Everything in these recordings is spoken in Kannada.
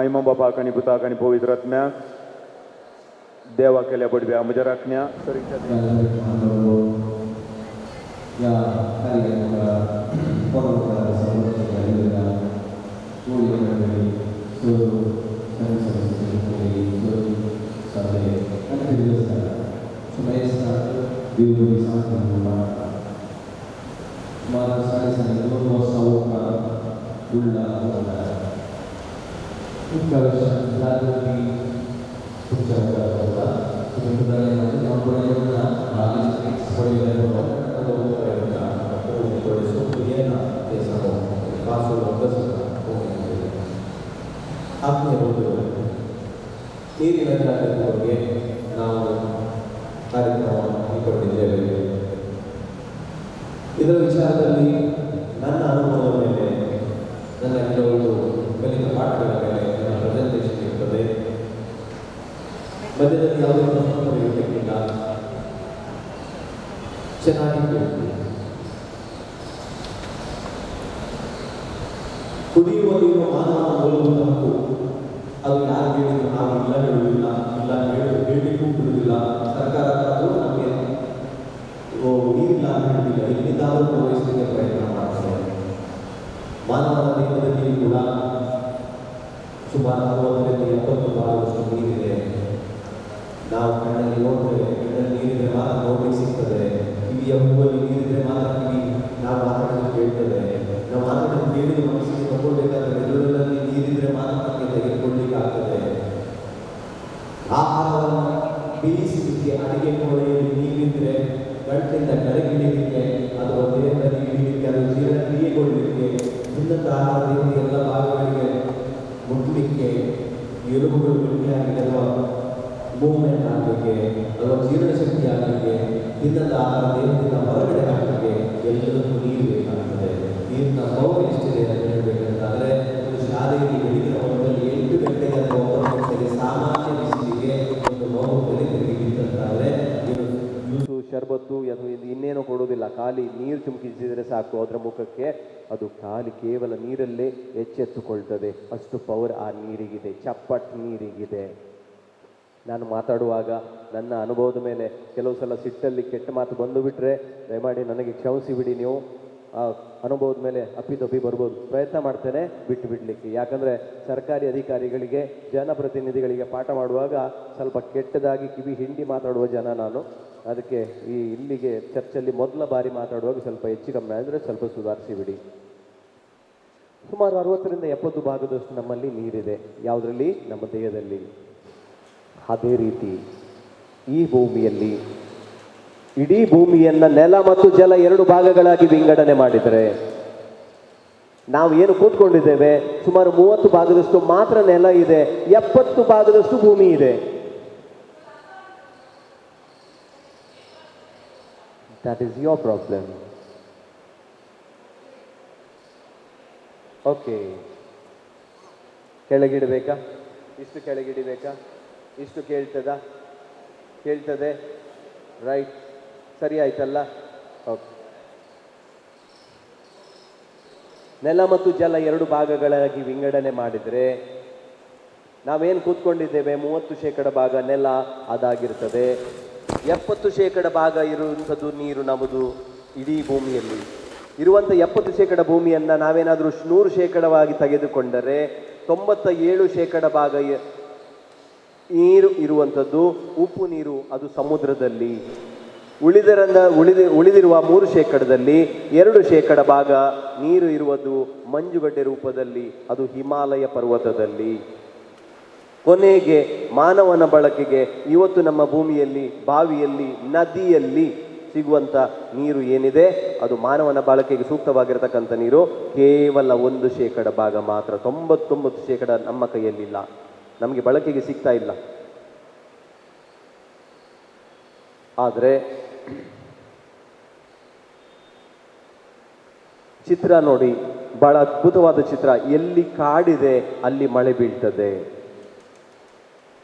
महिमा बापाकनी पुताकनी पवित्रात्म्या देवा केल्या बडव्या म्हज्या राखण्या सरीच्या या कार्यक्रमाला परंपरा संरक्षण झालेल्या पूर्व मंडळी सर्व संघसदस्य साधे अनेक दिवस झाला सुमेशना देवरी सांगताना सुमार 2.5 वर्षांचा उल्ला होता इतक्या वर्षांत जागृती तुमच्या घरात होता तुम्ही मुलांना नोंदवण्याचा आणि स्पॉइलर ನೀರಿನ ಜಾಗೃತಿ ಬಗ್ಗೆ ನಾವು ಕಾರ್ಯಕ್ರಮವನ್ನು ಹಮ್ಮಿಕೊಂಡಿದ್ದೇವೆ. ಇದರ ವಿಚಾರದಲ್ಲಿ ನನ್ನ ಅನುಭವದ ಮೇಲೆ ನನ್ನ ಕೆಲವೊಂದು ಕಲಿತ ಪಾಠಗಳ ಮೇಲೆ ನನ್ನ ಪ್ರೆಸೆಂಟೇಷನ್ ಇರ್ತದೆ. ಮಧ್ಯದಲ್ಲಿ ಯಾವುದೇ ಪ್ರಶ್ನೆ ಇರಬೇಕಿಲ್ಲ. ಚೆನ್ನಾಗಿ ಕುಡಿಯುವ ನೀರು ಮಾನವನ ಮೂಲಭೂತ ಹಕ್ಕು. ಅದು ಯಾರು ಹೇಳಿದ್ರು ನಾವು ಇಲ್ಲ ಹೇಳುವುದಿಲ್ಲ, ಇಲ್ಲ ಹೇಳಲಿಕ್ಕೂ ಬಿಡುವುದಿಲ್ಲ. ಸರ್ಕಾರ ಅದು ನಮಗೆ ನೀರಿಲ್ಲ ಹೇಳುವುದಿಲ್ಲ, ಎಲ್ಲಿಂದಾದರೂ ಪೂರೈಸಲಿಕ್ಕೆ ಪ್ರಯತ್ನ ಮಾಡ್ತಾರೆ. ಮಾನವನ ದೇಹದಲ್ಲಿ ಕೂಡ ಸುಮಾರು 60-70% ನೀರಿದೆ. ನಾವು ಕಣ್ಣಲ್ಲಿ ನೋಡ್ತೇವೆ, ಕಣ್ಣಲ್ಲಿ ನೀರಿದ್ರೆ ಮಾತ್ರ ನೋಡ್ಲಿಕ್ಕೆ ಸಿಗ್ತದೆ. ಕಿವಿಯ ಹೂವಲ್ಲಿ ನೀರಿದ್ರೆ ಮಾತ್ರ ಕಿವಿ ನಾವು ಮಾತಾಡೋದು ಕೇಳ್ತದೆ. ನಾವು ಮಾತಾಡೋದು ಕೇಳಿದ ಮನಸ್ಸಿಗೆ ತಗೊಳ್ಬೇಕಾದ್ರೆ ಬೆರಳಲ್ಲಿ ನೀರಿದ್ರೆ ಮಾತ್ರ ನಮಗೆ ತೆಗೆದುಕೊಳ್ಳಿಕ್ಕೆ ಆಗ್ತದೆ. ಆಹಾರವನ್ನು ಬೇಯಿಸಲಿಕ್ಕೆ ಅಡಿಗೆ ಕೋಣೆಯಲ್ಲಿ ನೀರಿದ್ರೆ ಗಂಟಿನಿಂದ ಕೆಳಗಿಳಿಯಲಿಕ್ಕೆ ಅಥವಾ ದೇಹದಲ್ಲಿ ಇಳಿಯಲಿಕ್ಕೆ ಅದು ಜೀರ್ಣಕ್ರಿಯೆಗೊಳ್ಳಲಿಕ್ಕೆ ಇನ್ನೊಂದು ಆಹಾರದಿಂದ ಎಲ್ಲ ಭಾಗಗಳಿಗೆ ಮುಟ್ಟಲಿಕ್ಕೆ ಎಲುಬುಗಳು ಗಟ್ಟಿಯಾಗಿ ಅಥವಾ ಮೂವ್ಮೆಂಟ್ ಆಗಲಿಕ್ಕೆ ಅಥವಾ ಜೀರ್ಣಶಕ್ತಿ ಆಗಲಿಕ್ಕೆ ಇನ್ನೊಂದು ಆಹಾರ ದೇಹದಿಂದ ಹೊರಗಡೆ ಹಾಕಲಿಕ್ಕೆ ಎಲ್ಲದಕ್ಕೂ ನೀರು ಬೇಕಾಗ್ತದೆ. ನೀರಿನ ಪವರ್ ಎಷ್ಟಿದೆ ಅಂತ ಹೇಳಬೇಕಂತಾದರೆ ಒಂದು ಶಾಲೆಯಲ್ಲಿ ಬೆಳಿಗ್ಗೆ ಹೊರದಲ್ಲಿ 8 ಗಂಟೆಗೆ ಅಥವಾ 9 ಗಂಟೆಗೆ ಸಾಮಾನ್ಯ ಬಿಸಿಲಿಗೆ ಒಂದು ಮಗು ಬೆಲೆ ತೆಗೆದಿತ್ತಂತಾದರೆ ಜ್ಯೂಸು ಶರ್ಬತ್ತು ಅಥವಾ ಇನ್ನೇನು ಕೊಡೋದಿಲ್ಲ, ಖಾಲಿ ನೀರು ಚುಮುಕಿಸಿದರೆ ಸಾಕು ಅದರ ಮುಖಕ್ಕೆ. ಅದು ಖಾಲಿ ಕೇವಲ ನೀರಲ್ಲೇ ಎಚ್ಚೆತ್ತುಕೊಳ್ತದೆ. ಅಷ್ಟು ಪವರ್ ಆ ನೀರಿಗಿದೆ, ಚಪ್ಪಟ್ ನೀರಿಗಿದೆ. ನಾನು ಮಾತಾಡುವಾಗ ನನ್ನ ಅನುಭವದ ಮೇಲೆ ಕೆಲವು ಸಲ ಸಿಟ್ಟಲ್ಲಿ ಕೆಟ್ಟ ಮಾತು ಬಂದು ಬಿಟ್ಟರೆ ದಯಮಾಡಿ ನನಗೆ ಕ್ಷಮಿಸಿ ಬಿಡಿ. ನೀವು ಆ ಅನುಭವದ ಮೇಲೆ ಅಪ್ಪಿತಪ್ಪಿ ಬರ್ಬೋದು, ಪ್ರಯತ್ನ ಮಾಡ್ತೇನೆ ಬಿಟ್ಟು ಬಿಡಲಿಕ್ಕೆ. ಯಾಕಂದರೆ ಸರ್ಕಾರಿ ಅಧಿಕಾರಿಗಳಿಗೆ ಜನಪ್ರತಿನಿಧಿಗಳಿಗೆ ಪಾಠ ಮಾಡುವಾಗ ಸ್ವಲ್ಪ ಕೆಟ್ಟದಾಗಿ ಕಿವಿ ಹಿಂಡಿ ಮಾತಾಡುವ ಜನ ನಾನು. ಅದಕ್ಕೆ ಇಲ್ಲಿಗೆ ಚರ್ಚಲ್ಲಿ ಮೊದಲ ಬಾರಿ ಮಾತಾಡುವಾಗ ಸ್ವಲ್ಪ ಹೆಚ್ಚು ಕಮ್ಮಿ ಆದರೆ ಸ್ವಲ್ಪ ಸುಧಾರಿಸಿ ಬಿಡಿ. ಸುಮಾರು 60-70 ಭಾಗದಷ್ಟು ನಮ್ಮಲ್ಲಿ ನೀರಿದೆ. ಯಾವುದರಲ್ಲಿ? ನಮ್ಮ ದೇಹದಲ್ಲಿ. ಅದೇ ರೀತಿ ಈ ಭೂಮಿಯಲ್ಲಿ ಇಡೀ ಭೂಮಿಯನ್ನು ನೆಲ ಮತ್ತು ಜಲ 2 ಭಾಗಗಳಾಗಿ ವಿಂಗಡಣೆ ಮಾಡಿದರೆ ನಾವು ಏನು ಕೂತ್ಕೊಂಡಿದ್ದೇವೆ ಸುಮಾರು 30 ಭಾಗದಷ್ಟು ಮಾತ್ರ ನೆಲ ಇದೆ, 70 ಭಾಗದಷ್ಟು ಭೂಮಿ ಇದೆ. That is your problem. Okay, ಕೆಳಗಿಡಬೇಕಾ? ಇಷ್ಟು ಕೆಳಗಿಡಬೇಕಾ? ಇಷ್ಟು ಕೇಳ್ತದೆ ರೈಟ್, ಸರಿ ಆಯ್ತಲ್ಲ? ಓಕೆ. ನೆಲ ಮತ್ತು ಜಲ 2 ಭಾಗಗಳಾಗಿ ವಿಂಗಡಣೆ ಮಾಡಿದರೆ ನಾವೇನು ಕೂತ್ಕೊಂಡಿದ್ದೇವೆ 30% ಭಾಗ ನೆಲ ಅದಾಗಿರ್ತದೆ, 70% ಭಾಗ ಇರುವಂಥದ್ದು ನೀರು ನಮ್ಮದು. ಇಡೀ ಭೂಮಿಯಲ್ಲಿ ಇರುವಂಥ 70% ಭೂಮಿಯನ್ನು ನಾವೇನಾದರೂ 100% ತೆಗೆದುಕೊಂಡರೆ 97% ಭಾಗ ನೀರು ಇರುವಂಥದ್ದು ಉಪ್ಪು ನೀರು, ಅದು ಸಮುದ್ರದಲ್ಲಿ. ಉಳಿದಿರುವ 3%ದಲ್ಲಿ 2% ಭಾಗ ನೀರು ಇರುವುದು ಮಂಜುಗಡ್ಡೆ ರೂಪದಲ್ಲಿ, ಅದು ಹಿಮಾಲಯ ಪರ್ವತದಲ್ಲಿ. ಕೊನೆಗೆ ಮಾನವನ ಬಳಕೆಗೆ ಇವತ್ತು ನಮ್ಮ ಭೂಮಿಯಲ್ಲಿ, ಬಾವಿಯಲ್ಲಿ, ನದಿಯಲ್ಲಿ ಸಿಗುವಂಥ ನೀರು ಏನಿದೆ ಅದು ಮಾನವನ ಬಳಕೆಗೆ ಸೂಕ್ತವಾಗಿರತಕ್ಕಂಥ ನೀರು ಕೇವಲ 1% ಭಾಗ ಮಾತ್ರ. 99% ನಮ್ಮ ಕೈಯಲ್ಲಿಲ್ಲ, ನಮಗೆ ಬಳಕೆಗೆ ಸಿಗ್ತಾ ಇಲ್ಲ. ಆದರೆ ಚಿತ್ರ ನೋಡಿ, ಬಹಳ ಅದ್ಭುತವಾದ ಚಿತ್ರ. ಎಲ್ಲಿ ಕಾಡಿದೆ ಅಲ್ಲಿ ಮಳೆ ಬೀಳ್ತದೆ.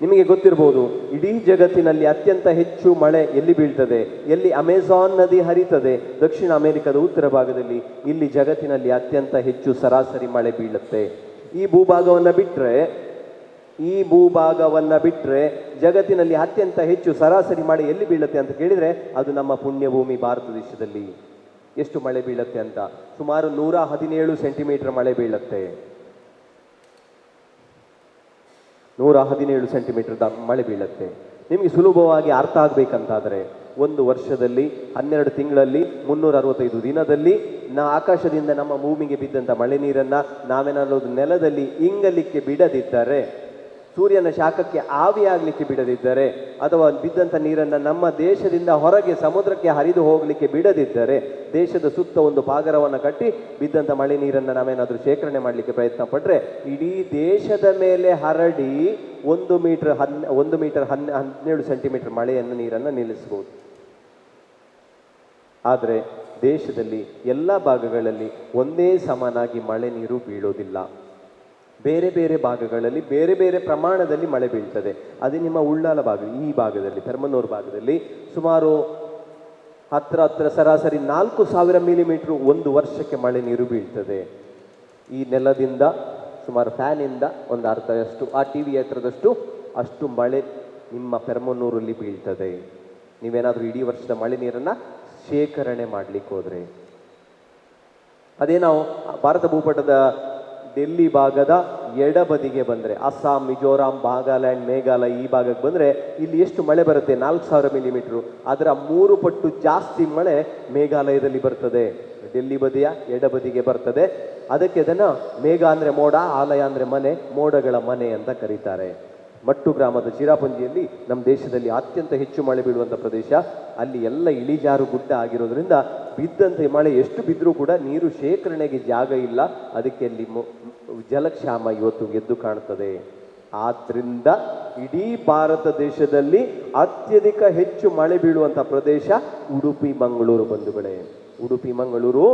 ನಿಮಗೆ ಗೊತ್ತಿರಬಹುದು, ಇಡೀ ಜಗತ್ತಿನಲ್ಲಿ ಅತ್ಯಂತ ಹೆಚ್ಚು ಮಳೆ ಎಲ್ಲಿ ಬೀಳ್ತದೆ? ಎಲ್ಲಿ ಅಮೆಜಾನ್ ನದಿ ಹರಿತದೆ, ದಕ್ಷಿಣ ಅಮೆರಿಕದ ಉತ್ತರ ಭಾಗದಲ್ಲಿ. ಇಲ್ಲಿ ಜಗತ್ತಿನಲ್ಲಿ ಅತ್ಯಂತ ಹೆಚ್ಚು ಸರಾಸರಿ ಮಳೆ ಬೀಳುತ್ತೆ. ಈ ಭೂಭಾಗವನ್ನು ಬಿಟ್ಟರೆ ಈ ಭೂಭಾಗವನ್ನ ಬಿಟ್ಟರೆ ಜಗತ್ತಿನಲ್ಲಿ ಅತ್ಯಂತ ಹೆಚ್ಚು ಸರಾಸರಿ ಮಳೆ ಎಲ್ಲಿ ಬೀಳುತ್ತೆ ಅಂತ ಕೇಳಿದರೆ ಅದು ನಮ್ಮ ಪುಣ್ಯಭೂಮಿ ಭಾರತ ದೇಶದಲ್ಲಿ. ಎಷ್ಟು ಮಳೆ ಬೀಳುತ್ತೆ ಅಂತ, ಸುಮಾರು 117 ಸೆಂಟಿಮೀಟರ್ ಮಳೆ ಬೀಳುತ್ತೆ. 117 ಸೆಂಟಿಮೀಟರ್ ಮಳೆ ಬೀಳುತ್ತೆ. ನಿಮಗೆ ಸುಲಭವಾಗಿ ಅರ್ಥ ಆಗಬೇಕಂತಾದರೆ ಒಂದು ವರ್ಷದಲ್ಲಿ 12 ತಿಂಗಳಲ್ಲಿ 365 ದಿನದಲ್ಲಿ ಆಕಾಶದಿಂದ ನಮ್ಮ ಭೂಮಿಗೆ ಬಿದ್ದಂಥ ಮಳೆ ನೀರನ್ನು ನಾವೇನಾದರೂ ನೆಲದಲ್ಲಿ ಇಂಗಲಿಕ್ಕೆ ಬಿಡದಿದ್ದರೆ, ಸೂರ್ಯನ ಶಾಖಕ್ಕೆ ಆವಿಯಾಗಲಿಕ್ಕೆ ಬಿಡದಿದ್ದರೆ, ಅಥವಾ ಬಿದ್ದಂಥ ನೀರನ್ನು ನಮ್ಮ ದೇಶದಿಂದ ಹೊರಗೆ ಸಮುದ್ರಕ್ಕೆ ಹರಿದು ಹೋಗಲಿಕ್ಕೆ ಬಿಡದಿದ್ದರೆ, ದೇಶದ ಸುತ್ತ ಒಂದು ಪಾಗರವನ್ನು ಕಟ್ಟಿ ಬಿದ್ದಂಥ ಮಳೆ ನೀರನ್ನು ನಾವೇನಾದರೂ ಶೇಖರಣೆ ಮಾಡಲಿಕ್ಕೆ ಪ್ರಯತ್ನ ಪಟ್ಟರೆ ಇಡೀ ದೇಶದ ಮೇಲೆ ಹರಡಿ 1 ಮೀಟರ್ 12 ಸೆಂಟಿಮೀಟರ್ ಮಳೆಯನ್ನು ನೀರನ್ನು ನಿಲ್ಲಿಸ್ಬೋದು. ಆದರೆ ದೇಶದಲ್ಲಿ ಎಲ್ಲ ಭಾಗಗಳಲ್ಲಿ ಒಂದೇ ಸಮನಾಗಿ ಮಳೆ ನೀರು ಬೀಳೋದಿಲ್ಲ. ಬೇರೆ ಬೇರೆ ಭಾಗಗಳಲ್ಲಿ ಬೇರೆ ಬೇರೆ ಪ್ರಮಾಣದಲ್ಲಿ ಮಳೆ ಬೀಳ್ತದೆ. ಅದೇ ನಿಮ್ಮ ಉಳ್ಳಾಲ ಭಾಗ, ಈ ಭಾಗದಲ್ಲಿ ಪೆರ್ಮನೂರು ಭಾಗದಲ್ಲಿ ಸುಮಾರು ಹತ್ರ ಸರಾಸರಿ 4000 ಮಿಲಿಮೀಟರ್ ಒಂದು ವರ್ಷಕ್ಕೆ ಮಳೆ ನೀರು ಬೀಳ್ತದೆ. ಈ ನೆಲದಿಂದ ಸುಮಾರು ಫ್ಯಾನಿಂದ ಒಂದು ಅರ್ಧದಷ್ಟು, ಆ ಟಿ ವಿ ಹತ್ರದಷ್ಟು ಅಷ್ಟು ಮಳೆ ನಿಮ್ಮ ಪೆರ್ಮನೂರಲ್ಲಿ ಬೀಳ್ತದೆ. ನೀವೇನಾದರೂ ಇಡೀ ವರ್ಷದ ಮಳೆ ನೀರನ್ನು ಶೇಖರಣೆ ಮಾಡಲಿಕ್ಕೆ ಹೋದರೆ. ಅದೇ ನಾವು ಭಾರತ ಭೂಪಟದ ಡೆಲ್ಲಿ ಭಾಗದ ಎಡಬದಿಗೆ ಬಂದರೆ, ಅಸ್ಸಾಂ, ಮಿಜೋರಾಂ, ನಾಗಾಲ್ಯಾಂಡ್, ಮೇಘಾಲಯ ಈ ಭಾಗಕ್ಕೆ ಬಂದರೆ ಇಲ್ಲಿ ಎಷ್ಟು ಮಳೆ ಬರುತ್ತೆ? 4000 ಮಿಲಿಮೀಟ್ರು. ಅದರ 3 ಪಟ್ಟು ಜಾಸ್ತಿ ಮಳೆ ಮೇಘಾಲಯದಲ್ಲಿ ಬರ್ತದೆ. ಡೆಲ್ಲಿ ಬದಿಯ ಎಡಬದಿಗೆ ಬರ್ತದೆ. ಅದಕ್ಕೆ ಅದನ್ನು ಮೇಘ ಅಂದರೆ ಮೋಡ, ಆಲಯ ಅಂದರೆ ಮನೆ, ಮೋಡಗಳ ಮನೆ ಅಂತ ಕರೀತಾರೆ. ಮಟ್ಟು ಗ್ರಾಮದ ಚಿರಾಪುಂಜಿಯಲ್ಲಿ ನಮ್ಮ ದೇಶದಲ್ಲಿ ಅತ್ಯಂತ ಹೆಚ್ಚು ಮಳೆ ಬೀಳುವಂಥ ಪ್ರದೇಶ. ಅಲ್ಲಿ ಎಲ್ಲ ಇಳಿಜಾರು ಗುಡ್ಡ ಆಗಿರೋದ್ರಿಂದ ಬಿದ್ದಂತೆ ಮಳೆ ಎಷ್ಟು ಬಿದ್ದರೂ ಕೂಡ ನೀರು ಶೇಖರಣೆಗೆ ಜಾಗ ಇಲ್ಲ. ಅದಕ್ಕೆ ಅಲ್ಲಿ ಜಲಕ್ಷಾಮ ಇವತ್ತು ಎದ್ದು ಕಾಣ್ತದೆ. ಆದ್ದರಿಂದ ಇಡೀ ಭಾರತ ದೇಶದಲ್ಲಿ ಅತ್ಯಧಿಕ ಹೆಚ್ಚು ಮಳೆ ಬೀಳುವಂಥ ಪ್ರದೇಶ ಉಡುಪಿ ಮಂಗಳೂರು ಬಂಧುಗಳೇ. ಉಡುಪಿ ಮಂಗಳೂರು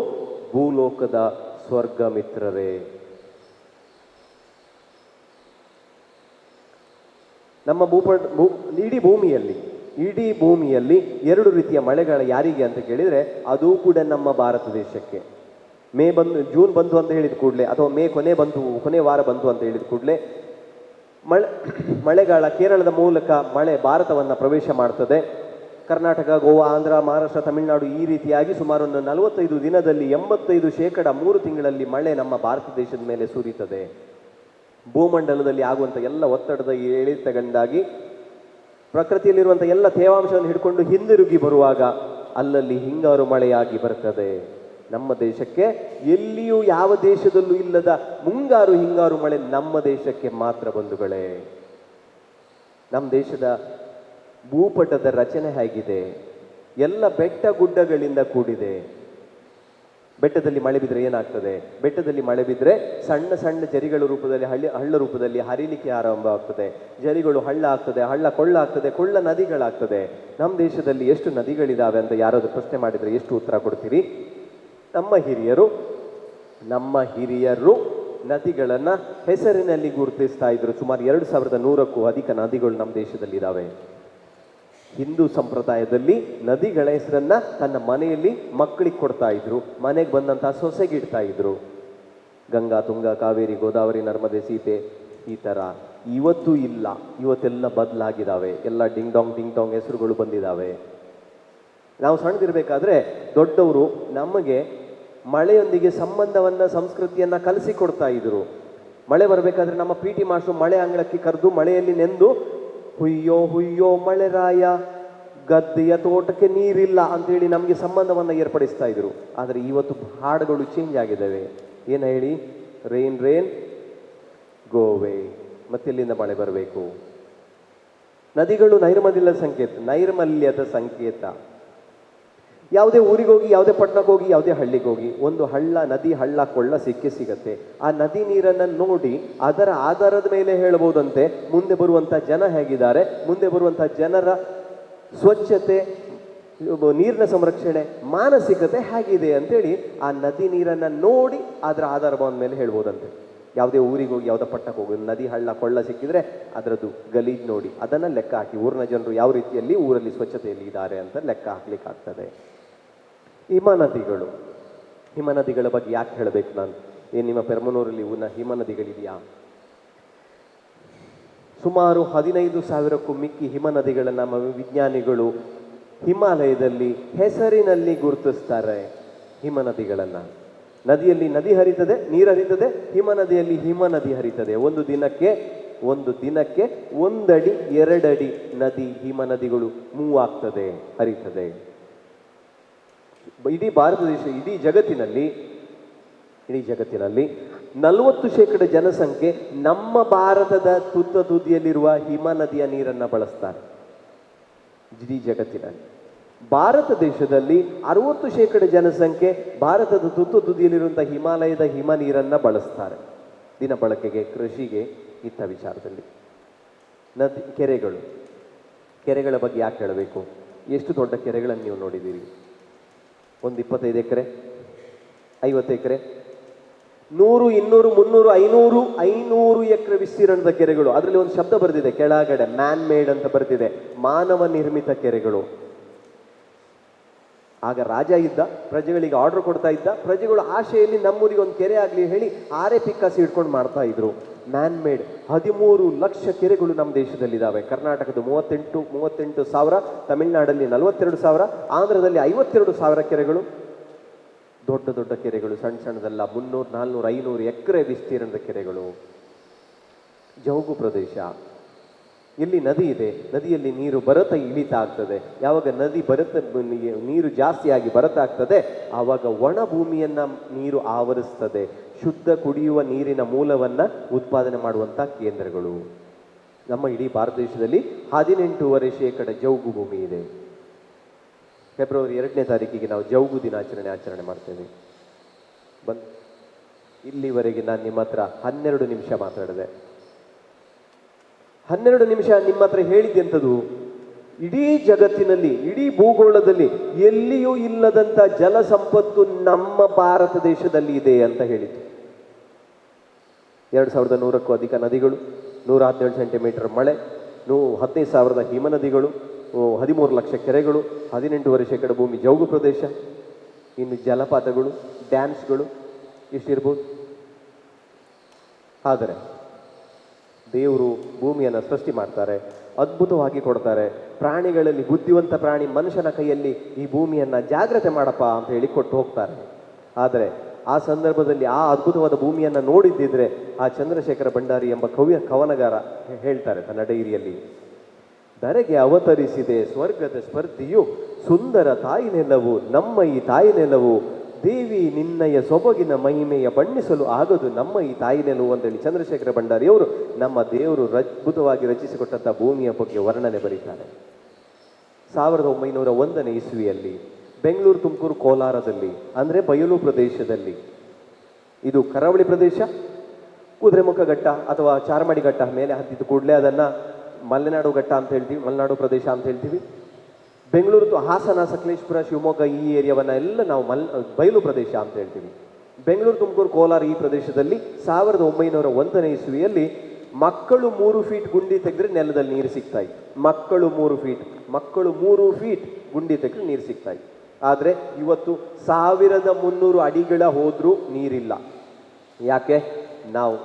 ಭೂಲೋಕದ ಸ್ವರ್ಗ ಮಿತ್ರರೇ. ನಮ್ಮ ಇಡೀ ಭೂಮಿಯಲ್ಲಿ 2 ರೀತಿಯ ಮಳೆಗಳು ಯಾರಿಗೆ ಅಂತ ಕೇಳಿದರೆ ಅದು ಕೂಡ ನಮ್ಮ ಭಾರತ ದೇಶಕ್ಕೆ. ಜೂನ್ ಬಂತು ಅಂತ ಹೇಳಿದ ಕೂಡಲೇ, ಅಥವಾ ಮೇ ಕೊನೆ ವಾರ ಬಂತು ಅಂತ ಹೇಳಿದ ಕೂಡಲೇ ಮಳೆಗಾಲ ಕೇರಳದ ಮೂಲಕ ಮಳೆ ಭಾರತವನ್ನು ಪ್ರವೇಶ ಮಾಡ್ತದೆ. ಕರ್ನಾಟಕ, ಗೋವಾ, ಆಂಧ್ರ, ಮಹಾರಾಷ್ಟ್ರ, ತಮಿಳುನಾಡು ಈ ರೀತಿಯಾಗಿ ಸುಮಾರು 45 ದಿನದಲ್ಲಿ 85% 3 ತಿಂಗಳಲ್ಲಿ ಮಳೆ ನಮ್ಮ ಭಾರತ ದೇಶದ ಮೇಲೆ ಸುರಿತದೆ. ಭೂಮಂಡಲದಲ್ಲಿ ಆಗುವಂಥ ಎಲ್ಲ ಒತ್ತಡದ ಏರಿಳಿತಗಳಿಂದಾಗಿ ಪ್ರಕೃತಿಯಲ್ಲಿರುವಂಥ ಎಲ್ಲ ತೇವಾಂಶವನ್ನು ಹಿಡ್ಕೊಂಡು ಹಿಂದಿರುಗಿ ಬರುವಾಗ ಅಲ್ಲಲ್ಲಿ ಹಿಂಗಾರು ಮಳೆಯಾಗಿ ಬರ್ತದೆ. ನಮ್ಮ ದೇಶಕ್ಕೆ ಎಲ್ಲಿಯೂ ಯಾವ ದೇಶದಲ್ಲೂ ಇಲ್ಲದ ಮುಂಗಾರು ಹಿಂಗಾರು ಮಳೆ ನಮ್ಮ ದೇಶಕ್ಕೆ ಮಾತ್ರ ಬಂಧುಗಳೇ. ನಮ್ಮ ದೇಶದ ಭೂಪಟದ ರಚನೆ ಹೇಗಿದೆ? ಎಲ್ಲ ಬೆಟ್ಟ ಗುಡ್ಡಗಳಿಂದ ಕೂಡಿದೆ. ಬೆಟ್ಟದಲ್ಲಿ ಮಳೆ ಬಿದ್ದರೆ ಏನಾಗ್ತದೆ? ಬೆಟ್ಟದಲ್ಲಿ ಮಳೆ ಬಿದ್ದರೆ ಸಣ್ಣ ಸಣ್ಣ ಜರಿಗಳ ರೂಪದಲ್ಲಿ ಹಳ್ಳ ರೂಪದಲ್ಲಿ ಹರಿಲಿಕ್ಕೆ ಆರಂಭ ಆಗ್ತದೆ. ಜರಿಗಳು ಹಳ್ಳ ಆಗ್ತದೆ, ಹಳ್ಳ ಕೊಳ್ಳ ಆಗ್ತದೆ, ಕೊಳ್ಳ ನದಿಗಳಾಗ್ತದೆ. ನಮ್ಮ ದೇಶದಲ್ಲಿ ಎಷ್ಟು ನದಿಗಳಿದಾವೆ ಅಂತ ಯಾರಾದರೂ ಪ್ರಶ್ನೆ ಮಾಡಿದರೆ ಎಷ್ಟು ಉತ್ತರ ಕೊಡ್ತೀರಿ? ನಮ್ಮ ಹಿರಿಯರು ನದಿಗಳನ್ನು ಹೆಸರಿನಲ್ಲಿ ಗುರುತಿಸ್ತಾ ಇದ್ರು. ಸುಮಾರು 2100ಕ್ಕೂ ಅಧಿಕ ನದಿಗಳು ನಮ್ಮ ದೇಶದಲ್ಲಿದ್ದಾವೆ. ಹಿಂದೂ ಸಂಪ್ರದಾಯದಲ್ಲಿ ನದಿಗಳ ಹೆಸರನ್ನ ತನ್ನ ಮನೆಯಲ್ಲಿ ಮಕ್ಕಳಿಗೆ ಕೊಡ್ತಾ ಇದ್ರು, ಮನೆಗೆ ಬಂದಂತಹ ಸೊಸೆಗೆ ಇಡ್ತಾ ಇದ್ರು. ಗಂಗಾ, ತುಂಗಾ, ಕಾವೇರಿ, ಗೋದಾವರಿ, ನರ್ಮದೆ, ಸೀತೆ ಈ ಥರ. ಇವತ್ತು ಇಲ್ಲ, ಇವತ್ತೆಲ್ಲ ಬದಲಾಗಿದ್ದಾವೆ. ಎಲ್ಲ ಡಿಂಗ್ ಡಾಂಗ್ ಹೆಸರುಗಳು ಬಂದಿದ್ದಾವೆ. ನಾವು ಸಣ್ಣದಿರಬೇಕಾದ್ರೆ ದೊಡ್ಡವರು ನಮಗೆ ಮಳೆಯೊಂದಿಗೆ ಸಂಬಂಧವನ್ನ, ಸಂಸ್ಕೃತಿಯನ್ನ ಕಲಿಸಿಕೊಡ್ತಾ ಇದ್ರು. ಮಳೆ ಬರಬೇಕಾದ್ರೆ ನಮ್ಮ ಪಿ ಟಿ ಮಾಸ್ಟರ್ ಮಳೆ ಅಂಗಳಕ್ಕೆ ಕರೆದು ಮಳೆಯಲ್ಲಿ ನೆಂದು ಹುಯ್ಯೋ ಹುಯ್ಯೋ ಮಳೆರಾಯ, ಗದ್ದೆಯ ತೋಟಕ್ಕೆ ನೀರಿಲ್ಲ ಅಂತೇಳಿ ನಮಗೆ ಸಂಬಂಧವನ್ನು ಏರ್ಪಡಿಸ್ತಾ ಇದ್ರು. ಆದರೆ ಇವತ್ತು ಹಾಡುಗಳು ಚೇಂಜ್ ಆಗಿದ್ದಾವೆ. ಏನು ಹೇಳಿ? ರೈನ್ ರೈನ್ ಗೋವೆ, ಮತ್ತೆಲ್ಲಿಂದ ಮಳೆ ಬರಬೇಕು? ನದಿಗಳು ನೈರ್ಮಲ್ಯದ ಸಂಕೇತ. ಯಾವುದೇ ಊರಿಗೆ ಹೋಗಿ, ಯಾವುದೇ ಪಟ್ಟಣಕ್ಕೆ ಹೋಗಿ, ಯಾವುದೇ ಹಳ್ಳಿಗೆ ಹೋಗಿ ಒಂದು ನದಿ ಹಳ್ಳ ಕೊಳ್ಳ ಸಿಗತ್ತೆ. ಆ ನದಿ ನೀರನ್ನು ನೋಡಿ ಅದರ ಆಧಾರದ ಮೇಲೆ ಹೇಳಬಹುದಂತೆ ಮುಂದೆ ಬರುವಂಥ ಜನ ಹೇಗಿದ್ದಾರೆ, ಮುಂದೆ ಬರುವಂಥ ಜನರ ಸ್ವಚ್ಛತೆ, ನೀರಿನ ಸಂರಕ್ಷಣೆ, ಮಾನಸಿಕತೆ ಹೇಗಿದೆ ಅಂತೇಳಿ ಆ ನದಿ ನೀರನ್ನು ನೋಡಿ ಅದರ ಆಧಾರದ ಮೇಲೆ ಹೇಳ್ಬೋದಂತೆ. ಯಾವುದೇ ಊರಿಗೆ ಹೋಗಿ, ಯಾವುದೇ ಪಟ್ಟಣಕ್ಕೆ ಹೋಗಿ ನದಿ ಹಳ್ಳ ಕೊಳ್ಳ ಸಿಕ್ಕಿದ್ರೆ ಅದರದ್ದು ಗಲೀಜು ನೋಡಿ ಅದನ್ನು ಲೆಕ್ಕ ಹಾಕಿ ಊರಿನ ಜನರು ಯಾವ ರೀತಿಯಲ್ಲಿ ಊರಲ್ಲಿ ಸ್ವಚ್ಛತೆಯಲ್ಲಿ ಇದ್ದಾರೆ ಅಂತ ಲೆಕ್ಕ ಹಾಕ್ಲಿಕ್ಕೆ ಆಗ್ತದೆ. ಹಿಮನದಿಗಳ ಬಗ್ಗೆ ಯಾಕೆ ಹೇಳಬೇಕು ನಾನು? ಏನು ನಿಮ್ಮ ಪೆರ್ಮನೂರಲ್ಲಿ ಹಿಮನದಿಗಳಿದೆಯಾ? ಸುಮಾರು 15,000ಕ್ಕೂ ಮಿಕ್ಕಿ ಹಿಮ ನದಿಗಳನ್ನು ನಮ್ಮ ವಿಜ್ಞಾನಿಗಳು ಹಿಮಾಲಯದಲ್ಲಿ ಹೆಸರಿನಲ್ಲಿ ಗುರುತಿಸ್ತಾರೆ. ಹಿಮ ನದಿಗಳನ್ನು, ನದಿಯಲ್ಲಿ ನದಿ ಹರಿತದೆ, ನೀರು ಹರಿತದೆ, ಹಿಮ ನದಿಯಲ್ಲಿ ಹಿಮ ನದಿ ಹರಿತದೆ. ಒಂದು ದಿನಕ್ಕೆ 1 ಅಡಿ 2 ಅಡಿ ನದಿ, ಹಿಮ ನದಿಗಳು ಮೂವ್ ಆಗ್ತದೆ, ಹರಿತದೆ. ಇಡೀ ಭಾರತ ದೇಶ, ಇಡೀ ಜಗತ್ತಿನಲ್ಲಿ 40% ಜನಸಂಖ್ಯೆ ನಮ್ಮ ಭಾರತದ ತುದಿಯಲ್ಲಿರುವ ಹಿಮ ನದಿಯ ನೀರನ್ನು ಬಳಸ್ತಾರೆ. ಇಡೀ ಜಗತ್ತಿನಲ್ಲಿ ಭಾರತ ದೇಶದಲ್ಲಿ 60% ಜನಸಂಖ್ಯೆ ಭಾರತದ ತುದಿಯಲ್ಲಿರುವಂತಹ ಹಿಮಾಲಯದ ಹಿಮ ನೀರನ್ನು ಬಳಸ್ತಾರೆ ದಿನ ಬಳಕೆಗೆ, ಕೃಷಿಗೆ, ಇಂಥ ವಿಚಾರದಲ್ಲಿ. ಕೆರೆಗಳ ಬಗ್ಗೆ ಯಾಕೆ ಹೇಳಬೇಕು? ಎಷ್ಟು ದೊಡ್ಡ ಕೆರೆಗಳನ್ನು ನೀವು ನೋಡಿದ್ದೀರಿ? ಒಂದು 25 ಎಕರೆ, 50 ಎಕರೆ, 100, 200, 300, 500 ಎಕರೆ ವಿಸ್ತೀರ್ಣದ ಕೆರೆಗಳು. ಅದರಲ್ಲಿ ಒಂದು ಶಬ್ದ ಬರೆದಿದೆ ಕೆಳಗಡೆ, ಮ್ಯಾನ್ ಮೇಡ್ ಅಂತ ಬರೆದಿದೆ, ಮಾನವ ನಿರ್ಮಿತ ಕೆರೆಗಳು. ಆಗ ರಾಜ ಇದ್ದ, ಪ್ರಜೆಗಳಿಗೆ ಆರ್ಡರ್ ಕೊಡ್ತಾ ಇದ್ದ, ಪ್ರಜೆಗಳು ಆಶೆಯಲ್ಲಿ ನಮ್ಮೂರಿಗೆ ಒಂದು ಕೆರೆ ಆಗಲಿ ಹೇಳಿ ಆರೆ ಪಿಕ್ಕಾಸಿ ಇಟ್ಕೊಂಡು ಮಾಡ್ತಾ ಇದ್ರು. ಮ್ಯಾನ್ ಮೇಡ್ 13 ಲಕ್ಷ ಕೆರೆಗಳು ನಮ್ಮ ದೇಶದಲ್ಲಿದ್ದಾವೆ. ಕರ್ನಾಟಕದ 38,000, ತಮಿಳುನಾಡಲ್ಲಿ 42,000, ಆಂಧ್ರದಲ್ಲಿ 52,000 ಕೆರೆಗಳು. ದೊಡ್ಡ ದೊಡ್ಡ ಕೆರೆಗಳು, ಸಣ್ಣ ಸಣ್ಣದಲ್ಲ, 300, 400, 500 ಎಕರೆ ವಿಸ್ತೀರ್ಣದ ಕೆರೆಗಳು. ಜೌಗು ಪ್ರದೇಶ, ಇಲ್ಲಿ ನದಿ ಇದೆ, ನದಿಯಲ್ಲಿ ನೀರು ಇಳಿತಾ ಆಗ್ತದೆ. ಯಾವಾಗ ನದಿ ನೀರು ಜಾಸ್ತಿಯಾಗಿ ಆಗ್ತದೆ, ಆವಾಗ ಒಣ ಭೂಮಿಯನ್ನ ನೀರು ಆವರಿಸ್ತದೆ. ಶುದ್ಧ ಕುಡಿಯುವ ನೀರಿನ ಮೂಲವನ್ನ ಉತ್ಪಾದನೆ ಮಾಡುವಂತ ಕೇಂದ್ರಗಳು. ನಮ್ಮ ಇಡೀ ಭಾರತ ದೇಶದಲ್ಲಿ 18.5% ಜೌಗು ಭೂಮಿ ಇದೆ. ಫೆಬ್ರವರಿ 2ನೇ ತಾರೀಕಿಗೆ ನಾವು ಜೌಗು ಆಚರಣೆ ಮಾಡ್ತೇವೆ. ಇಲ್ಲಿವರೆಗೆ ನಾನು ನಿಮ್ಮ ಹತ್ರ 12 ನಿಮಿಷ ಮಾತಾಡಿದೆ. 12 ನಿಮಿಷ ನಿಮ್ಮ ಹತ್ರ ಹೇಳಿದ್ದೆಂಥದ್ದು? ಇಡೀ ಜಗತ್ತಿನಲ್ಲಿ, ಇಡೀ ಭೂಗೋಳದಲ್ಲಿ ಎಲ್ಲಿಯೂ ಇಲ್ಲದಂತ ಜಲ ಸಂಪತ್ತು ನಮ್ಮ ಭಾರತ ದೇಶದಲ್ಲಿ ಇದೆ ಅಂತ ಹೇಳಿದ್ದು. 2,100ಕ್ಕೂ ಅಧಿಕ ನದಿಗಳು, 117 ಸೆಂಟಿಮೀಟರ್ ಮಳೆ, 15,000 ಹಿಮ ನದಿಗಳು, 13 ಲಕ್ಷ ಕೆರೆಗಳು, 18.5% ಭೂಮಿ ಜೌಗು ಪ್ರದೇಶ, ಇನ್ನು ಜಲಪಾತಗಳು, ಡ್ಯಾನ್ಸ್ಗಳು ಇಷ್ಟಿರ್ಬೋದು. ಆದರೆ ದೇವರು ಭೂಮಿಯನ್ನು ಸೃಷ್ಟಿ ಮಾಡ್ತಾರೆ, ಅದ್ಭುತವಾಗಿ ಕೊಡ್ತಾರೆ. ಪ್ರಾಣಿಗಳಲ್ಲಿ ಬುದ್ಧಿವಂತ ಪ್ರಾಣಿ ಮನುಷ್ಯನ ಕೈಯಲ್ಲಿ ಈ ಭೂಮಿಯನ್ನು ಜಾಗ್ರತೆ ಮಾಡಪ್ಪ ಅಂತ ಹೇಳಿ ಕೊಟ್ಟು ಹೋಗ್ತಾರೆ. ಆದರೆ ಆ ಸಂದರ್ಭದಲ್ಲಿ ಆ ಅದ್ಭುತವಾದ ಭೂಮಿಯನ್ನು ನೋಡಿದ್ದಿದ್ರೆ ಆ ಚಂದ್ರಶೇಖರ ಭಂಡಾರಿ ಎಂಬ ಕವನಗಾರ ಹೇಳ್ತಾರೆ ತನ್ನ ಡೈರಿಯಲ್ಲಿ, ಧರೆಗೆ ಅವತರಿಸಿದೆ ಸ್ವರ್ಗದ ಸ್ಪರ್ಧಿಯು, ಸುಂದರ ತಾಯಿ ನೆಲವು ನಮ್ಮ ಈ ತಾಯಿ ನೆಲವು, ದೇವಿ ನಿನ್ನಯ ಸೊಬಗಿನ ಮಹಿಮೆಯ ಬಣ್ಣಿಸಲು ಆಗದು ನಮ್ಮ ಈ ತಾಯಿ ನೆಲವು ಅಂತೇಳಿ ಚಂದ್ರಶೇಖರ ಭಂಡಾರಿಯವರು ನಮ್ಮ ದೇವರು ಅದ್ಭುತವಾಗಿ ರಚಿಸಿಕೊಟ್ಟಂಥ ಭೂಮಿಯ ಬಗ್ಗೆ ವರ್ಣನೆ ಬರೀತಾರೆ. 1901ನೇ ಇಸ್ವಿಯಲ್ಲಿ ಬೆಂಗಳೂರು, ತುಮಕೂರು, ಕೋಲಾರದಲ್ಲಿ ಅಂದರೆ ಬಯಲು ಪ್ರದೇಶದಲ್ಲಿ, ಇದು ಕರಾವಳಿ ಪ್ರದೇಶ, ಕುದುರೆಮುಖ ಘಟ್ಟ ಅಥವಾ ಚಾರ್ಮಾಡಿ ಘಟ್ಟ ಮೇಲೆ ಹತ್ತಿದ ಕೂಡಲೇ ಅದನ್ನು ಮಲೆನಾಡು ಘಟ್ಟ ಅಂತ ಹೇಳ್ತೀವಿ, ಮಲೆನಾಡು ಪ್ರದೇಶ ಅಂತ ಹೇಳ್ತೀವಿ. ಬೆಂಗಳೂರು, ಹಾಸನ, ಸಕಲೇಶ್ಪುರ, ಶಿವಮೊಗ್ಗ ಈ ಏರಿಯಾವನ್ನ ಎಲ್ಲ ನಾವು ಬಯಲು ಪ್ರದೇಶ ಅಂತ ಹೇಳ್ತೀವಿ. ಬೆಂಗಳೂರು, ತುಮಕೂರು, ಕೋಲಾರ ಈ ಪ್ರದೇಶದಲ್ಲಿ 1901ನೇ ಇಸ್ವಿಯಲ್ಲಿ ಮಕ್ಕಳು 3 ಫೀಟ್ ಗುಂಡಿ ತೆಗೆದ್ರೆ ನೆಲದಲ್ಲಿ ನೀರು ಸಿಗ್ತಾ ಇತ್ತು. ಮಕ್ಕಳು 3 ಫೀಟ್ ಗುಂಡಿ ತೆಗೆದ್ರೆ ನೀರು ಸಿಗ್ತಾ ಇತ್ತು. ಆದರೆ ಇವತ್ತು 1300 ಅಡಿಗಳ ಹೋದ್ರೂ ನೀರಿಲ್ಲ. ಯಾಕೆ? ನಾವು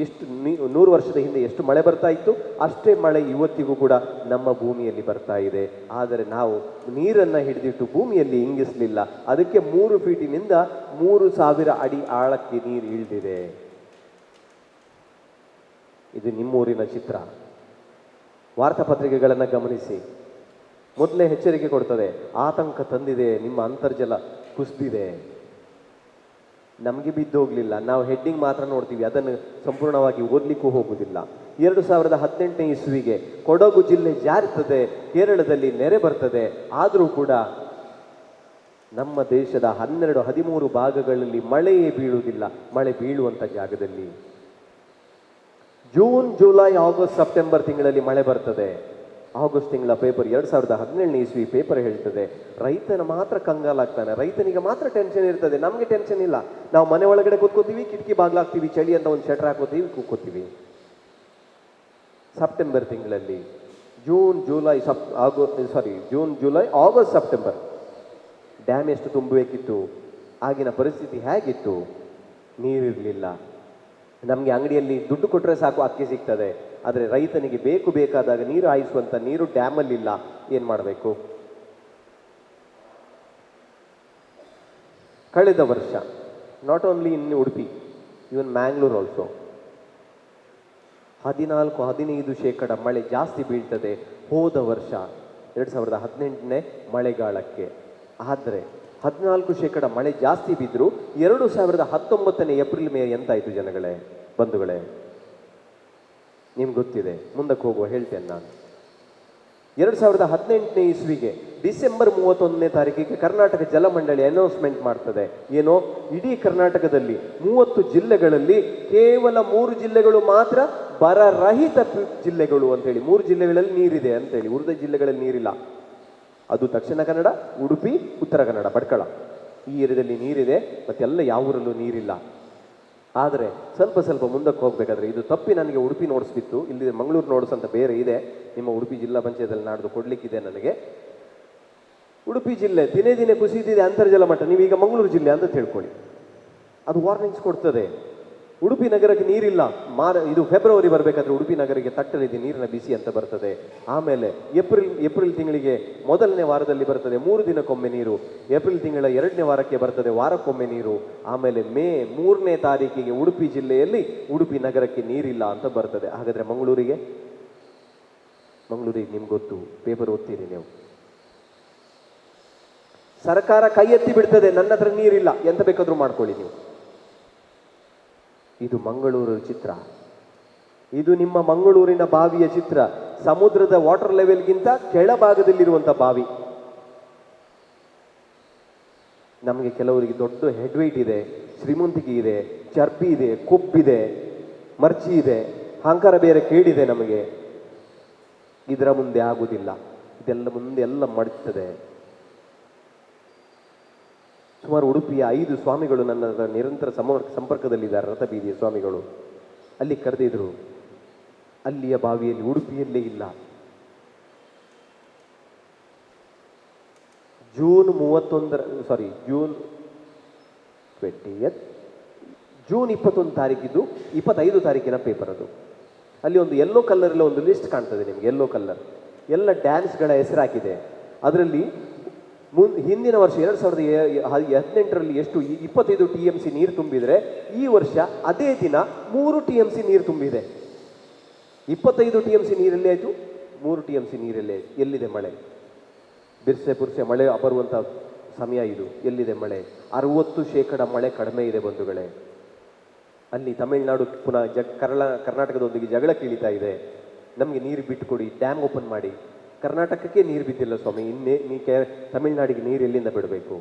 ಎಷ್ಟು 100 ವರ್ಷದ ಹಿಂದೆ ಎಷ್ಟು ಮಳೆ ಬರ್ತಾ ಇತ್ತು ಅಷ್ಟೇ ಮಳೆ ಇವತ್ತಿಗೂ ಕೂಡ ನಮ್ಮ ಭೂಮಿಯಲ್ಲಿ ಬರ್ತಾ ಇದೆ. ಆದರೆ ನಾವು ನೀರನ್ನು ಹಿಡಿದಿಟ್ಟು ಭೂಮಿಯಲ್ಲಿ ಇಂಗಿಸಲಿಲ್ಲ. ಅದಕ್ಕೆ 3 ಫೀಟಿನಿಂದ 3000 ಅಡಿ ಆಳಕ್ಕೆ ನೀರು ಇಳಿದಿದೆ. ಇದು ನಿಮ್ಮೂರಿನ ಚಿತ್ರ. ವಾರ್ತಾಪತ್ರಿಕೆಗಳನ್ನು ಗಮನಿಸಿ, ಮೊದಲೇ ಎಚ್ಚರಿಕೆ ಕೊಡ್ತದೆ, ಆತಂಕ ತಂದಿದೆ, ನಿಮ್ಮ ಅಂತರ್ಜಲ ಕುಸಿದಿದೆ. ನಮಗೆ ಬಿದ್ದೋಗ್ಲಿಲ್ಲ, ನಾವು ಹೆಡ್ಡಿಂಗ್ ಮಾತ್ರ ನೋಡ್ತೀವಿ, ಅದನ್ನು ಸಂಪೂರ್ಣವಾಗಿ ಓದಲಿಕ್ಕೂ ಹೋಗುವುದಿಲ್ಲ. 2018ನೇ ಇಸ್ವಿಗೆ ಕೊಡಗು ಜಿಲ್ಲೆ ಜಾರ್ತದೆ, ಕೇರಳದಲ್ಲಿ ನೆರೆ ಬರ್ತದೆ. ಆದರೂ ಕೂಡ ನಮ್ಮ ದೇಶದ 12-13 ಭಾಗಗಳಲ್ಲಿ ಮಳೆಯೇ ಬೀಳುವುದಿಲ್ಲ. ಮಳೆ ಬೀಳುವಂಥ ಜಾಗದಲ್ಲಿ ಜೂನ್, ಜುಲೈ, ಆಗಸ್ಟ್, ಸೆಪ್ಟೆಂಬರ್ ತಿಂಗಳಲ್ಲಿ ಮಳೆ ಬರ್ತದೆ. ಆಗಸ್ಟ್ ತಿಂಗಳ ಪೇಪರ್ 2017ನೇ ಇಸ್ವಿ ಪೇಪರ್ ಹೇಳ್ತದೆ, ರೈತನ ಮಾತ್ರ ಕಂಗಾಲಾಗ್ತಾನೆ, ರೈತನಿಗೆ ಮಾತ್ರ ಟೆನ್ಷನ್ ಇರ್ತದೆ, ನಮಗೆ ಟೆನ್ಷನ್ ಇಲ್ಲ. ನಾವು ಮನೆ ಒಳಗಡೆ ಕೂತ್ಕೋತೀವಿ, ಕಿಟಕಿ ಬಾಗ್ಲಾಗ್ತೀವಿ, ಚಳಿ ಅಂತ ಒಂದು ಶೆಟರ್ ಹಾಕೋತೀವಿ, ಕೂತ್ಕೋತೀವಿ. ಸೆಪ್ಟೆಂಬರ್ ತಿಂಗಳಲ್ಲಿ June, July, August, September dam ಎಷ್ಟು ತುಂಬಬೇಕಿತ್ತು, ಆಗಿನ ಪರಿಸ್ಥಿತಿ ಹೇಗಿತ್ತು? ನೀರಿರಲಿಲ್ಲ. ನಮಗೆ ಅಂಗಡಿಯಲ್ಲಿ ದುಡ್ಡು ಕೊಟ್ಟರೆ ಸಾಕು ಅಕ್ಕಿ ಸಿಗ್ತದೆ, ಆದರೆ ರೈತನಿಗೆ ಬೇಕಾದಾಗ ನೀರು ಹಾಯಿಸುವಂಥ ನೀರು ಡ್ಯಾಮಲ್ಲಿಲ್ಲ, ಏನು ಮಾಡಬೇಕು? ಕಳೆದ ವರ್ಷ not only in Udupi, even Mangalore also 14-15% ಮಳೆ ಜಾಸ್ತಿ ಬೀಳ್ತದೆ ಹೋದ ವರ್ಷ 2018ನೇ ಮಳೆಗಾಲಕ್ಕೆ. ಆದರೆ 14% ಮಳೆ ಜಾಸ್ತಿ ಬಿದ್ದರೂ 2019ನೇ ಏಪ್ರಿಲ್ ಮೇ ಎಂತಾಯಿತು ಜನಗಳೇ, ಬಂಧುಗಳೇ? ನಿಮ್ಗೆ ಗೊತ್ತಿದೆ, ಮುಂದಕ್ಕೆ ಹೋಗುವ ಹೇಳ್ತೇನೆ ನಾನು. 2018ನೇ ಇಸ್ವಿಗೆ ಡಿಸೆಂಬರ್ 31ನೇ ತಾರೀಕಿಗೆ ಕರ್ನಾಟಕ ಜಲಮಂಡಳಿ ಅನೌನ್ಸ್ಮೆಂಟ್ ಮಾಡ್ತದೆ, ಏನೋ ಇಡೀ ಕರ್ನಾಟಕದಲ್ಲಿ 30 ಜಿಲ್ಲೆಗಳಲ್ಲಿ ಕೇವಲ 3 ಜಿಲ್ಲೆಗಳು ಮಾತ್ರ ಬರರಹಿತ ಜಿಲ್ಲೆಗಳು ಅಂತೇಳಿ, 3 ಜಿಲ್ಲೆಗಳಲ್ಲಿ ನೀರಿದೆ ಅಂತೇಳಿ, ಉಳಿದ ಜಿಲ್ಲೆಗಳಲ್ಲಿ ನೀರಿಲ್ಲ. ಅದು ದಕ್ಷಿಣ ಕನ್ನಡ, ಉಡುಪಿ, ಉತ್ತರ ಕನ್ನಡ, ಭಟ್ಕಳ, ಈ ಏರಿಯಾದಲ್ಲಿ ನೀರಿದೆ, ಮತ್ತೆಲ್ಲ ಯಾವ ಊರಲ್ಲೂ ನೀರಿಲ್ಲ. ಆದರೆ ಸ್ವಲ್ಪ ಮುಂದಕ್ಕೆ ಹೋಗ್ಬೇಕಾದ್ರೆ ಇದು ತಪ್ಪಿ ನನಗೆ ಉಡುಪಿ ನೋಡಿಸ್ಬಿತ್ತು, ಇಲ್ಲಿ ಮಂಗಳೂರು ನೋಡ್ಸ್ ಅಂತ ಬೇರೆ ಇದೆ, ನಿಮ್ಮ ಉಡುಪಿ ಜಿಲ್ಲಾ ಪಂಚಾಯತಲ್ಲಿ ನಾಡ್ದು ಕೊಡ್ಲಿಕ್ಕಿದೆ ನನಗೆ. ಉಡುಪಿ ಜಿಲ್ಲೆ ದಿನೇ ದಿನೇ ಕುಸಿದಿದೆ ಅಂತರ್ಜಲ ಮಟ್ಟ, ನೀವೀಗ ಮಂಗಳೂರು ಜಿಲ್ಲೆ ಅಂತ ತಿಳ್ಕೊಳ್ಳಿ, ಅದು ವಾರ್ನಿಂಗ್ಸ್ ಕೊಡ್ತದೆ. ಉಡುಪಿ ನಗರಕ್ಕೆ ನೀರಿಲ್ಲ, ಇದು ಫೆಬ್ರವರಿ ಬರಬೇಕಾದ್ರೆ ಉಡುಪಿ ನಗರಕ್ಕೆ ತಟ್ಟಲಿದೆ ನೀರಿನ ಬಿಸಿ ಅಂತ ಬರ್ತದೆ. ಆಮೇಲೆ ಏಪ್ರಿಲ್ ತಿಂಗಳಿಗೆ ಮೊದಲನೇ ವಾರದಲ್ಲಿ ಬರ್ತದೆ 3 ದಿನಕ್ಕೊಮ್ಮೆ ನೀರು, ಏಪ್ರಿಲ್ ತಿಂಗಳ 2ನೇ ವಾರಕ್ಕೆ ಬರ್ತದೆ ವಾರಕ್ಕೊಮ್ಮೆ ನೀರು. ಆಮೇಲೆ ಮೇ 3ನೇ ತಾರೀಕಿಗೆ ಉಡುಪಿ ಜಿಲ್ಲೆಯಲ್ಲಿ ಉಡುಪಿ ನಗರಕ್ಕೆ ನೀರಿಲ್ಲ ಅಂತ ಬರ್ತದೆ. ಹಾಗಾದ್ರೆ ಮಂಗಳೂರಿಗೆ ನಿಮ್ಗೆ ಗೊತ್ತು, ಪೇಪರ್ ಓದ್ತೀರಿ ನೀವು. ಸರ್ಕಾರ ಕೈ ಎತ್ತಿ ಬಿಡ್ತದೆ, ನನ್ನ ಹತ್ರ ನೀರಿಲ್ಲ, ಎಂತ ಬೇಕಾದ್ರೂ ಮಾಡ್ಕೊಳ್ಳಿ ನೀವು. ಇದು ಮಂಗಳೂರು ಚಿತ್ರ, ಇದು ನಿಮ್ಮ ಮಂಗಳೂರಿನ ಬಾವಿಯ ಚಿತ್ರ. ಸಮುದ್ರದ ವಾಟರ್ ಲೆವೆಲ್ಗಿಂತ ಕೆಳಭಾಗದಲ್ಲಿರುವಂಥ ಬಾವಿ. ನಮಗೆ ಕೆಲವರಿಗೆ ದೊಡ್ಡ ಹೆಡ್ ವೆಯ್ಟ್ ಇದೆ, ಶ್ರೀಮಂತಿಕೆ ಇದೆ, ಚರ್ಬಿ ಇದೆ, ಕೊಬ್ಬಿದೆ, ಮರ್ಚಿ ಇದೆ, ಅಹಂಕಾರ ಬೇರೆ ಕೇಳಿದೆ ನಮಗೆ. ಇದರ ಮುಂದೆ ಆಗುವುದಿಲ್ಲ, ಇದೆಲ್ಲ ಮುಂದೆ ಎಲ್ಲ ಮಡ್ತದೆ. ಸುಮಾರು ಉಡುಪಿಯ 5 ಸ್ವಾಮಿಗಳು ನನ್ನ ನಿರಂತರ ಸಂಪರ್ಕದಲ್ಲಿದ್ದಾರೆ, ರಥಬೀದಿಯ ಸ್ವಾಮಿಗಳು. ಅಲ್ಲಿ ಕರೆದಿದ್ರು, ಅಲ್ಲಿಯ ಬಾವಿಯಲ್ಲಿ ಉಡುಪಿಯಲ್ಲೇ ಇಲ್ಲ. ಜೂನ್ 21 ತಾರೀಕಿದ್ದು 25 ತಾರೀಕಿನ ಪೇಪರ್ ಅದು. ಅಲ್ಲಿ ಒಂದು ಯೆಲ್ಲೋ ಕಲರ್ ಒಂದು ಲಿಸ್ಟ್ ಕಾಣ್ತದೆ ನಿಮ್ಗೆ, ಯೆಲ್ಲೋ ಕಲರ್ ಎಲ್ಲ ಡ್ಯಾನ್ಸ್ಗಳ ಹೆಸರಾಕಿದೆ. ಅದರಲ್ಲಿ ಹಿಂದಿನ ವರ್ಷ 2018ರಲ್ಲಿ ಎಷ್ಟು 25 TMC ನೀರು ತುಂಬಿದರೆ, ಈ ವರ್ಷ ಅದೇ ದಿನ 3 TMC ನೀರು ತುಂಬಿದೆ. 25 TMC ನೀರಲ್ಲಿ ಆಯಿತು, 3 TMC ನೀರಲ್ಲೇ ಆಯಿತು. ಎಲ್ಲಿದೆ ಮಳೆ? ಬಿರ್ಸೆ ಪುರ್ಸೆ ಮಳೆ ಬರುವಂಥ ಸಮಯ ಇದು, ಎಲ್ಲಿದೆ ಮಳೆ? 60% ಮಳೆ ಕಡಿಮೆ ಇದೆ ಬಂಧುಗಳೇ. ಅಲ್ಲಿ ತಮಿಳುನಾಡು ಪುನಃ ಕರ್ನಾಟಕದೊಂದಿಗೆ ಜಗಳ ಕೀಳಿತಾ ಇದೆ, ನಮಗೆ ನೀರು ಬಿಟ್ಟುಕೊಡಿ, ಡ್ಯಾಮ್ ಓಪನ್ ಮಾಡಿ. ಕರ್ನಾಟಕಕ್ಕೆ ನೀರು ಬಿದ್ದಿಲ್ಲ ಸ್ವಾಮಿ, ತಮಿಳುನಾಡಿಗೆ ನೀರು ಎಲ್ಲಿಂದ ಬಿಡಬೇಕು?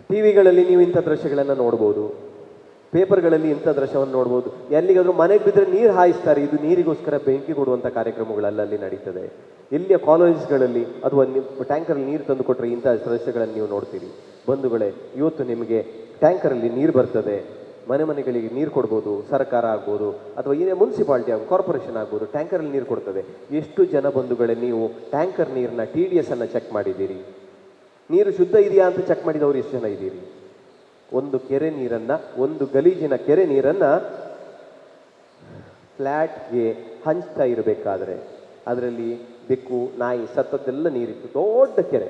ಟಿವಿಗಳಲ್ಲಿ ನೀವು ಇಂಥ ದೃಶ್ಯಗಳನ್ನು ನೋಡ್ಬೋದು, ಪೇಪರ್ಗಳಲ್ಲಿ ಇಂಥ ದೃಶ್ಯವನ್ನು ನೋಡ್ಬೋದು. ಎಲ್ಲಿಗಾದ್ರೂ ಮನೆಗೆ ಬಿದ್ದರೆ ನೀರು ಹಾಯಿಸ್ತಾರೆ, ಇದು ನೀರಿಗೋಸ್ಕರ ಬೆಂಕಿ ಕೊಡುವಂಥ ಕಾರ್ಯಕ್ರಮಗಳಲ್ಲಿ ನಡೀತದೆ. ಇಲ್ಲಿಯ ಕಾಲೇಜ್ಗಳಲ್ಲಿ ಅಥವಾ ಟ್ಯಾಂಕರಲ್ಲಿ ನೀರು ತಂದು ಕೊಟ್ಟರೆ ಇಂಥ ದೃಶ್ಯಗಳನ್ನು ನೀವು ನೋಡ್ತೀರಿ. ಬಂಧುಗಳೇ, ಇವತ್ತು ನಿಮಗೆ ಟ್ಯಾಂಕರಲ್ಲಿ ನೀರು ಬರ್ತದೆ, ಮನೆಗಳಿಗೆ ನೀರು ಕೊಡ್ಬೋದು, ಸರ್ಕಾರ ಆಗ್ಬೋದು ಅಥವಾ ಏನೇ ಮುನ್ಸಿಪಾಲ್ಟಿ ಕಾರ್ಪೊರೇಷನ್ ಆಗ್ಬೋದು, ಟ್ಯಾಂಕರಲ್ಲಿ ನೀರು ಕೊಡ್ತದೆ. ಎಷ್ಟು ಜನ ಬಂಧುಗಳೇ ನೀವು ಟ್ಯಾಂಕರ್ ನೀರನ್ನ TDS ಅನ್ನು ಚೆಕ್ ಮಾಡಿದ್ದೀರಿ? ನೀರು ಶುದ್ಧ ಇದೆಯಾ ಅಂತ ಚೆಕ್ ಮಾಡಿದವರು ಎಷ್ಟು ಜನ ಇದ್ದೀರಿ? ಒಂದು ಕೆರೆ ನೀರನ್ನು, ಒಂದು ಗಲೀಜಿನ ಕೆರೆ ನೀರನ್ನು ಫ್ಲ್ಯಾಟ್ಗೆ ಹಂಚ್ತಾ ಇರಬೇಕಾದ್ರೆ ಅದರಲ್ಲಿ ಬೆಕ್ಕು ನಾಯಿ ಸತ್ತದ್ದೆಲ್ಲ ನೀರಿತ್ತು, ದೊಡ್ಡ ಕೆರೆ,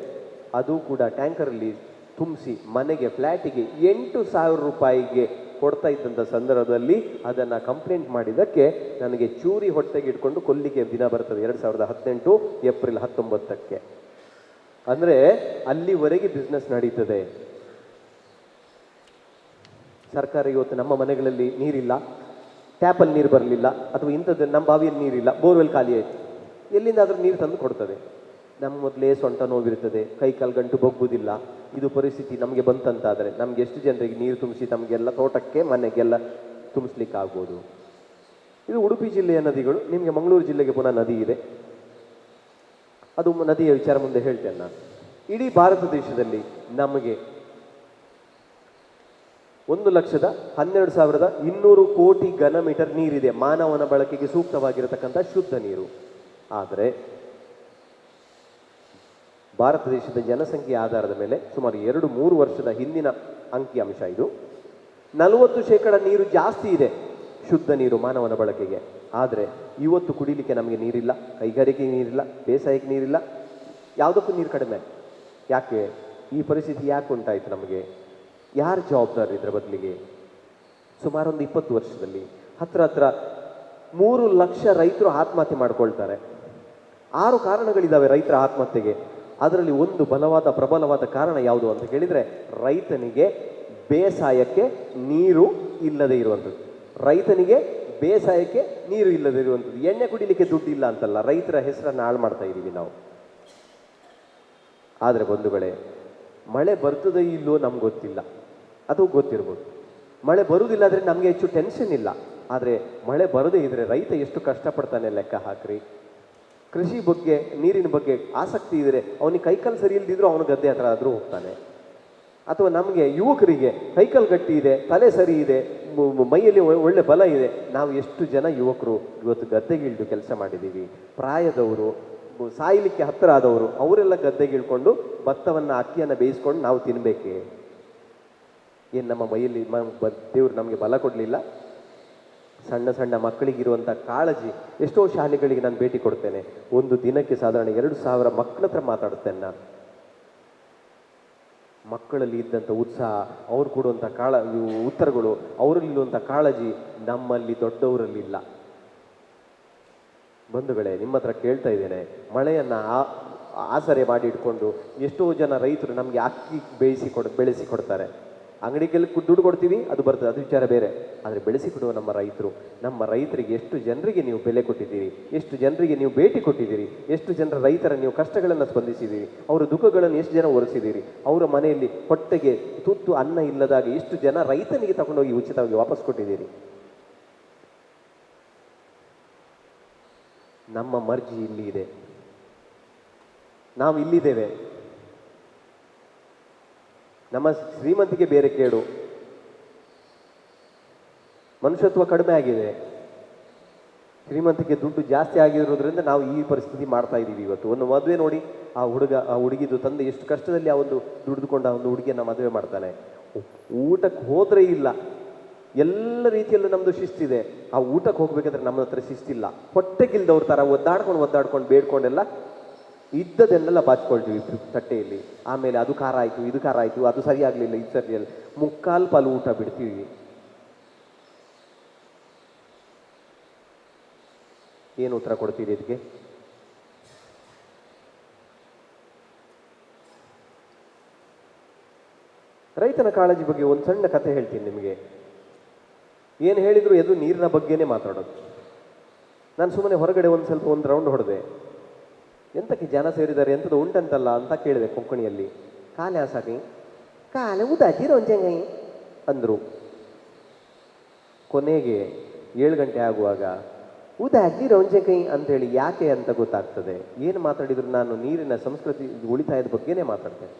ಅದು ಕೂಡ ಟ್ಯಾಂಕರಲ್ಲಿ ತುಂಬಿಸಿ ಮನೆಗೆ ಫ್ಲ್ಯಾಟಿಗೆ 8,000 ರೂಪಾಯಿಗೆ ಕೊಡ್ತಾ ಇದ್ದಂಥ ಸಂದರ್ಭದಲ್ಲಿ ಅದನ್ನು ಕಂಪ್ಲೇಂಟ್ ಮಾಡಿದ್ದಕ್ಕೆ ನನಗೆ ಚೂರಿ ಹೊಟ್ಟೆಗೆ ಇಟ್ಕೊಂಡು ಕೊಲ್ಲಿಗೆ ದಿನ ಬರ್ತದೆ 2018 ಏಪ್ರಿಲ್ 19ಕ್ಕೆ. ಅಂದರೆ ಅಲ್ಲಿವರೆಗೆ ಬಿಸ್ನೆಸ್ ನಡೀತದೆ. ಸರ್ಕಾರ ಇವತ್ತು ನಮ್ಮ ಮನೆಗಳಲ್ಲಿ ನೀರಿಲ್ಲ, ಟ್ಯಾಪಲ್ಲಿ ನೀರು ಬರಲಿಲ್ಲ, ಅಥವಾ ಇಂಥದ್ದು ನಮ್ಮ ಬಾವಿಯಲ್ಲಿ ನೀರಿಲ್ಲ, ಬೋರ್ವೆಲ್ ಖಾಲಿ ಆಯಿತು, ಎಲ್ಲಿಂದಾದರೂ ನೀರು ತಂದು ಕೊಡ್ತದೆ. ನಮ್ಮ ಮೊದಲೇ ಸೊಂಟ ನೋವಿರ್ತದೆ, ಕೈ ಕಾಲು ಗಂಟು ಬಗ್ಗುವುದಿಲ್ಲ. ಇದು ಪರಿಸ್ಥಿತಿ ನಮಗೆ ಬಂತಂತಾದರೆ ನಮ್ಗೆ ಎಷ್ಟು ಜನರಿಗೆ ನೀರು ತುಂಬಿಸಿ ನಮಗೆಲ್ಲ ತೋಟಕ್ಕೆ ಮನೆಗೆಲ್ಲ ತುಂಬಿಸ್ಲಿಕ್ಕೆ ಆಗ್ಬೋದು. ಇದು ಉಡುಪಿ ಜಿಲ್ಲೆಯ ನದಿಗಳು. ನಿಮಗೆ ಮಂಗಳೂರು ಜಿಲ್ಲೆಗೆ ಪುನಃ ನದಿ ಇದೆ, ಅದು ನದಿಯ ವಿಚಾರ ಮುಂದೆ ಹೇಳ್ತೇನೆ ನಾನು. ಇಡೀ ಭಾರತ ದೇಶದಲ್ಲಿ ನಮಗೆ 1,12,200 ಕೋಟಿ ಘನ ಮೀಟರ್ ನೀರಿದೆ, ಮಾನವನ ಬಳಕೆಗೆ ಸೂಕ್ತವಾಗಿರತಕ್ಕಂಥ ಶುದ್ಧ ನೀರು. ಆದರೆ ಭಾರತ ದೇಶದ ಜನಸಂಖ್ಯೆ ಆಧಾರದ ಮೇಲೆ ಸುಮಾರು 2-3 ವರ್ಷದ ಹಿಂದಿನ ಅಂಕಿಅಂಶ ಇದು. 40% ನೀರು ಜಾಸ್ತಿ ಇದೆ, ಶುದ್ಧ ನೀರು ಮಾನವನ ಬಳಕೆಗೆ. ಆದರೆ ಇವತ್ತು ಕುಡಿಲಿಕ್ಕೆ ನಮಗೆ ನೀರಿಲ್ಲ, ಕೈಗಾರಿಕೆಗೆ ನೀರಿಲ್ಲ, ಬೇಸಾಯಕ್ಕೆ ನೀರಿಲ್ಲ, ಯಾವುದಕ್ಕೂ ನೀರು ಕಡಿಮೆ. ಯಾಕೆ ಈ ಪರಿಸ್ಥಿತಿ ಯಾಕೆ ಉಂಟಾಯಿತು ನಮಗೆ? ಯಾರು ಜವಾಬ್ದಾರಿ ಇದರ ಬದಲಿಗೆ? ಸುಮಾರು ಒಂದು 20 ವರ್ಷದಲ್ಲಿ ಹತ್ರ 3 ಲಕ್ಷ ರೈತರು ಆತ್ಮಹತ್ಯೆ ಮಾಡ್ಕೊಳ್ತಾರೆ. 6 ಕಾರಣಗಳಿದ್ದಾವೆ ರೈತರ ಆತ್ಮಹತ್ಯೆಗೆ. ಅದರಲ್ಲಿ ಒಂದು ಪ್ರಬಲವಾದ ಕಾರಣ ಯಾವುದು ಅಂತ ಕೇಳಿದರೆ, ರೈತನಿಗೆ ಬೇಸಾಯಕ್ಕೆ ನೀರು ಇಲ್ಲದೆ ಇರುವಂಥದ್ದು. ರೈತನಿಗೆ ಬೇಸಾಯಕ್ಕೆ ನೀರು ಇಲ್ಲದೆ ಇರುವಂಥದ್ದು. ಎಣ್ಣೆ ಕುಡಿಲಿಕ್ಕೆ ದುಡ್ಡಿಲ್ಲ ಅಂತಲ್ಲ, ರೈತರ ಹೆಸರನ್ನು ಹಾಳು ಮಾಡ್ತಾ ಇದ್ದೀವಿ ನಾವು. ಆದರೆ ಬಂಧುಗಳೇ, ಮಳೆ ಬರ್ತದೆ ಇಲ್ಲೋ ನಮ್ಗೆ ಗೊತ್ತಿಲ್ಲ, ಅದು ಗೊತ್ತಿರ್ಬೋದು. ಮಳೆ ಬರುವುದಿಲ್ಲ ಅಂದರೆ ನಮಗೆ ಹೆಚ್ಚು ಟೆನ್ಷನ್ ಇಲ್ಲ. ಆದರೆ ಮಳೆ ಬರದೇ ಇದ್ದರೆ ರೈತ ಎಷ್ಟು ಕಷ್ಟಪಡ್ತಾನೆ ಲೆಕ್ಕ ಹಾಕ್ರಿ. ಕೃಷಿ ಬಗ್ಗೆ, ನೀರಿನ ಬಗ್ಗೆ ಆಸಕ್ತಿ ಇದ್ದರೆ ಅವನಿಗೆ ಕೈಕಾಲು ಸರಿ ಇಲ್ದಿದ್ರು ಅವನು ಗದ್ದೆ ಹತ್ರ ಆದರೂ ಹೋಗ್ತಾನೆ. ಅಥವಾ ನಮಗೆ ಯುವಕರಿಗೆ ಕೈಕಾಲು ಗಟ್ಟಿ ಇದೆ, ತಲೆ ಸರಿ ಇದೆ, ಮೈಯಲ್ಲಿ ಒಳ್ಳೆ ಬಲ ಇದೆ. ನಾವು ಎಷ್ಟು ಜನ ಯುವಕರು ಇವತ್ತು ಗದ್ದೆಗೆ ಇಳಿದು ಕೆಲಸ ಮಾಡಿದ್ದೀವಿ. ಪ್ರಾಯದವರು, ಸಾಯಲಿಕ್ಕೆ ಹತ್ತಿರ ಆದವರು, ಅವರೆಲ್ಲ ಗದ್ದೆಗೆ ಇಳ್ಕೊಂಡು ಭತ್ತವನ್ನು, ಅಕ್ಕಿಯನ್ನು ಬೇಯಿಸ್ಕೊಂಡು ನಾವು ತಿನ್ನಬೇಕೇ? ಏನು ನಮ್ಮ ಮೈಯಲ್ಲಿ ದೇವರು ನಮಗೆ ಬಲ ಕೊಡಲಿಲ್ಲ? ಸಣ್ಣ ಸಣ್ಣ ಮಕ್ಕಳಿಗಿರುವಂಥ ಕಾಳಜಿ, ಎಷ್ಟೋ ಶಾಲೆಗಳಿಗೆ ನಾನು ಭೇಟಿ ಕೊಡ್ತೇನೆ. ಒಂದು ದಿನಕ್ಕೆ ಸಾಧಾರಣ 2,000 ಮಕ್ಕಳ ಹತ್ರ ಮಾತಾಡುತ್ತೇನೆ ನಾನು. ಮಕ್ಕಳಲ್ಲಿ ಇದ್ದಂಥ ಉತ್ಸಾಹ, ಅವ್ರು ಕೊಡುವಂಥ ಉತ್ತರಗಳು, ಅವರಲ್ಲಿರುವಂಥ ಕಾಳಜಿ ನಮ್ಮಲ್ಲಿ ದೊಡ್ಡವರಲ್ಲಿಲ್ಲ. ಬಂಧುಗಳೇ, ನಿಮ್ಮ ಹತ್ರ ಕೇಳ್ತಾ ಇದ್ದೇನೆ, ಮಳೆಯನ್ನು ಆಸರೆ ಮಾಡಿ ಇಟ್ಕೊಂಡು ಎಷ್ಟೋ ಜನ ರೈತರು ನಮಗೆ ಅಕ್ಕಿ ಬೆಳೆಸಿ ಕೊಡ್ತಾರೆ. ಅಂಗಡಿಗೆಲ್ಲ ದುಡ್ಡು ಕೊಡ್ತೀವಿ, ಅದು ಬರ್ತದೆ, ಅದು ವಿಚಾರ ಬೇರೆ. ಆದರೆ ಬೆಳೆಸಿ ಕೊಡುವ ನಮ್ಮ ರೈತರಿಗೆ ಎಷ್ಟು ಜನರಿಗೆ ನೀವು ಬೆಲೆ ಕೊಟ್ಟಿದ್ದೀರಿ, ಎಷ್ಟು ಜನರಿಗೆ ನೀವು ಭೇಟಿ ಕೊಟ್ಟಿದ್ದೀರಿ, ಎಷ್ಟು ಜನರ ರೈತರ ನೀವು ಕಷ್ಟಗಳನ್ನು ಸ್ಪಂದಿಸಿದ್ದೀರಿ, ಅವರ ದುಃಖಗಳನ್ನು ಎಷ್ಟು ಜನ ಒರೆಸಿದ್ದೀರಿ, ಅವರ ಮನೆಯಲ್ಲಿ ಹೊಟ್ಟೆಗೆ ತುತ್ತು ಅನ್ನ ಇಲ್ಲದಾಗ ಎಷ್ಟು ಜನ ರೈತನಿಗೆ ತಗೊಂಡೋಗಿ ಉಚಿತವಾಗಿ ವಾಪಸ್ ಕೊಟ್ಟಿದ್ದೀರಿ. ನಮ್ಮ ಮರ್ಜಿ ಇಲ್ಲಿ ಇದೆ, ನಾವು ಇಲ್ಲಿದ್ದೇವೆ. ನಮ್ಮ ಶ್ರೀಮಂತಿಗೆ ಬೇರೆ ಕೇಡು, ಮನುಷ್ಯತ್ವ ಕಡಿಮೆ ಆಗಿದೆ. ಶ್ರೀಮಂತಿಗೆ ದುಡ್ಡು ಜಾಸ್ತಿ ಆಗಿರೋದ್ರಿಂದ ನಾವು ಈ ಪರಿಸ್ಥಿತಿ ಮಾಡ್ತಾ ಇದ್ದೀವಿ. ಇವತ್ತು ಒಂದು ಮದುವೆ ನೋಡಿ, ಆ ಹುಡುಗಿದು ತಂದೆ ಎಷ್ಟು ಕಷ್ಟದಲ್ಲಿ ಆ ಒಂದು ದುಡಿದುಕೊಂಡ ಒಂದು ಹುಡುಗಿಯನ್ನು ಮದುವೆ ಮಾಡ್ತಾನೆ. ಊಟಕ್ಕೆ ಹೋದ್ರೆ ಇಲ್ಲ, ಎಲ್ಲ ರೀತಿಯಲ್ಲೂ ನಮ್ಮದು ಶಿಸ್ತಿದೆ. ಆ ಊಟಕ್ಕೆ ಹೋಗ್ಬೇಕಾದ್ರೆ ನಮ್ಮ ಹತ್ರ ಶಿಸ್ತಿಲ್ಲ. ಹೊಟ್ಟೆಗಿಲ್ದವ್ರ ಥರ ಒದ್ದಾಡ್ಕೊಂಡು ಬೇಡ್ಕೊಂಡೆಲ್ಲ ಇದ್ದದನ್ನೆಲ್ಲ ಬಾಚ್ಕೊಳ್ತೀವಿ ತಟ್ಟೆಯಲ್ಲಿ. ಆಮೇಲೆ ಅದು ಖಾರ ಆಯಿತು, ಇದು ಖಾರ ಆಯಿತು, ಅದು ಸರಿಯಾಗಲಿಲ್ಲ, ಇದು ಸರಿಯಲ್ಲ, 3/4 ಪಾಲು ಊಟ ಬಿಡ್ತೀವಿ. ಏನು ಉತ್ತರ ಕೊಡ್ತೀರಿ ಇದಕ್ಕೆ? ರೈತನ ಕಾಳಜಿ ಬಗ್ಗೆ ಒಂದು ಸಣ್ಣ ಕಥೆ ಹೇಳ್ತೀನಿ ನಿಮಗೆ. ಏನು ಹೇಳಿದ್ರು ಎದು ನೀರಿನ ಬಗ್ಗೆನೇ ಮಾತಾಡೋದು. ನಾನು ಸುಮ್ಮನೆ ಹೊರಗಡೆ ಒಂದು ರೌಂಡ್ ಹೊಡೆದೆ. ಎಂತಕ್ಕೆ ಜನ ಸೇರಿದ್ದಾರೆ, ಎಂಥದ್ದು ಉಂಟಂತಲ್ಲ ಅಂತ ಕೇಳಿದೆ ಕೊಂಕಣಿಯಲ್ಲಿ. ಕಾಲೆ ಆಸಾಕಿ ಕಾಲೆ ಉದಾಜಿ ರೋಂಜಂಗೈ ಅಂದರು. ಕೊನೆಗೆ 7 ಗಂಟೆ ಆಗುವಾಗ ಉದಾಜಿ ರೋಂಜಂಗೈ ಅಂತೇಳಿ ಯಾಕೆ ಅಂತ ಗೊತ್ತಾಗ್ತದೆ. ಏನು ಮಾತಾಡಿದ್ರು ನಾನು ನೀರಿನ ಸಂಸ್ಕೃತಿ ಉಳಿತಾಯದ ಬಗ್ಗೆನೇ ಮಾತಾಡ್ತೇನೆ.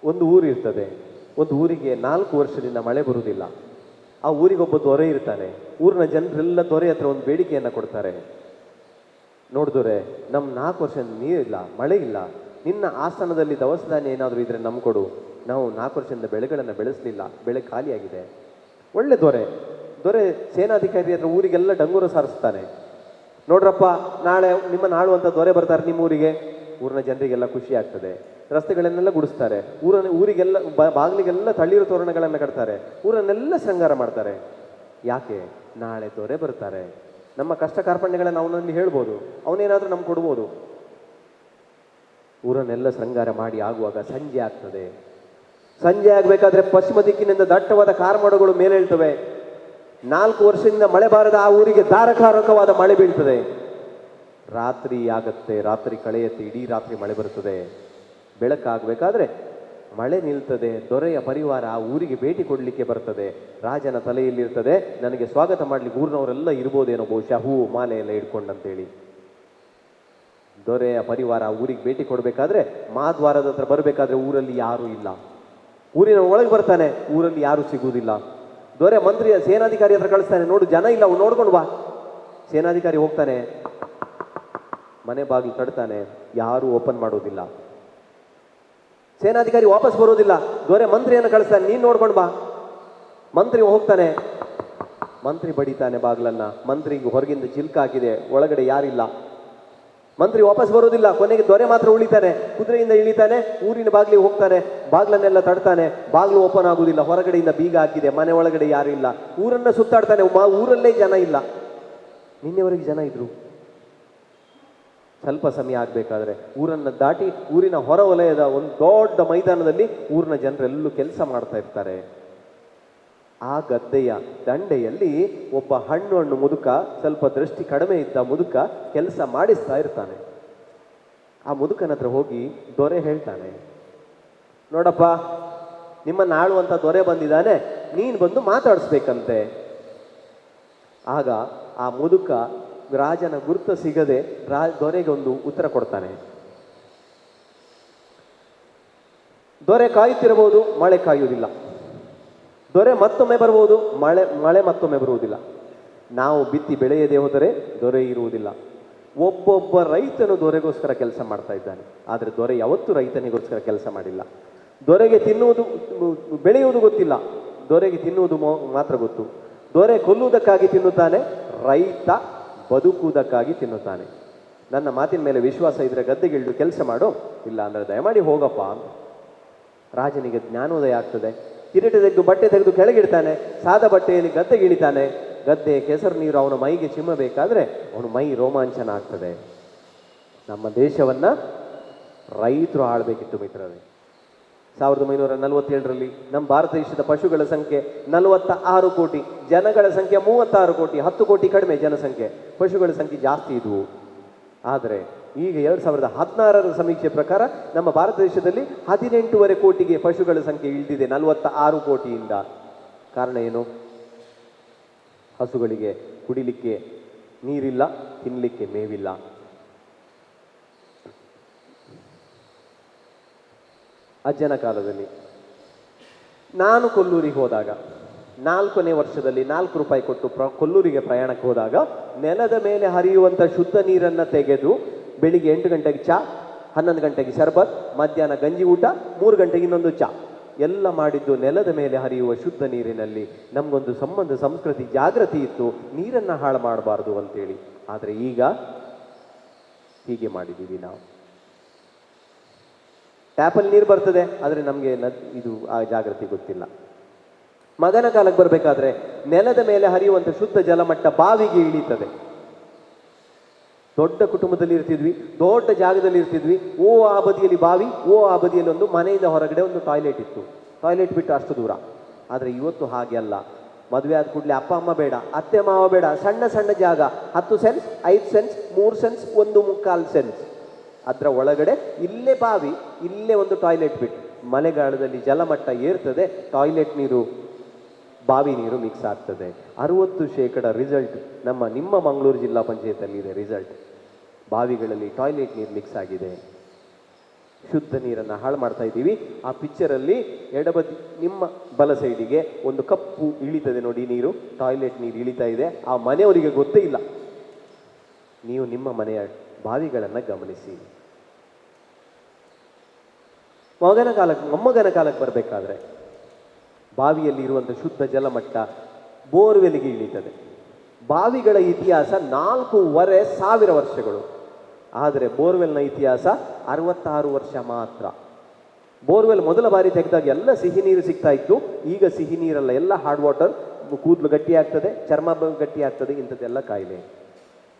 ಒಂದು ಊರು ಇರ್ತದೆ, ಒಂದು ಊರಿಗೆ 4 ವರ್ಷದಿಂದ ಮಳೆ ಬರುವುದಿಲ್ಲ. ಆ ಊರಿಗೊಬ್ಬ ದೊರೆ ಇರ್ತಾನೆ. ಊರಿನ ಜನರೆಲ್ಲ ದೊರೆ ಹತ್ರ ಒಂದು ಬೇಡಿಕೆಯನ್ನು ಕೊಡ್ತಾರೆ. ನೋಡಿದೊರೆ, ನಮ್ಮ 4 ವರ್ಷ ನೀರಿಲ್ಲ, ಮಳೆ ಇಲ್ಲ, ನಿನ್ನ ಆಸ್ಥಾನದಲ್ಲಿ ದವಸ ಧಾನ್ಯ ಏನಾದರೂ ಇದ್ರೆ ನಮ್ಗೆ ಕೊಡು. ನಾವು 4 ವರ್ಷದಿಂದ ಬೆಳೆಗಳನ್ನು ಬೆಳೆಸಲಿಲ್ಲ, ಬೆಳೆ ಖಾಲಿಯಾಗಿದೆ. ಒಳ್ಳೆ ದೊರೆ ಸೇನಾಧಿಕಾರಿ ಹತ್ರ ಊರಿಗೆಲ್ಲ ಡಂಗೂರ ಸಾರಿಸ್ತಾನೆ. ನೋಡ್ರಪ್ಪ, ನಾಳೆ ನಿಮ್ಮನ್ನು ಆಳುವಂಥ ದೊರೆ ಬರ್ತಾರೆ ನಿಮ್ಮ ಊರಿಗೆ. ಊರಿನ ಜನರಿಗೆಲ್ಲ ಖುಷಿ ಆಗ್ತದೆ. ರಸ್ತೆಗಳನ್ನೆಲ್ಲ ಗುಡಿಸ್ತಾರೆ. ಊರಿಗೆಲ್ಲ ಬಾಗಿಲಿಗೆಲ್ಲ ತಳ್ಳಿರೋ ತೋರಣಗಳನ್ನು ಕಟ್ತಾರೆ. ಊರನ್ನೆಲ್ಲ ಶೃಂಗಾರ ಮಾಡ್ತಾರೆ. ಯಾಕೆ? ನಾಳೆ ದೊರೆ ಬರ್ತಾರೆ, ನಮ್ಮ ಕಷ್ಟ ಕಾರ್ಪಣ್ಯಗಳನ್ನು ಅವನಲ್ಲಿ ಹೇಳ್ಬೋದು, ಅವನೇನಾದರೂ ನಮ್ಗೆ ಕೊಡ್ಬೋದು. ಊರನ್ನೆಲ್ಲ ಶೃಂಗಾರ ಮಾಡಿ ಆಗುವಾಗ ಸಂಜೆ ಆಗ್ತದೆ. ಸಂಜೆ ಆಗಬೇಕಾದ್ರೆ ಪಶ್ಚಿಮ ದಿಕ್ಕಿನಿಂದ ದಟ್ಟವಾದ ಕಾರ್ಮೋಡಗಳು ಮೇಲೇಳ್ತವೆ. 4 ವರ್ಷದಿಂದ ಮಳೆ ಬಾರದ ಆ ಊರಿಗೆ ಧಾರಕಾರಕವಾದ ಮಳೆ ಬೀಳ್ತದೆ. ರಾತ್ರಿ ಆಗತ್ತೆ, ರಾತ್ರಿ ಕಳೆಯತ್ತೆ, ಇಡೀ ರಾತ್ರಿ ಮಳೆ ಬರ್ತದೆ. ಬೆಳಕಾಗಬೇಕಾದ್ರೆ ಮಳೆ ನಿಲ್ತದೆ. ದೊರೆಯ ಪರಿವಾರ ಆ ಊರಿಗೆ ಭೇಟಿ ಕೊಡಲಿಕ್ಕೆ ಬರ್ತದೆ. ರಾಜನ ತಲೆಯಲ್ಲಿರ್ತದೆ, ನನಗೆ ಸ್ವಾಗತ ಮಾಡಲಿಕ್ಕೆ ಊರಿನವರೆಲ್ಲ ಇರ್ಬೋದೇನೋ ಬಹುಶಃ, ಹೂವು ಮಾಲೆ ಎಲ್ಲ ಇಟ್ಕೊಂಡಂತೇಳಿ. ದೊರೆಯ ಪರಿವಾರ ಆ ಊರಿಗೆ ಭೇಟಿ ಕೊಡಬೇಕಾದ್ರೆ ಮಾದ್ವಾರದ ಹತ್ರ ಬರಬೇಕಾದ್ರೆ ಊರಲ್ಲಿ ಯಾರೂ ಇಲ್ಲ. ಊರಿನ ಒಳಗೆ ಬರ್ತಾನೆ, ಊರಲ್ಲಿ ಯಾರೂ ಸಿಗುವುದಿಲ್ಲ. ದೊರೆ ಮಂತ್ರಿಯ ಸೇನಾಧಿಕಾರಿ ಹತ್ರ ಕಳಿಸ್ತಾನೆ, ನೋಡು ಜನ ಇಲ್ಲ, ನೋಡ್ಕೊಂಡು ಬಾ. ಸೇನಾಧಿಕಾರಿ ಹೋಗ್ತಾನೆ, ಮನೆ ಬಾಗಿಲು ತಡ್ತಾನೆ, ಯಾರೂ ಓಪನ್ ಮಾಡೋದಿಲ್ಲ. ಸೇನಾಧಿಕಾರಿ ವಾಪಸ್ ಬರೋದಿಲ್ಲ. ದೊರೆ ಮಂತ್ರಿಯನ್ನು ಕಳಿಸ್ತಾನೆ, ನೀನು ನೋಡ್ಕೊಂಡು ಬಾ. ಮಂತ್ರಿ ಹೋಗ್ತಾನೆ, ಮಂತ್ರಿ ಬಡಿತಾನೆ ಬಾಗಿಲನ್ನ. ಮಂತ್ರಿಗೆ ಹೊರಗಿಂದ ಚಿಲ್ಕ ಹಾಕಿದೆ, ಒಳಗಡೆ ಯಾರಿಲ್ಲ. ಮಂತ್ರಿ ವಾಪಸ್ ಬರೋದಿಲ್ಲ. ಕೊನೆಗೆ ದೊರೆ ಮಾತ್ರ ಉಳಿತಾನೆ. ಕುದುರೆಯಿಂದ ಇಳಿತಾನೆ, ಊರಿನ ಬಾಗಿಲಿಗೆ ಹೋಗ್ತಾನೆ, ಬಾಗಿಲನ್ನೆಲ್ಲ ತಡ್ತಾನೆ. ಬಾಗಿಲು ಓಪನ್ ಆಗುದಿಲ್ಲ, ಹೊರಗಡೆಯಿಂದ ಬೀಗ ಹಾಕಿದೆ, ಮನೆ ಒಳಗಡೆ ಯಾರು ಇಲ್ಲ. ಊರನ್ನ ಸುತ್ತಾಡ್ತಾನೆ, ಊರಲ್ಲೇ ಜನ ಇಲ್ಲ. ನಿನ್ನೆವರೆಗೆ ಜನ ಇದ್ರು. ಸ್ವಲ್ಪ ಸಮಯ ಆಗಬೇಕಾದ್ರೆ ಊರನ್ನು ದಾಟಿ ಊರಿನ ಹೊರ ವಲಯದ ಒಂದು ದೊಡ್ಡ ಮೈದಾನದಲ್ಲಿ ಊರಿನ ಜನರೆಲ್ಲೂ ಕೆಲಸ ಮಾಡ್ತಾ ಇರ್ತಾರೆ. ಆ ಗದ್ದೆಯ ದಂಡೆಯಲ್ಲಿ ಒಬ್ಬ ಹಣ್ಣು ಮುದುಕ, ಸ್ವಲ್ಪ ದೃಷ್ಟಿ ಕಡಿಮೆ ಇದ್ದ ಮುದುಕ ಕೆಲಸ ಮಾಡಿಸ್ತಾ ಇರ್ತಾನೆ. ಆ ಮುದುಕನ ಹತ್ರ ಹೋಗಿ ದೊರೆ ಹೇಳ್ತಾನೆ, ನೋಡಪ್ಪ, ನಿಮ್ಮನ್ನು ಆಳುವಂಥ ದೊರೆ ಬಂದಿದ್ದಾನೆ, ನೀನು ಬಂದು ಮಾತಾಡಿಸ್ಬೇಕಂತೆ. ಆಗ ಆ ಮುದುಕ ರಾಜನ ಗುರುತು ಸಿಗದೆ ದೊರೆಗೆ ಒಂದು ಉತ್ತರ ಕೊಡ್ತಾನೆ. ದೊರೆ ಕಾಯುತ್ತಿರಬಹುದು, ಮಳೆ ಕಾಯುವುದಿಲ್ಲ. ದೊರೆ ಮತ್ತೊಮ್ಮೆ ಬರ್ಬೋದು, ಮಳೆ ಮತ್ತೊಮ್ಮೆ ಬರುವುದಿಲ್ಲ. ನಾವು ಬಿತ್ತಿ ಬೆಳೆಯದೆ ಹೋದರೆ ದೊರೆ ಇರುವುದಿಲ್ಲ. ಒಬ್ಬೊಬ್ಬ ರೈತನು ದೊರೆಗೋಸ್ಕರ ಕೆಲಸ ಮಾಡ್ತಾ ಇದ್ದಾನೆ, ಆದರೆ ದೊರೆ ಯಾವತ್ತೂ ರೈತನಿಗೋಸ್ಕರ ಕೆಲಸ ಮಾಡಿಲ್ಲ. ದೊರೆಗೆ ತಿನ್ನುವುದು ಬೆಳೆಯುವುದು ಗೊತ್ತಿಲ್ಲ, ದೊರೆಗೆ ತಿನ್ನುವುದು ಮಾತ್ರ ಗೊತ್ತು. ದೊರೆ ಕೊಲ್ಲುವುದಕ್ಕಾಗಿ ತಿನ್ನುತ್ತಾನೆ, ರೈತ ಬದುಕುವುದಕ್ಕಾಗಿ ತಿನ್ನುತ್ತಾನೆ. ನನ್ನ ಮಾತಿನ ಮೇಲೆ ವಿಶ್ವಾಸ ಇದ್ರೆ ಗದ್ದೆಗಿಳಿದು ಕೆಲಸ ಮಾಡು, ಇಲ್ಲ ಅಂದರೆ ದಯಮಾಡಿ ಹೋಗಪ್ಪ ಅಂತ. ರಾಜನಿಗೆ ಜ್ಞಾನೋದಯ ಆಗ್ತದೆ. ಕಿರೀಟ ತೆಗೆದು ಬಟ್ಟೆ ತೆಗೆದು ಕೆಳಗಿಡ್ತಾನೆ. ಸಾದ ಬಟ್ಟೆಯಲ್ಲಿ ಗದ್ದೆಗಿಳಿತಾನೆ. ಗದ್ದೆ ಕೆಸರು ನೀರು ಅವನ ಮೈಗೆ ಚಿಮ್ಮಬೇಕಾದ್ರೆ ಅವನ ಮೈ ರೋಮಾಂಚನ ಆಗ್ತದೆ. ನಮ್ಮ ದೇಶವನ್ನ ರೈತರು ಆಳ್ಬೇಕಿತ್ತು ಮಿತ್ರರೇ. 1947ರಲ್ಲಿ ನಮ್ಮ ಭಾರತ ದೇಶದ ಪಶುಗಳ ಸಂಖ್ಯೆ 46 ಕೋಟಿ, ಜನಗಳ ಸಂಖ್ಯೆ 36 ಕೋಟಿ, 10 ಕೋಟಿ ಕಡಿಮೆ ಜನಸಂಖ್ಯೆ, ಪಶುಗಳ ಸಂಖ್ಯೆ ಜಾಸ್ತಿ ಇದ್ವು. ಆದರೆ ಈಗ 2016ರ ಸಮೀಕ್ಷೆ ಪ್ರಕಾರ ನಮ್ಮ ಭಾರತ ದೇಶದಲ್ಲಿ 18.5 ಕೋಟಿಗೆ ಪಶುಗಳ ಸಂಖ್ಯೆ ಇಳಿದಿದೆ 46 ಕೋಟಿಯಿಂದ. ಕಾರಣ ಏನು? ಹಸುಗಳಿಗೆ ಕುಡಿಲಿಕ್ಕೆ ನೀರಿಲ್ಲ, ತಿನ್ನಲಿಕ್ಕೆ ಮೇವಿಲ್ಲ. ಅಜ್ಜನ ಕಾಲದಲ್ಲಿ ನಾನು ಕೊಲ್ಲೂರಿಗೆ ಹೋದಾಗ 4ನೇ ವರ್ಷದಲ್ಲಿ 4 ರೂಪಾಯಿ ಕೊಟ್ಟು ಕೊಲ್ಲೂರಿಗೆ ಪ್ರಯಾಣಕ್ಕೆ ಹೋದಾಗ ನೆಲದ ಮೇಲೆ ಹರಿಯುವಂಥ ಶುದ್ಧ ನೀರನ್ನು ತೆಗೆದು ಬೆಳಿಗ್ಗೆ 8 ಗಂಟೆಗೆ ಚಾ, 11 ಗಂಟೆಗೆ ಶರ್ಬತ್, ಮಧ್ಯಾಹ್ನ ಗಂಜಿ ಊಟ, 3 ಗಂಟೆಗೆ ಇನ್ನೊಂದು ಚಾ, ಎಲ್ಲ ಮಾಡಿದ್ದು ನೆಲದ ಮೇಲೆ ಹರಿಯುವ ಶುದ್ಧ ನೀರಿನಲ್ಲಿ. ನಮಗೊಂದು ಸಂಬಂಧ ಸಂಸ್ಕೃತಿ ಜಾಗೃತಿ ಇತ್ತು, ನೀರನ್ನು ಹಾಳು ಮಾಡಬಾರ್ದು ಅಂತೇಳಿ. ಆದರೆ ಈಗ ಹೀಗೆ ಮಾಡಿದ್ದೀವಿ ನಾವು. ಟ್ಯಾಪಲ್ಲಿ ನೀರು ಬರ್ತದೆ, ಆದರೆ ನಮಗೆ ಇದು ಆ ಜಾಗೃತಿ ಗೊತ್ತಿಲ್ಲ. ಮಗನ ಕಾಲಕ್ಕೆ ಬರಬೇಕಾದ್ರೆ ನೆಲದ ಮೇಲೆ ಹರಿಯುವಂಥ ಶುದ್ಧ ಜಲಮಟ್ಟ ಬಾವಿಗೆ ಇಳೀತದೆ. ದೊಡ್ಡ ಕುಟುಂಬದಲ್ಲಿ ಇರ್ತಿದ್ವಿ, ದೊಡ್ಡ ಜಾಗದಲ್ಲಿ ಇರ್ತಿದ್ವಿ. ಆ ಬದಿಯಲ್ಲಿ ಬಾವಿ, ಆ ಬದಿಯಲ್ಲಿ ಒಂದು ಮನೆಯಿಂದ ಹೊರಗಡೆ ಒಂದು ಟಾಯ್ಲೆಟ್ ಇತ್ತು. ಟಾಯ್ಲೆಟ್ ಬಿಟ್ಟು ಅಷ್ಟು ದೂರ. ಆದರೆ ಇವತ್ತು ಹಾಗೆ ಅಲ್ಲ. ಮದುವೆ ಆದ ಕೂಡಲೇ ಅಪ್ಪ ಅಮ್ಮ ಬೇಡ, ಅತ್ತೆ ಮಾವ ಬೇಡ, ಸಣ್ಣ ಸಣ್ಣ ಜಾಗ, 10 ಸೆನ್ಸ್, 5 ಸೆನ್ಸ್, 3 ಸೆನ್ಸ್, 1.25 ಸೆನ್ಸ್, ಅದರ ಒಳಗಡೆ ಇಲ್ಲೇ ಬಾವಿ, ಇಲ್ಲೇ ಒಂದು ಟಾಯ್ಲೆಟ್ ಬಿಟ್ಟು. ಮಳೆಗಾಲದಲ್ಲಿ ಜಲಮಟ್ಟ ಏರ್ತದೆ, ಟಾಯ್ಲೆಟ್ ನೀರು ಬಾವಿ ನೀರು ಮಿಕ್ಸ್ ಆಗ್ತದೆ. 60% ರಿಸಲ್ಟ್ ನಿಮ್ಮ ಮಂಗಳೂರು ಜಿಲ್ಲಾ ಪಂಚಾಯತಲ್ಲಿ ಇದೆ ರಿಸಲ್ಟ್. ಬಾವಿಗಳಲ್ಲಿ ಟಾಯ್ಲೆಟ್ ನೀರು ಮಿಕ್ಸ್ ಆಗಿದೆ. ಶುದ್ಧ ನೀರನ್ನು ಹಾಳು ಮಾಡ್ತಾ ಇದ್ದೀವಿ. ಆ ಪಿಕ್ಚರಲ್ಲಿ ಎಡಬದಿ ನಿಮ್ಮ ಬಲ ಸೈಡಿಗೆ ಒಂದು ಕಪ್ಪು ಇಳಿತದೆ ನೋಡಿ ನೀರು, ಟಾಯ್ಲೆಟ್ ನೀರು ಇಳಿತಾ ಇದೆ. ಆ ಮನೆಯವರಿಗೆ ಗೊತ್ತೇ ಇಲ್ಲ. ನೀವು ನಿಮ್ಮ ಮನೆಯ ಬಾವಿಗಳನ್ನು ಗಮನಿಸಿ. ಮೊಮ್ಮಗನ ಕಾಲಕ್ಕೆ ಬರಬೇಕಾದ್ರೆ ಬಾವಿಯಲ್ಲಿ ಇರುವಂಥ ಶುದ್ಧ ಜಲಮಟ್ಟ ಬೋರ್ವೆಲ್ಗೆ ಇಳಿತದೆ. ಬಾವಿಗಳ ಇತಿಹಾಸ 4,500 ವರ್ಷಗಳು. ಆದರೆ ಬೋರ್ವೆಲ್ನ ಇತಿಹಾಸ 66 ವರ್ಷ ಮಾತ್ರ. ಬೋರ್ವೆಲ್ ಮೊದಲ ಬಾರಿ ತೆಗೆದಾಗ ಎಲ್ಲ ಸಿಹಿ ನೀರು ಸಿಗ್ತಾ ಇತ್ತು. ಈಗ ಸಿಹಿ ನೀರಲ್ಲ, ಎಲ್ಲ ಹಾರ್ಡ್ ವಾಟರ್. ಕೂದಲು ಗಟ್ಟಿ ಆಗ್ತದೆ, ಚರ್ಮ ಗಟ್ಟಿ ಆಗ್ತದೆ, ಇಂಥದ್ದೆಲ್ಲ ಕಾಯಿಲೆ.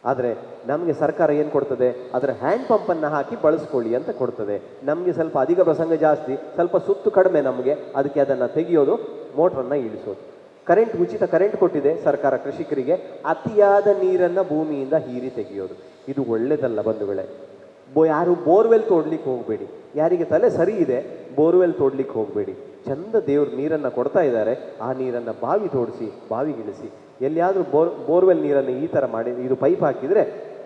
ಆದರೆ ನಮಗೆ ಸರ್ಕಾರ ಏನು ಕೊಡ್ತದೆ? ಅದರ ಹ್ಯಾಂಡ್ ಪಂಪನ್ನು ಹಾಕಿ ಬಳಸ್ಕೊಳ್ಳಿ ಅಂತ ಕೊಡ್ತದೆ. ನಮಗೆ ಸ್ವಲ್ಪ ಅಧಿಕ ಪ್ರಸಂಗ ಜಾಸ್ತಿ, ಸ್ವಲ್ಪ ಸುತ್ತು ಕಡಿಮೆ ನಮಗೆ, ಅದಕ್ಕೆ ಅದನ್ನು ತೆಗೆಯೋದು, ಮೋಟ್ರನ್ನು ಇಳಿಸೋದು. ಕರೆಂಟ್, ಉಚಿತ ಕರೆಂಟ್ ಕೊಟ್ಟಿದೆ ಸರ್ಕಾರ ಕೃಷಿಕರಿಗೆ. ಅತಿಯಾದ ನೀರನ್ನು ಭೂಮಿಯಿಂದ ಹೀರಿ ತೆಗೆಯೋದು. ಇದು ಒಳ್ಳೆಯದಲ್ಲ ಬಂಧುಗಳೇ. ಯಾರು ಬೋರ್ವೆಲ್ ತೋಡ್ಲಿಕ್ಕೆ ಹೋಗಬೇಡಿ. ಯಾರಿಗೆ ತಲೆ ಸರಿ ಇದೆ ಬೋರ್ವೆಲ್ ತೋಡ್ಲಿಕ್ಕೆ ಹೋಗಬೇಡಿ. ಚಂದ ದೇವ್ರು ನೀರನ್ನು ಕೊಡ್ತಾ ಇದ್ದಾರೆ, ಆ ನೀರನ್ನು ಬಾವಿ ತೋಡಿಸಿ, ಬಾವಿಗಿಳಿಸಿ. ಎಲ್ಲಿಯಾದರೂ ಬೋರ್ವೆಲ್ ನೀರನ್ನು ಈ ಥರ ಮಾಡಿ ಇದು ಪೈಪ್ ಹಾಕಿದರೆ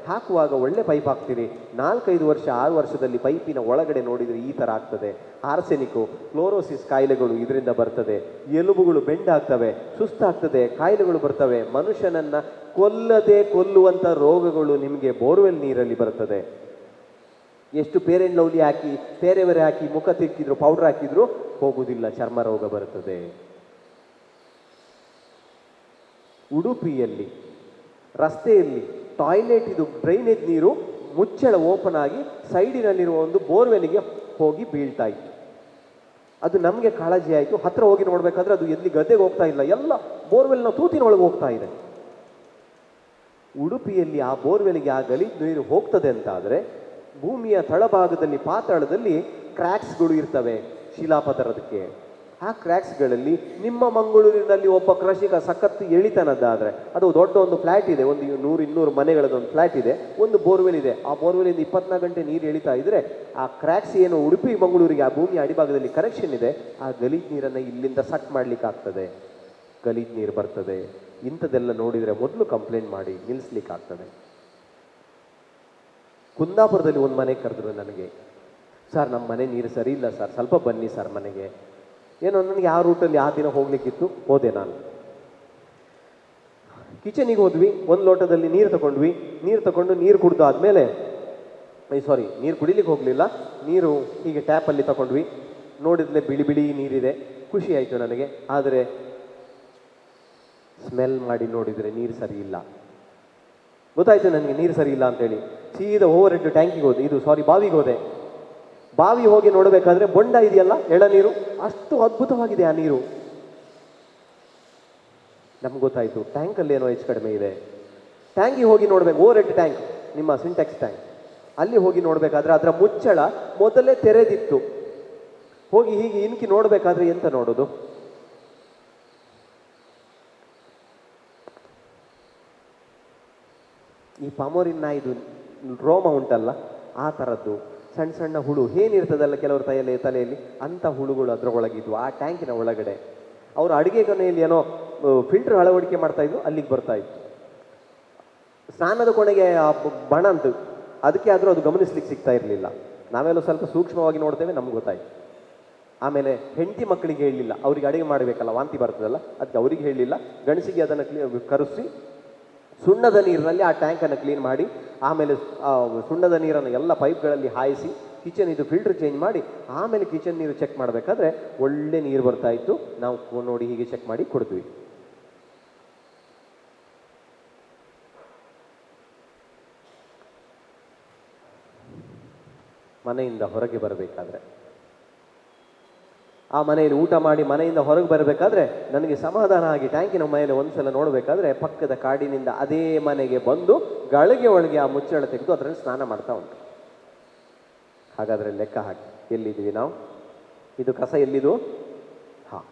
ಹಾಕುವಾಗ ಒಳ್ಳೆ ಪೈಪ್ ಹಾಕ್ತೀರಿ, 4-5 ವರ್ಷ 6 ವರ್ಷದಲ್ಲಿ ಪೈಪಿನ ಒಳಗಡೆ ನೋಡಿದರೆ ಈ ಥರ ಆಗ್ತದೆ. ಆರ್ಸೆನಿಕ್ಕು, ಕ್ಲೋರೋಸಿಸ್ ಕಾಯಿಲೆಗಳು ಇದರಿಂದ ಬರ್ತದೆ. ಎಲುಬುಗಳು ಬೆಂಡಾಗ್ತವೆ, ಸುಸ್ತಾಗ್ತದೆ, ಕಾಯಿಲೆಗಳು ಬರ್ತವೆ. ಮನುಷ್ಯನನ್ನು ಕೊಲ್ಲುವಂಥ ರೋಗಗಳು ನಿಮಗೆ ಬೋರ್ವೆಲ್ ನೀರಲ್ಲಿ ಬರ್ತದೆ. ಎಷ್ಟು ಫೇರ್ ಆ್ಯಂಡ್ ಲವ್ಲಿ ಹಾಕಿ, ಬೇರೆಯವರೇ ಹಾಕಿ, ಮುಖ ತಿಕ್ಕಿದ್ರು, ಪೌಡರ್ ಹಾಕಿದ್ರು ಹೋಗುವುದಿಲ್ಲ, ಚರ್ಮ ರೋಗ ಬರ್ತದೆ. ಉಡುಪಿಯಲ್ಲಿ ರಸ್ತೆಯಲ್ಲಿ ಟಾಯ್ಲೆಟ್ ಇದು ಡ್ರೈನೇಜ್ ನೀರು ಮುಚ್ಚಳ ಓಪನ್ ಆಗಿ ಸೈಡಿನಲ್ಲಿರುವ ಒಂದು ಬೋರ್ವೆಲ್ಗೆ ಹೋಗಿ ಬೀಳ್ತಾ ಇತ್ತು. ಅದು ನಮಗೆ ಕಾಳಜಿ ಆಯಿತು. ಹತ್ರ ಹೋಗಿ ನೋಡಬೇಕಾದ್ರೆ ಅದು ಎಲ್ಲಿ ಗದ್ದೆಗೆ ಹೋಗ್ತಾ ಇಲ್ಲ, ಎಲ್ಲ ಬೋರ್ವೆಲ್ನ ತೂತಿನೊಳಗೆ ಹೋಗ್ತಾ ಇದೆ. ಉಡುಪಿಯಲ್ಲಿ ಆ ಬೋರ್ವೆಲ್ಗೆ ಆ ಗಲೀಜು ನೀರು ಹೋಗ್ತದೆ ಅಂತಾದರೆ ಭೂಮಿಯ ತಳಭಾಗದಲ್ಲಿ ಪಾತಾಳದಲ್ಲಿ ಕ್ರ್ಯಾಕ್ಸ್ಗಳು ಇರ್ತವೆ ಶಿಲಾಪದರದಕ್ಕೆ. ಆ ಕ್ರ್ಯಾಕ್ಸ್ಗಳಲ್ಲಿ ನಿಮ್ಮ ಮಂಗಳೂರಿನಲ್ಲಿ ಒಬ್ಬ ಕೃಷಿಕ ಸಖತ್ತು ಎಳಿತಾನದ್ದಾದರೆ, ಅದು ದೊಡ್ಡ ಒಂದು ಫ್ಲ್ಯಾಟ್ ಇದೆ, ಒಂದು 100-200 ಮನೆಗಳದೊಂದು ಫ್ಲ್ಯಾಟ್ ಇದೆ, ಒಂದು ಬೋರ್ವೆಲ್ ಇದೆ. ಆ ಬೋರ್ವೆಲಿಂದ 24 ಗಂಟೆ ನೀರು ಎಳಿತಾ ಇದ್ರೆ ಆ ಕ್ರ್ಯಾಕ್ಸ್ ಏನು ಉಡುಪಿ ಮಂಗಳೂರಿಗೆ ಆ ಭೂಮಿಯ ಅಡಿಭಾಗದಲ್ಲಿ ಕನೆಕ್ಷನ್ ಇದೆ, ಆ ಗಲೀಜು ನೀರನ್ನು ಇಲ್ಲಿಂದ ಸಟ್ ಮಾಡಲಿಕ್ಕಾಗ್ತದೆ, ಗಲೀಜು ನೀರು ಬರ್ತದೆ. ಇಂಥದ್ದೆಲ್ಲ ನೋಡಿದರೆ ಮೊದಲು ಕಂಪ್ಲೇಂಟ್ ಮಾಡಿ ನಿಲ್ಲಿಸ್ಲಿಕ್ಕಾಗ್ತದೆ. ಕುಂದಾಪುರದಲ್ಲಿ ಒಂದು ಮನೆ ಕರೆದ್ರು ನನಗೆ, ಸರ್ ನಮ್ಮ ಮನೆ ನೀರು ಸರಿ ಇಲ್ಲ ಸರ್, ಸ್ವಲ್ಪ ಬನ್ನಿ ಸರ್ ಮನೆಗೆ. ಏನೋ ನನಗೆ ಆ ರೂಟಲ್ಲಿ ಆ ದಿನ ಹೋಗ್ಲಿಕ್ಕಿತ್ತು, ಹೋದೆ ನಾನು. ಕಿಚನಿಗೆ ಹೋದ್ವಿ, ಒಂದು ಲೋಟದಲ್ಲಿ ನೀರು ತಗೊಂಡ್ವಿ. ನೀರು ಕುಡ್ದು ಆದಮೇಲೆ ನೀರು ಕುಡಿಲಿಕ್ಕೆ ಹೋಗಲಿಲ್ಲ, ನೀರು ಹೀಗೆ ಟ್ಯಾಪಲ್ಲಿ ತಗೊಂಡ್ವಿ. ನೋಡಿದ್ಲೆ ಬಿಳಿ ಬಿಳಿ ನೀರಿದೆ, ಖುಷಿ ಆಯಿತು ನನಗೆ. ಆದರೆ ಸ್ಮೆಲ್ ಮಾಡಿ ನೋಡಿದರೆ ನೀರು ಸರಿ ಇಲ್ಲ. ಗೊತ್ತಾಯ್ತು ನನಗೆ ನೀರು ಸರಿ ಇಲ್ಲ ಅಂತೇಳಿ. ಸೀದಾ ಓವರ್ ಹೆಡ್ ಟ್ಯಾಂಕಿಗೆ ಹೋದೆ, ಬಾವಿಗೆ ಹೋದೆ. ಬಾವಿ ಹೋಗಿ ನೋಡಬೇಕಾದ್ರೆ ಬೊಂಡ ಇದೆಯಲ್ಲ, ಎಳನೀರು, ಅಷ್ಟು ಅದ್ಭುತವಾಗಿದೆ ಆ ನೀರು. ನಮ್ಗೆ ಗೊತ್ತಾಯಿತು ಟ್ಯಾಂಕಲ್ಲಿ ಏನೋ ಹೆಚ್ಚು ಕಡಿಮೆ ಇದೆ. ಟ್ಯಾಂಕಿಗೆ ಹೋಗಿ ನೋಡ್ಬೇಕು, ಓವರ್ ಹೆಡ್ ಟ್ಯಾಂಕ್, ನಿಮ್ಮ ಸಿಂಟೆಕ್ಸ್ ಟ್ಯಾಂಕ್, ಅಲ್ಲಿ ಹೋಗಿ ನೋಡಬೇಕಾದ್ರೆ ಅದರ ಮುಚ್ಚಳ ಮೊದಲೇ ತೆರೆದಿತ್ತು. ಹೋಗಿ ಹೀಗೆ ಇನ್ಕಿ ನೋಡಬೇಕಾದ್ರೆ ಎಂತ ನೋಡೋದು, ಈ ಪಾಮೋರಿನ್ ಇದು ರೋಮ ಉಂಟಲ್ಲ, ಆ ಥರದ್ದು ಸಣ್ಣ ಸಣ್ಣ ಹುಳು ಏನಿರ್ತದಲ್ಲ ಕೆಲವರು ತಲೆಯಲ್ಲಿ, ಅಂಥ ಹುಳುಗಳು ಅದರೊಳಗಿದ್ವು ಆ ಟ್ಯಾಂಕಿನ ಒಳಗಡೆ. ಅವರು ಅಡುಗೆ ಕೊನೆಯಲ್ಲಿ ಏನೋ ಫಿಲ್ಟರ್ ಅಳವಡಿಕೆ ಮಾಡ್ತಾ ಇದ್ರು, ಅಲ್ಲಿಗೆ ಬರ್ತಾ ಇತ್ತು. ಸ್ನಾನದ ಕೊನೆಗೆ ಆ ಬಣ ಅಂತು, ಅದಕ್ಕೆ ಆದರೂ ಅದು ಗಮನಿಸ್ಲಿಕ್ಕೆ ಸಿಗ್ತಾ ಇರಲಿಲ್ಲ. ನಾವೆಲ್ಲ ಸ್ವಲ್ಪ ಸೂಕ್ಷ್ಮವಾಗಿ ನೋಡ್ತೇವೆ, ನಮ್ಗೆ ಗೊತ್ತಾಯ್ತು. ಆಮೇಲೆ ಹೆಂಡತಿ ಮಕ್ಕಳಿಗೆ ಹೇಳಲಿಲ್ಲ, ಅವ್ರಿಗೆ ಅಡುಗೆ ಮಾಡಬೇಕಲ್ಲ, ವಾಂತಿ ಬರ್ತದಲ್ಲ, ಅದಕ್ಕೆ ಅವ್ರಿಗೆ ಹೇಳಲಿಲ್ಲ. ಗಂಡಸಿಗೆ ಅದನ್ನು ಕರೆಸಿ ಸುಣ್ಣದ ನೀರಿನಲ್ಲಿ ಆ ಟ್ಯಾಂಕನ್ನು ಕ್ಲೀನ್ ಮಾಡಿ, ಆಮೇಲೆ ಸುಣ್ಣದ ನೀರನ್ನು ಎಲ್ಲ ಪೈಪ್ಗಳಲ್ಲಿ ಹಾಯಿಸಿ ಕಿಚನ್ ಇದು ಫಿಲ್ಟರ್ ಚೇಂಜ್ ಮಾಡಿ, ಆಮೇಲೆ ಕಿಚನ್ ನೀರು ಚೆಕ್ ಮಾಡಬೇಕಾದ್ರೆ ಒಳ್ಳೆ ನೀರು ಬರ್ತಾ ಇತ್ತು. ನಾವು ನೋಡಿ ಹೀಗೆ ಚೆಕ್ ಮಾಡಿ ಕೊಡ್ತೀವಿ. ಮನೆಯಿಂದ ಹೊರಗೆ ಬರಬೇಕಾದ್ರೆ, ಆ ಮನೆಯಲ್ಲಿ ಊಟ ಮಾಡಿ ಮನೆಯಿಂದ ಹೊರಗೆ ಬರಬೇಕಾದ್ರೆ ನನಗೆ ಸಮಾಧಾನ ಆಗಿ ಟ್ಯಾಂಕಿನ ಮೇಲೆ ಒಂದ್ಸಲ ನೋಡಬೇಕಾದ್ರೆ ಪಕ್ಕದ ಕಾಡಿನಿಂದ ಅದೇ ಮನೆಗೆ ಬಂದು ಗಳಿಗೆ ಒಳಗೆ ಆ ಮುಚ್ಚಳ ತೆಗೆದು ಅದರಲ್ಲಿ ಸ್ನಾನ ಮಾಡ್ತಾ ಉಂಟು. ಹಾಗಾದರೆ ಲೆಕ್ಕ ಹಾಕಿ, ಎಲ್ಲಿದ್ದೀವಿ ನಾವು? ಇದು ಕಸ ಎಲ್ಲಿದು? ಹಾಂ,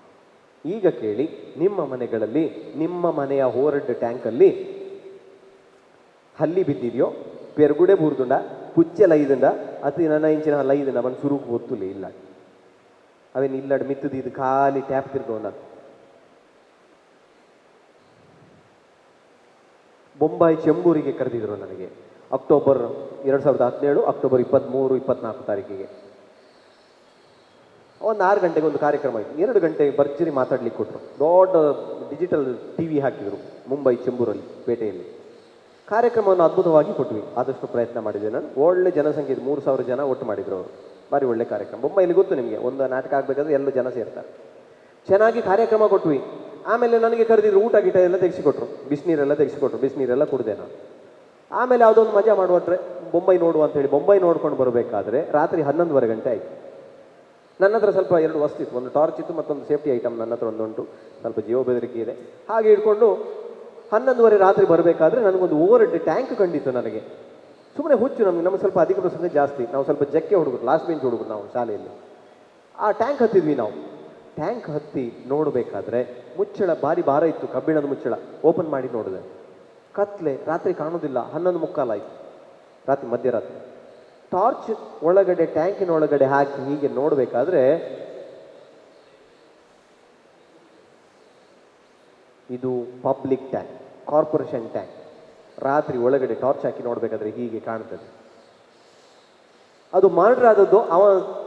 ಈಗ ಕೇಳಿ, ನಿಮ್ಮ ಮನೆಗಳಲ್ಲಿ ನಿಮ್ಮ ಮನೆಯ ಓವರ್ಹೆಡ್ ಟ್ಯಾಂಕಲ್ಲಿ ಹಲ್ಲಿ ಬಿದ್ದಿದೆಯೋ, ಪೆರ್ಗುಡೆ ಬೂರ್ದುಂಡ, ಪುಚ್ಚೆ ಲೈದುಂಡ, ಅತಿ ನನ್ನ ಇಂಚಿನ ಲೈದುಂಡ ಬಂದು ಸುರುಕು ಗೊತ್ತುಲಿ ಇಲ್ಲ. ಅವೇನು ಇಲ್ಲಡ್ ಮಿತ್ತದು, ಇದು ಖಾಲಿ ಟ್ಯಾಪ್ ತಿರ್ಗೋಣ. ಬೊಂಬಾಯಿ ಚೆಂಬೂರಿಗೆ ಕರೆದಿದ್ರು ನನಗೆ ಅಕ್ಟೋಬರ್ 2017, ಅಕ್ಟೋಬರ್ 23-24 ತಾರೀಕಿಗೆ. ಒಂದು 6 ಗಂಟೆಗೆ ಒಂದು ಕಾರ್ಯಕ್ರಮ ಆಯಿತು. 2 ಗಂಟೆಗೆ ಭರ್ಜರಿ ಮಾತಾಡ್ಲಿಕ್ಕೆ ಕೊಟ್ಟರು. ದೊಡ್ಡ ಡಿಜಿಟಲ್ TV ಹಾಕಿದರು ಮುಂಬೈ ಚೆಂಬೂರಲ್ಲಿ ಪೇಟೆಯಲ್ಲಿ. ಕಾರ್ಯಕ್ರಮವನ್ನು ಅದ್ಭುತವಾಗಿ ಕೊಟ್ವಿ. ಆದಷ್ಟು ಪ್ರಯತ್ನ ಮಾಡಿದೆ ನಾನು. ಒಳ್ಳೆ ಜನಸಂಖ್ಯೆ ಇದೆ, 3000 ಜನ ಒಟ್ಟು ಮಾಡಿದ್ರು ಅವರು. ಭಾರಿ ಒಳ್ಳೆ ಕಾರ್ಯಕ್ರಮ. ಬೊಂಬೈಲಿ ಗೊತ್ತು ನಿಮಗೆ, ಒಂದು ನಾಟಕ ಆಗಬೇಕಾದ್ರೆ ಎಲ್ಲ ಜನ ಸೇರ್ತಾರೆ. ಚೆನ್ನಾಗಿ ಕಾರ್ಯಕ್ರಮ ಕೊಟ್ವಿ. ಆಮೇಲೆ ನನಗೆ ಕರೆದಿದ್ರು, ಊಟ ಗೀಟ ಎಲ್ಲ ತೆಗೆಸಿಕೊಟ್ರು, ಬಿಸಿನೀರೆಲ್ಲ ತೆಗೆಸಿಕೊಟ್ರು. ಬಿಸಿನೀರೆಲ್ಲ ಕುಡಿದೆ ನಾನು. ಆಮೇಲೆ ಯಾವುದೊಂದು ಮಜಾ ಮಾಡುವಟ್ರೆ ಬೊಂಬೈ ನೋಡುವ ಅಂತೇಳಿ ಬೊಂಬೈ ನೋಡ್ಕೊಂಡು ಬರಬೇಕಾದ್ರೆ ರಾತ್ರಿ 11:30 ಗಂಟೆ ಆಯಿತು. ನನ್ನ ಹತ್ರ ಸ್ವಲ್ಪ 2 ವಸ್ತು ಇತ್ತು, ಒಂದು ಟಾರ್ಚ್ ಇತ್ತು, ಮತ್ತೊಂದು ಸೇಫ್ಟಿ ಐಟಮ್ ನನ್ನ ಹತ್ರ ಒಂದುಂಟು, ಸ್ವಲ್ಪ ಜೀವ ಬೆದರಿಕೆ ಇದೆ. ಹಾಗೆ ಇಟ್ಕೊಂಡು 11:30 ರಾತ್ರಿ ಬರಬೇಕಾದ್ರೆ ನನಗೊಂದು ಓವರ್ಹೆಡ್ ಟ್ಯಾಂಕ್ ಕಂಡಿತ್ತು. ನನಗೆ ಸುಮ್ಮನೆ ಹುಚ್ಚು, ನಮಗೆ ಸ್ವಲ್ಪ ಅಧಿಕೃತ ಸಂಖ್ಯೆ ಜಾಸ್ತಿ, ನಾವು ಸ್ವಲ್ಪ ಜಕ್ಕೆ ಹುಡುಗರು, ಲಾಸ್ಟ್ ಬೆಂಚ್ ಹುಡುಗರು ನಾವು ಶಾಲೆಯಲ್ಲಿ. ಆ ಟ್ಯಾಂಕ್ ಹತ್ತಿದ್ವಿ ನಾವು. ಟ್ಯಾಂಕ್ ಹತ್ತಿ ನೋಡಬೇಕಾದ್ರೆ ಮುಚ್ಚಳ ಭಾರಿ ಭಾರ ಇತ್ತು, ಕಬ್ಬಿಣದ ಮುಚ್ಚಳ. ಓಪನ್ ಮಾಡಿ ನೋಡಿದೆ, ಕತ್ಲೆ, ರಾತ್ರಿ ಕಾಣೋದಿಲ್ಲ. 11:45 ಆಯಿತು, ರಾತ್ರಿ ಮಧ್ಯರಾತ್ರಿ. ಟಾರ್ಚ್ ಒಳಗಡೆ ಟ್ಯಾಂಕಿನ ಒಳಗಡೆ ಹಾಕಿ ಹೀಗೆ ನೋಡಬೇಕಾದ್ರೆ ಇದು ಪಬ್ಲಿಕ್ ಟ್ಯಾಂಕ್, ಕಾರ್ಪೊರೇಷನ್ ಟ್ಯಾಂಕ್. ರಾತ್ರಿ ಒಳಗಡೆ ಟಾರ್ಚ್ ಹಾಕಿ ನೋಡಬೇಕಾದ್ರೆ ಹೀಗೆ ಕಾಣ್ತದೆ. ಅದು ಮರ್ಡರ್ ಆದದ್ದು ಅವ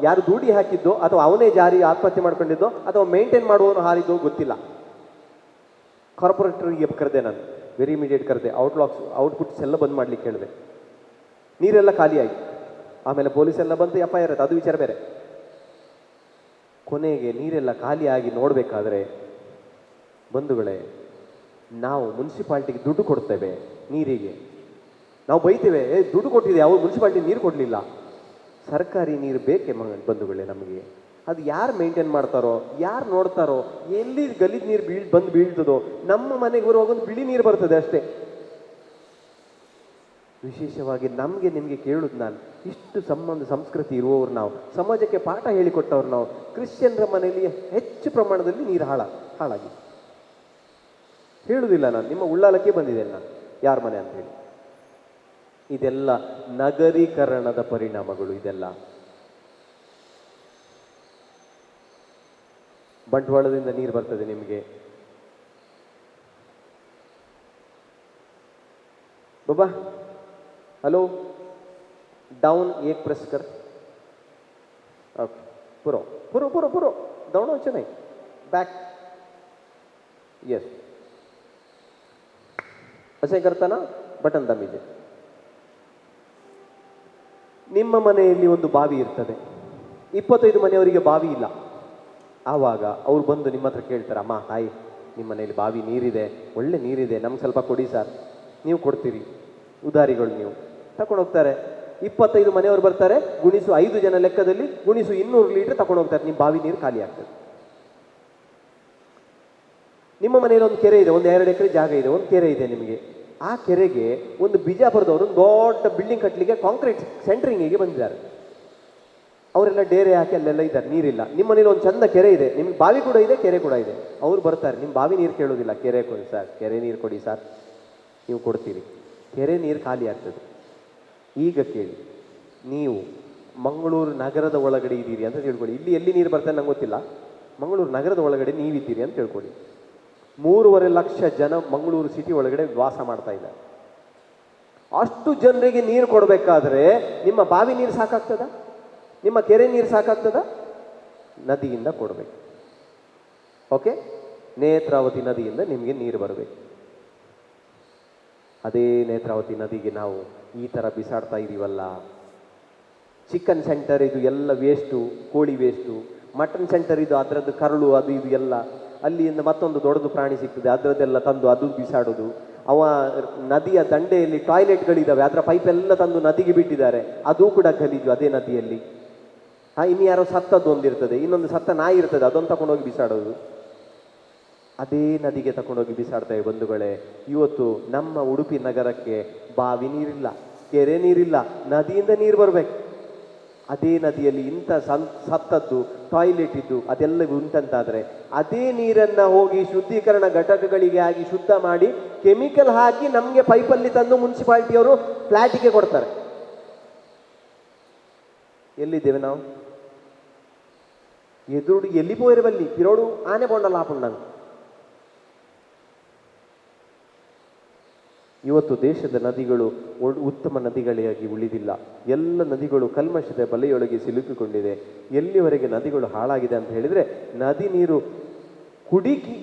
ಯಾರು ದುಡಿ ಹಾಕಿದ್ದೋ ಅಥವಾ ಅವನೇ ಜಾರಿ ಆತ್ಮಹತ್ಯೆ ಮಾಡ್ಕೊಂಡಿದ್ದೋ ಅಥವಾ ಮೇಂಟೈನ್ ಮಾಡುವವನು ಹಾರಿದ್ದೋ ಗೊತ್ತಿಲ್ಲ. ಕಾರ್ಪೊರೇಟರ್ಗೆ ಕರೆದೆ ನಾನು, ವೆರಿ ಇಮಿಡಿಯೇಟ್ ಕರೆದೆ, ಔಟ್ಪುಟ್ಸ್ ಎಲ್ಲ ಬಂದ್ ಮಾಡ್ಲಿಕ್ಕೆ ಹೇಳಿದೆ. ನೀರೆಲ್ಲ ಖಾಲಿ ಆಗಿ ಆಮೇಲೆ ಪೊಲೀಸ್ ಎಲ್ಲ ಬಂದು FIR ಆಯ್ತು, ಅದು ವಿಚಾರ ಬೇರೆ. ಕೊನೆಗೆ ನೀರೆಲ್ಲ ಖಾಲಿಯಾಗಿ ನೋಡಬೇಕಾದ್ರೆ ಬಂಧುಗಳೇ, ನಾವು ಮುನ್ಸಿಪಾಲ್ಟಿಗೆ ದುಡ್ಡು ಕೊಡ್ತೇವೆ ನೀರಿಗೆ, ನಾವು ಬೈತೇವೆ, ದುಡ್ಡು ಕೊಟ್ಟಿದೆ, ಅವ್ರು ಮುನ್ಸಿಪಾಲ್ಟಿ ನೀರು ಕೊಡಲಿಲ್ಲ. ಸರ್ಕಾರಿ ನೀರು ಬೇಕೇ ಬಂಧುಗಳೇ ನಮಗೆ. ಅದು ಯಾರು ಮೇಂಟೈನ್ ಮಾಡ್ತಾರೋ, ಯಾರು ನೋಡ್ತಾರೋ, ಎಲ್ಲಿ ಗಲೀಜ್ ನೀರು ಬಂದು ಬೀಳ್ತದೋ, ನಮ್ಮ ಮನೆಗೆ ಬರುವಾಗ ಒಂದು ಬಿಳಿ ನೀರು ಬರ್ತದೆ ಅಷ್ಟೇ. ವಿಶೇಷವಾಗಿ ನಮಗೆ ನಿಮಗೆ ಕೇಳುದು ನಾನು, ಇಷ್ಟು ಸಂಬಂಧ ಸಂಸ್ಕೃತಿ ಇರುವವರು ನಾವು, ಸಮಾಜಕ್ಕೆ ಪಾಠ ಹೇಳಿಕೊಟ್ಟವ್ರು ನಾವು, ಕ್ರಿಶ್ಚಿಯನ್ರ ಮನೆಯಲ್ಲಿ ಹೆಚ್ಚು ಪ್ರಮಾಣದಲ್ಲಿ ನೀರು ಹಾಳಾಗಿ ಹೇಳುವುದಿಲ್ಲ ನಾನು, ನಿಮ್ಮ ಉಳ್ಳಾಲಕ್ಕೆ ಬಂದಿದ್ದೇನೆ ನಾನು ಯಾರ ಮನೆ ಅಂತ ಹೇಳಿ. ಇದೆಲ್ಲ ನಗರೀಕರಣದ ಪರಿಣಾಮಗಳು. ಇದೆಲ್ಲ ಬಂಟ್ವಾಳದಿಂದ ನೀರು ಬರ್ತದೆ ನಿಮಗೆ. ಬಾಬಾ हेलो, डाउन एक प्रेस कर. ओके, पुरो डाउन अच्छा नहीं, बैक, यस, ऐसे करता ना, बटन दमीजे. ನಿಮ್ಮ ಮನೆಯಲ್ಲಿ ಒಂದು ಬಾವಿ ಇರ್ತದೆ, 25 ಮನೆಯವರಿಗೆ ಬಾವಿ ಇಲ್ಲ. ಆವಾಗ ಅವ್ರು ಬಂದು ನಿಮ್ಮ ಹತ್ರ ಕೇಳ್ತಾರೆ, ಅಮ್ಮ ಹಾಯ್, ನಿಮ್ಮ ಮನೆಯಲ್ಲಿ ಬಾವಿ ನೀರಿದೆ, ಒಳ್ಳೆ ನೀರಿದೆ, ನಮ್ಗೆ ಸ್ವಲ್ಪ ಕೊಡಿ ಸರ್. ನೀವು ಕೊಡ್ತೀರಿ, ಉದಾರಿಗಳು ನೀವು ತಗೊಂಡು ಹೋಗ್ತಾರೆ. 25 ಮನೆಯವರು ಬರ್ತಾರೆ, ಗುಣಿಸು 5 ಜನ ಲೆಕ್ಕದಲ್ಲಿ ಗುಣಿಸು 200 ಲೀಟರ್ ತಗೊಂಡು ಹೋಗ್ತಾರೆ. ನಿಮ್ಮ ಬಾವಿ ನೀರು ಖಾಲಿ ಆಗ್ತದೆ. ನಿಮ್ಮ ಮನೆಯಲ್ಲಿ ಒಂದು ಕೆರೆ ಇದೆ, ಒಂದು 2 ಎಕರೆ ಜಾಗ ಇದೆ, ಒಂದು ಕೆರೆ ಇದೆ ನಿಮಗೆ. ಆ ಕೆರೆಗೆ ಒಂದು ಬಿಜಾಪುರದವರು ದೊಡ್ಡ ಬಿಲ್ಡಿಂಗ್ ಕಟ್ಟಲಿಕ್ಕೆ ಕಾಂಕ್ರೀಟ್ ಸೆಂಟ್ರಿಂಗಿಗೆ ಬಂದಿದ್ದಾರೆ. ಅವರೆಲ್ಲ ಡೇರೆ ಹಾಕಿ ಅಲ್ಲೆಲ್ಲ ಇದ್ದಾರೆ, ನೀರಿಲ್ಲ. ನಿಮ್ಮ ಮನೇಲಿ ಒಂದು ಚಂದ ಕೆರೆ ಇದೆ, ನಿಮ್ಗೆ ಬಾವಿ ಕೂಡ ಇದೆ, ಕೆರೆ ಕೂಡ ಇದೆ. ಅವ್ರು ಬರ್ತಾರೆ, ನಿಮ್ಮ ಬಾವಿ ನೀರು ಕೇಳೋದಿಲ್ಲ, ಕೆರೆ ಕೊಡಿ ಸರ್, ಕೆರೆ ನೀರು ಕೊಡಿ ಸರ್. ನೀವು ಕೊಡ್ತೀರಿ, ಕೆರೆ ನೀರು ಖಾಲಿ ಆಗ್ತದೆ. ಈಗ ಕೇಳಿ, ನೀವು ಮಂಗಳೂರು ನಗರದ ಒಳಗಡೆ ಇದ್ದೀರಿ ಅಂತ ತಿಳ್ಕೊಳ್ಳಿ. ಇಲ್ಲಿ ಎಲ್ಲಿ ನೀರು ಬರ್ತದೆ ನಂಗೆ ಗೊತ್ತಿಲ್ಲ, ಮಂಗಳೂರು ನಗರದ ಒಳಗಡೆ ನೀವಿದ್ದೀರಿ ಅಂತ ತಿಳ್ಕೊಳ್ಳಿ. 3.5 ಲಕ್ಷ ಜನ ಮಂಗಳೂರು ಸಿಟಿ ಒಳಗಡೆ ವಾಸ ಮಾಡ್ತಾ ಇದ್ದಾರೆ. ಅಷ್ಟು ಜನರಿಗೆ ನೀರು ಕೊಡಬೇಕಾದ್ರೆ ನಿಮ್ಮ ಬಾವಿ ನೀರು ಸಾಕಾಗ್ತದ? ನಿಮ್ಮ ಕೆರೆ ನೀರು ಸಾಕಾಗ್ತದ? ನದಿಯಿಂದ ಕೊಡಬೇಕು. ಓಕೆ, ನೇತ್ರಾವತಿ ನದಿಯಿಂದ ನಿಮಗೆ ನೀರು ಬರಬೇಕು. ಅದೇ ನೇತ್ರಾವತಿ ನದಿಗೆ ನಾವು ಈ ಥರ ಬಿಸಾಡ್ತಾ ಇದ್ದೀವಲ್ಲ. ಚಿಕನ್ ಸೆಂಟರ್ ಇದು ಎಲ್ಲ ವೇಸ್ಟು, ಕೋಳಿ ವೇಸ್ಟು. ಮಟನ್ ಸೆಂಟರ್ ಇದು ಅದರದ್ದು ಕರಳು ಅದು ಇದು ಎಲ್ಲ. ಅಲ್ಲಿಂದ ಮತ್ತೊಂದು ದೊಡ್ಡದು ಪ್ರಾಣಿ ಸಿಗ್ತದೆ, ಅದರದ್ದೆಲ್ಲ ತಂದು ಅದು ಬಿಸಾಡೋದು. ಅವ ನದಿಯ ದಂಡೆಯಲ್ಲಿ ಟಾಯ್ಲೆಟ್ಗಳಿದ್ದಾವೆ, ಅದರ ಪೈಪೆಲ್ಲ ತಂದು ನದಿಗೆ ಬಿಟ್ಟಿದ್ದಾರೆ, ಅದು ಕೂಡ ಗಲೀಜು ಅದೇ ನದಿಯಲ್ಲಿ. ಇನ್ನು ಯಾರೋ ಸತ್ತದ್ದು ಒಂದಿರ್ತದೆ, ಇನ್ನೊಂದು ಸತ್ತ ನಾಯಿ ಇರ್ತದೆ, ಅದನ್ನು ತಗೊಂಡೋಗಿ ಬಿಸಾಡೋದು. ಅದೇ ನದಿಗೆ ತಗೊಂಡೋಗಿ ಬಿಸಾಡ್ತೇವೆ ಬಂಧುಗಳೇ. ಇವತ್ತು ನಮ್ಮ ಉಡುಪಿ ನಗರಕ್ಕೆ ಬಾವಿ ನೀರಿಲ್ಲ, ಕೆರೆ ನೀರಿಲ್ಲ, ನದಿಯಿಂದ ನೀರು ಬರಬೇಕು. ಅದೇ ನದಿಯಲ್ಲಿ ಇಂಥ ಸತ್ತದ್ದು ಟಾಯ್ಲೆಟ್ ಇದ್ದು ಅದೆಲ್ಲ ಉಂಟಂತಾದರೆ ಅದೇ ನೀರನ್ನು ಹೋಗಿ ಶುದ್ಧೀಕರಣ ಘಟಕಗಳಿಗೆ ಆಗಿ ಶುದ್ಧ ಮಾಡಿ ಕೆಮಿಕಲ್ ಹಾಕಿ ನಮಗೆ ಪೈಪಲ್ಲಿ ತಂದು ಮುನ್ಸಿಪಾಲ್ಟಿಯವರು ಫ್ಲ್ಯಾಟಿಗೆ ಕೊಡ್ತಾರೆ. ಎಲ್ಲಿದ್ದೇವೆ ನಾವು? ಎದುರು ಎಲ್ಲಿ ಪೋಯರೆ ಬಲ್ಲಿ ಪಿರೋಡು ಆನೆ ಬೊಂಡಲ್ಲ ಹಾಕೊಂಡು ನಾನು. ಇವತ್ತು ದೇಶದ ನದಿಗಳು ಉತ್ತಮ ನದಿಗಳಾಗಿ ಉಳಿದಿಲ್ಲ. ಎಲ್ಲ ನದಿಗಳು ಕಲ್ಮಶದ ಬಲೆಯೊಳಗೆ ಸಿಲುಕಿಕೊಂಡಿದೆ. ಎಲ್ಲಿವರೆಗೆ ನದಿಗಳು ಹಾಳಾಗಿದೆ ಅಂತ ಹೇಳಿದರೆ, ನದಿ ನೀರು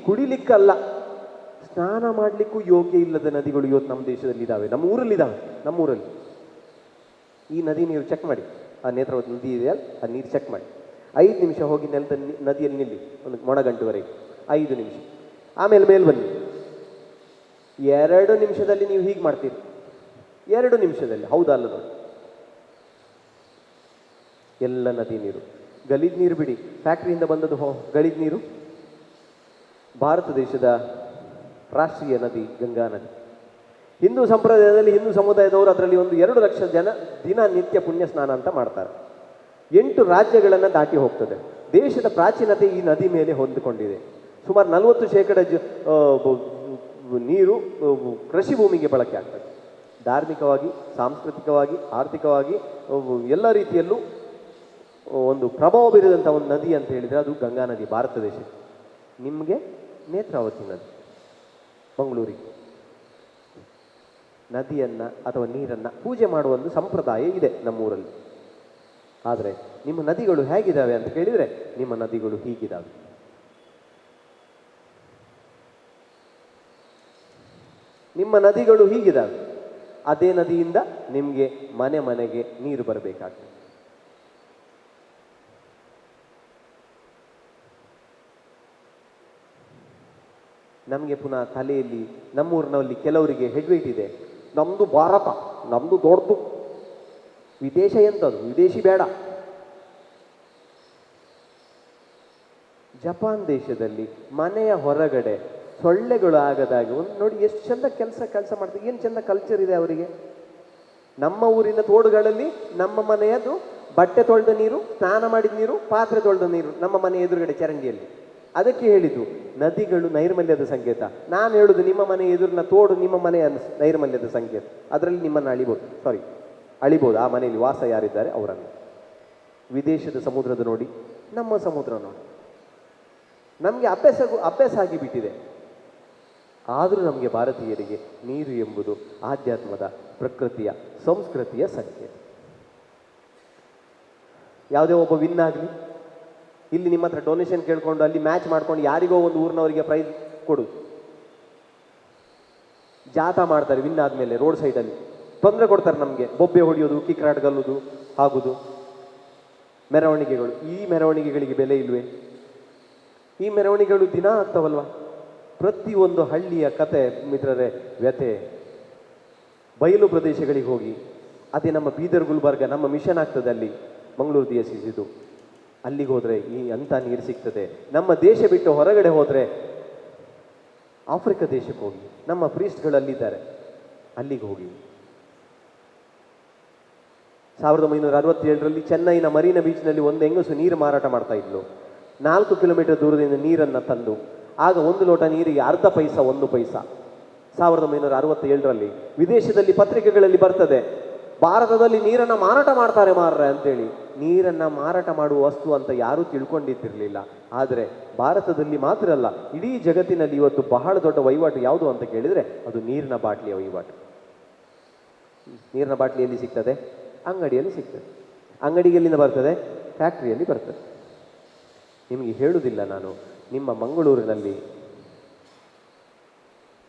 ಕುಡಿಲಿಕ್ಕಲ್ಲ, ಸ್ನಾನ ಮಾಡಲಿಕ್ಕೂ ಯೋಗ್ಯ ಇಲ್ಲದ ನದಿಗಳು ಇವತ್ತು ನಮ್ಮ ದೇಶದಲ್ಲಿ ಇದ್ದಾವೆ, ನಮ್ಮ ಊರಲ್ಲಿ. ಈ ನದಿ ನೀರು ಚೆಕ್ ಮಾಡಿ, ಆ ನೇತ್ರಾವತಿ ನದಿ ಇದೆಯಲ್ಲ, ಆ ನೀರು ಚೆಕ್ ಮಾಡಿ. 5 ನಿಮಿಷ ಹೋಗಿ ನೆಲದ ನದಿಯಲ್ಲಿ ನಿಲ್ಲಿ, ಒಂದು ಮೊಣಗಂಟುವರೆಗೆ 5 ನಿಮಿಷ. ಆಮೇಲೆ ಮೇಲೆ ಬನ್ನಿ. 2 ನಿಮಿಷದಲ್ಲಿ ನೀವು ಹೀಗೆ ಮಾಡ್ತೀರಿ. 2 ನಿಮಿಷದಲ್ಲಿ, ಹೌದಾ ಅಲ್ಲ ನೋಡಿ. ಎಲ್ಲ ನದಿ ನೀರು, ಗಲೀಜ್ ನೀರು ಬಿಡಿ, ಫ್ಯಾಕ್ಟ್ರಿಯಿಂದ ಬಂದದ್ದು ಗಲೀಜ್ ನೀರು. ಭಾರತ ದೇಶದ ರಾಷ್ಟ್ರೀಯ ನದಿ ಗಂಗಾ ನದಿ. ಹಿಂದೂ ಸಂಪ್ರದಾಯದಲ್ಲಿ ಹಿಂದೂ ಸಮುದಾಯದವರು ಅದರಲ್ಲಿ ಒಂದು 2 ಲಕ್ಷ ಜನ ದಿನನಿತ್ಯ ಪುಣ್ಯ ಸ್ನಾನ ಅಂತ ಮಾಡ್ತಾರೆ. 8 ರಾಜ್ಯಗಳನ್ನು ದಾಟಿ ಹೋಗ್ತದೆ. ದೇಶದ ಪ್ರಾಚೀನತೆ ಈ ನದಿ ಮೇಲೆ ಹೊಂದಿಕೊಂಡಿದೆ. ಸುಮಾರು 40% ನೀರು ಕೃಷಿ ಭೂಮಿಗೆ ಬಳಕೆ ಆಗ್ತದೆ. ಧಾರ್ಮಿಕವಾಗಿ, ಸಾಂಸ್ಕೃತಿಕವಾಗಿ, ಆರ್ಥಿಕವಾಗಿ ಎಲ್ಲ ರೀತಿಯಲ್ಲೂ ಒಂದು ಪ್ರಭಾವ ಬೀರಿದಂಥ ಒಂದು ನದಿ ಅಂತ ಹೇಳಿದರೆ ಅದು ಗಂಗಾ ನದಿ ಭಾರತ ದೇಶ. ನಿಮಗೆ ನೇತ್ರಾವತಿ ನದಿ ಮಂಗಳೂರಿಗೆ ನದಿಯನ್ನು ಅಥವಾ ನೀರನ್ನು ಪೂಜೆ ಮಾಡುವ ಒಂದು ಸಂಪ್ರದಾಯ ಇದೆ ನಮ್ಮೂರಲ್ಲಿ. ಆದರೆ ನಿಮ್ಮ ನದಿಗಳು ಹೇಗಿದ್ದಾವೆ ಅಂತ ಕೇಳಿದರೆ ನಿಮ್ಮ ನದಿಗಳು ಹೀಗಿದ್ದಾವೆ. ನಿಮ್ಮ ನದಿಗಳು ಹೀಗಿದ್ದಾವೆ. ಅದೇ ನದಿಯಿಂದ ನಿಮಗೆ ಮನೆ ಮನೆಗೆ ನೀರು ಬರಬೇಕಾಗ್ತದೆ. ನಮಗೆ ಪುನಃ ತಲೆಯಲ್ಲಿ ನಮ್ಮೂರಿನಲ್ಲಿ ಕೆಲವರಿಗೆ ಹೆಡ್ವೇಟ್ ಇದೆ. ನಮ್ಮದು ಭಾರತ, ನಮ್ಮದು ದೊಡ್ಡದು, ವಿದೇಶ ಎಂಥದ್ದು, ವಿದೇಶಿ ಬೇಡ. ಜಪಾನ್ ದೇಶದಲ್ಲಿ ಮನೆಯ ಹೊರಗಡೆ ಸೊಳ್ಳೆಗಳು ಆಗದಾಗಿ ಒಂದು ನೋಡಿ ಎಷ್ಟು ಚಂದ ಕೆಲಸ ಮಾಡ್ತಾರೆ. ಏನು ಚಂದ ಕಲ್ಚರ್ ಇದೆ ಅವರಿಗೆ. ನಮ್ಮ ಊರಿನ ತೋಡುಗಳಲ್ಲಿ ನಮ್ಮ ಮನೆಯದು ಬಟ್ಟೆ ತೊಳೆದ ನೀರು, ಸ್ನಾನ ಮಾಡಿದ ನೀರು, ಪಾತ್ರೆ ತೊಳೆದ ನೀರು ನಮ್ಮ ಮನೆ ಎದುರುಗಡೆ ಚರಂಡಿಯಲ್ಲಿ. ಅದಕ್ಕೆ ಹೇಳಿದ್ದು ನದಿಗಳು ನೈರ್ಮಲ್ಯದ ಸಂಕೇತ. ನಾನು ಹೇಳುದು ನಿಮ್ಮ ಮನೆ ಎದುರಿನ ತೋಡು ನಿಮ್ಮ ಮನೆಯ ನೈರ್ಮಲ್ಯದ ಸಂಕೇತ. ಅದರಲ್ಲಿ ನಿಮ್ಮನ್ನು ಅಳಿಬೋದು. ಆ ಮನೆಯಲ್ಲಿ ವಾಸ ಯಾರಿದ್ದಾರೆ ಅವರನ್ನು. ವಿದೇಶದ ಸಮುದ್ರದ ನೋಡಿ, ನಮ್ಮ ಸಮುದ್ರ ನೋಡಿ. ನಮಗೆ ಅಭ್ಯಾಸ ಆಗಿಬಿಟ್ಟಿದೆ. ಆದರೂ ನಮಗೆ ಭಾರತೀಯರಿಗೆ ನೀರು ಎಂಬುದು ಆಧ್ಯಾತ್ಮದ, ಪ್ರಕೃತಿಯ, ಸಂಸ್ಕೃತಿಯ ಸಂಕೇತ. ಯಾವುದೇ ಒಬ್ಬ ವಿನ್ ಆಗಲಿ, ಇಲ್ಲಿ ನಿಮ್ಮ ಹತ್ರ ಡೊನೇಷನ್ ಕೇಳ್ಕೊಂಡು ಅಲ್ಲಿ ಮ್ಯಾಚ್ ಮಾಡ್ಕೊಂಡು ಯಾರಿಗೋ ಒಂದು ಊರಿನವರಿಗೆ ಪ್ರೈಸ್ ಕೊಡುದು. ಜಾಥಾ ಮಾಡ್ತಾರೆ ವಿನ್ ಆದಮೇಲೆ ರೋಡ್ ಸೈಡಲ್ಲಿ ತೊಂದರೆ ಕೊಡ್ತಾರೆ ನಮಗೆ. ಬೊಬ್ಬೆ ಹೊಡೆಯೋದು, ಕಿಕ್ರಾಟ್ ಗಲ್ಲುದು, ಆಗುದು, ಮೆರವಣಿಗೆಗಳು. ಈ ಮೆರವಣಿಗೆಗಳಿಗೆ ಬೆಲೆ ಇಲ್ವೇ? ಈ ಮೆರವಣಿಗೆಗಳು ದಿನ ಆಗ್ತಾವಲ್ವ. ಪ್ರತಿಯೊಂದು ಹಳ್ಳಿಯ ಕತೆ ಮಿತ್ರರೇ, ವ್ಯತೆ. ಬಯಲು ಪ್ರದೇಶಗಳಿಗೆ ಹೋಗಿ, ಅದೇ ನಮ್ಮ ಬೀದರ್ ಗುಲ್ಬರ್ಗ ನಮ್ಮ ಮಿಷನ್ ಆಗ್ತದೆ ಅಲ್ಲಿ, ಮಂಗಳೂರು DSCದು. ಅಲ್ಲಿಗೆ ಹೋದರೆ ಈ ಅಂಥ ನೀರು ಸಿಗ್ತದೆ. ನಮ್ಮ ದೇಶ ಬಿಟ್ಟು ಹೊರಗಡೆ ಹೋದರೆ ಆಫ್ರಿಕಾ ದೇಶಕ್ಕೆ ಹೋಗಿ, ನಮ್ಮ ಪ್ರೀಸ್ಟ್ಗಳಲ್ಲಿದ್ದಾರೆ, ಅಲ್ಲಿಗೆ ಹೋಗಿ. 1967ರಲ್ಲಿ ಚೆನ್ನೈನ ಮರೀನಾ ಬೀಚ್ನಲ್ಲಿ ಒಂದು ಹೆಂಗಸು ನೀರು ಮಾರಾಟ ಮಾಡ್ತಾ ಇದ್ಲು. 4 ಕಿಲೋಮೀಟರ್ ದೂರದಿಂದ ನೀರನ್ನು ತಂದು, ಆಗ 1 ಲೋಟ ನೀರಿಗೆ ಅರ್ಧ ಪೈಸಾ 1 ಪೈಸಾ. 1967ರಲ್ಲಿ ವಿದೇಶದಲ್ಲಿ ಪತ್ರಿಕೆಗಳಲ್ಲಿ ಬರ್ತದೆ, ಭಾರತದಲ್ಲಿ ನೀರನ್ನು ಮಾರಾಟ ಮಾಡ್ತಾರೆ ಮಾರ್ರೆ ಅಂತೇಳಿ. ನೀರನ್ನು ಮಾರಾಟ ಮಾಡುವ ವಸ್ತು ಅಂತ ಯಾರೂ ತಿಳ್ಕೊಂಡಿದ್ದಿರಲಿಲ್ಲ. ಆದರೆ ಭಾರತದಲ್ಲಿ ಮಾತ್ರ ಅಲ್ಲ, ಇಡೀ ಜಗತ್ತಿನಲ್ಲಿ ಇವತ್ತು ಬಹಳ ದೊಡ್ಡ ವಹಿವಾಟು ಯಾವುದು ಅಂತ ಕೇಳಿದರೆ ಅದು ನೀರಿನ ಬಾಟ್ಲಿಯ ವಹಿವಾಟು. ನೀರಿನ ಬಾಟ್ಲಿ ಎಲ್ಲಿ ಸಿಗ್ತದೆ? ಅಂಗಡಿಯಲ್ಲಿ ಸಿಗ್ತದೆ. ಅಂಗಡಿಗೆ ಎಲ್ಲಿಂದ ಬರ್ತದೆ? ಫ್ಯಾಕ್ಟ್ರಿಯಲ್ಲಿ ಬರ್ತದೆ. ನಿಮಗೆ ಹೇಳುವುದಿಲ್ಲ ನಾನು, ನಿಮ್ಮ ಮಂಗಳೂರಿನಲ್ಲಿ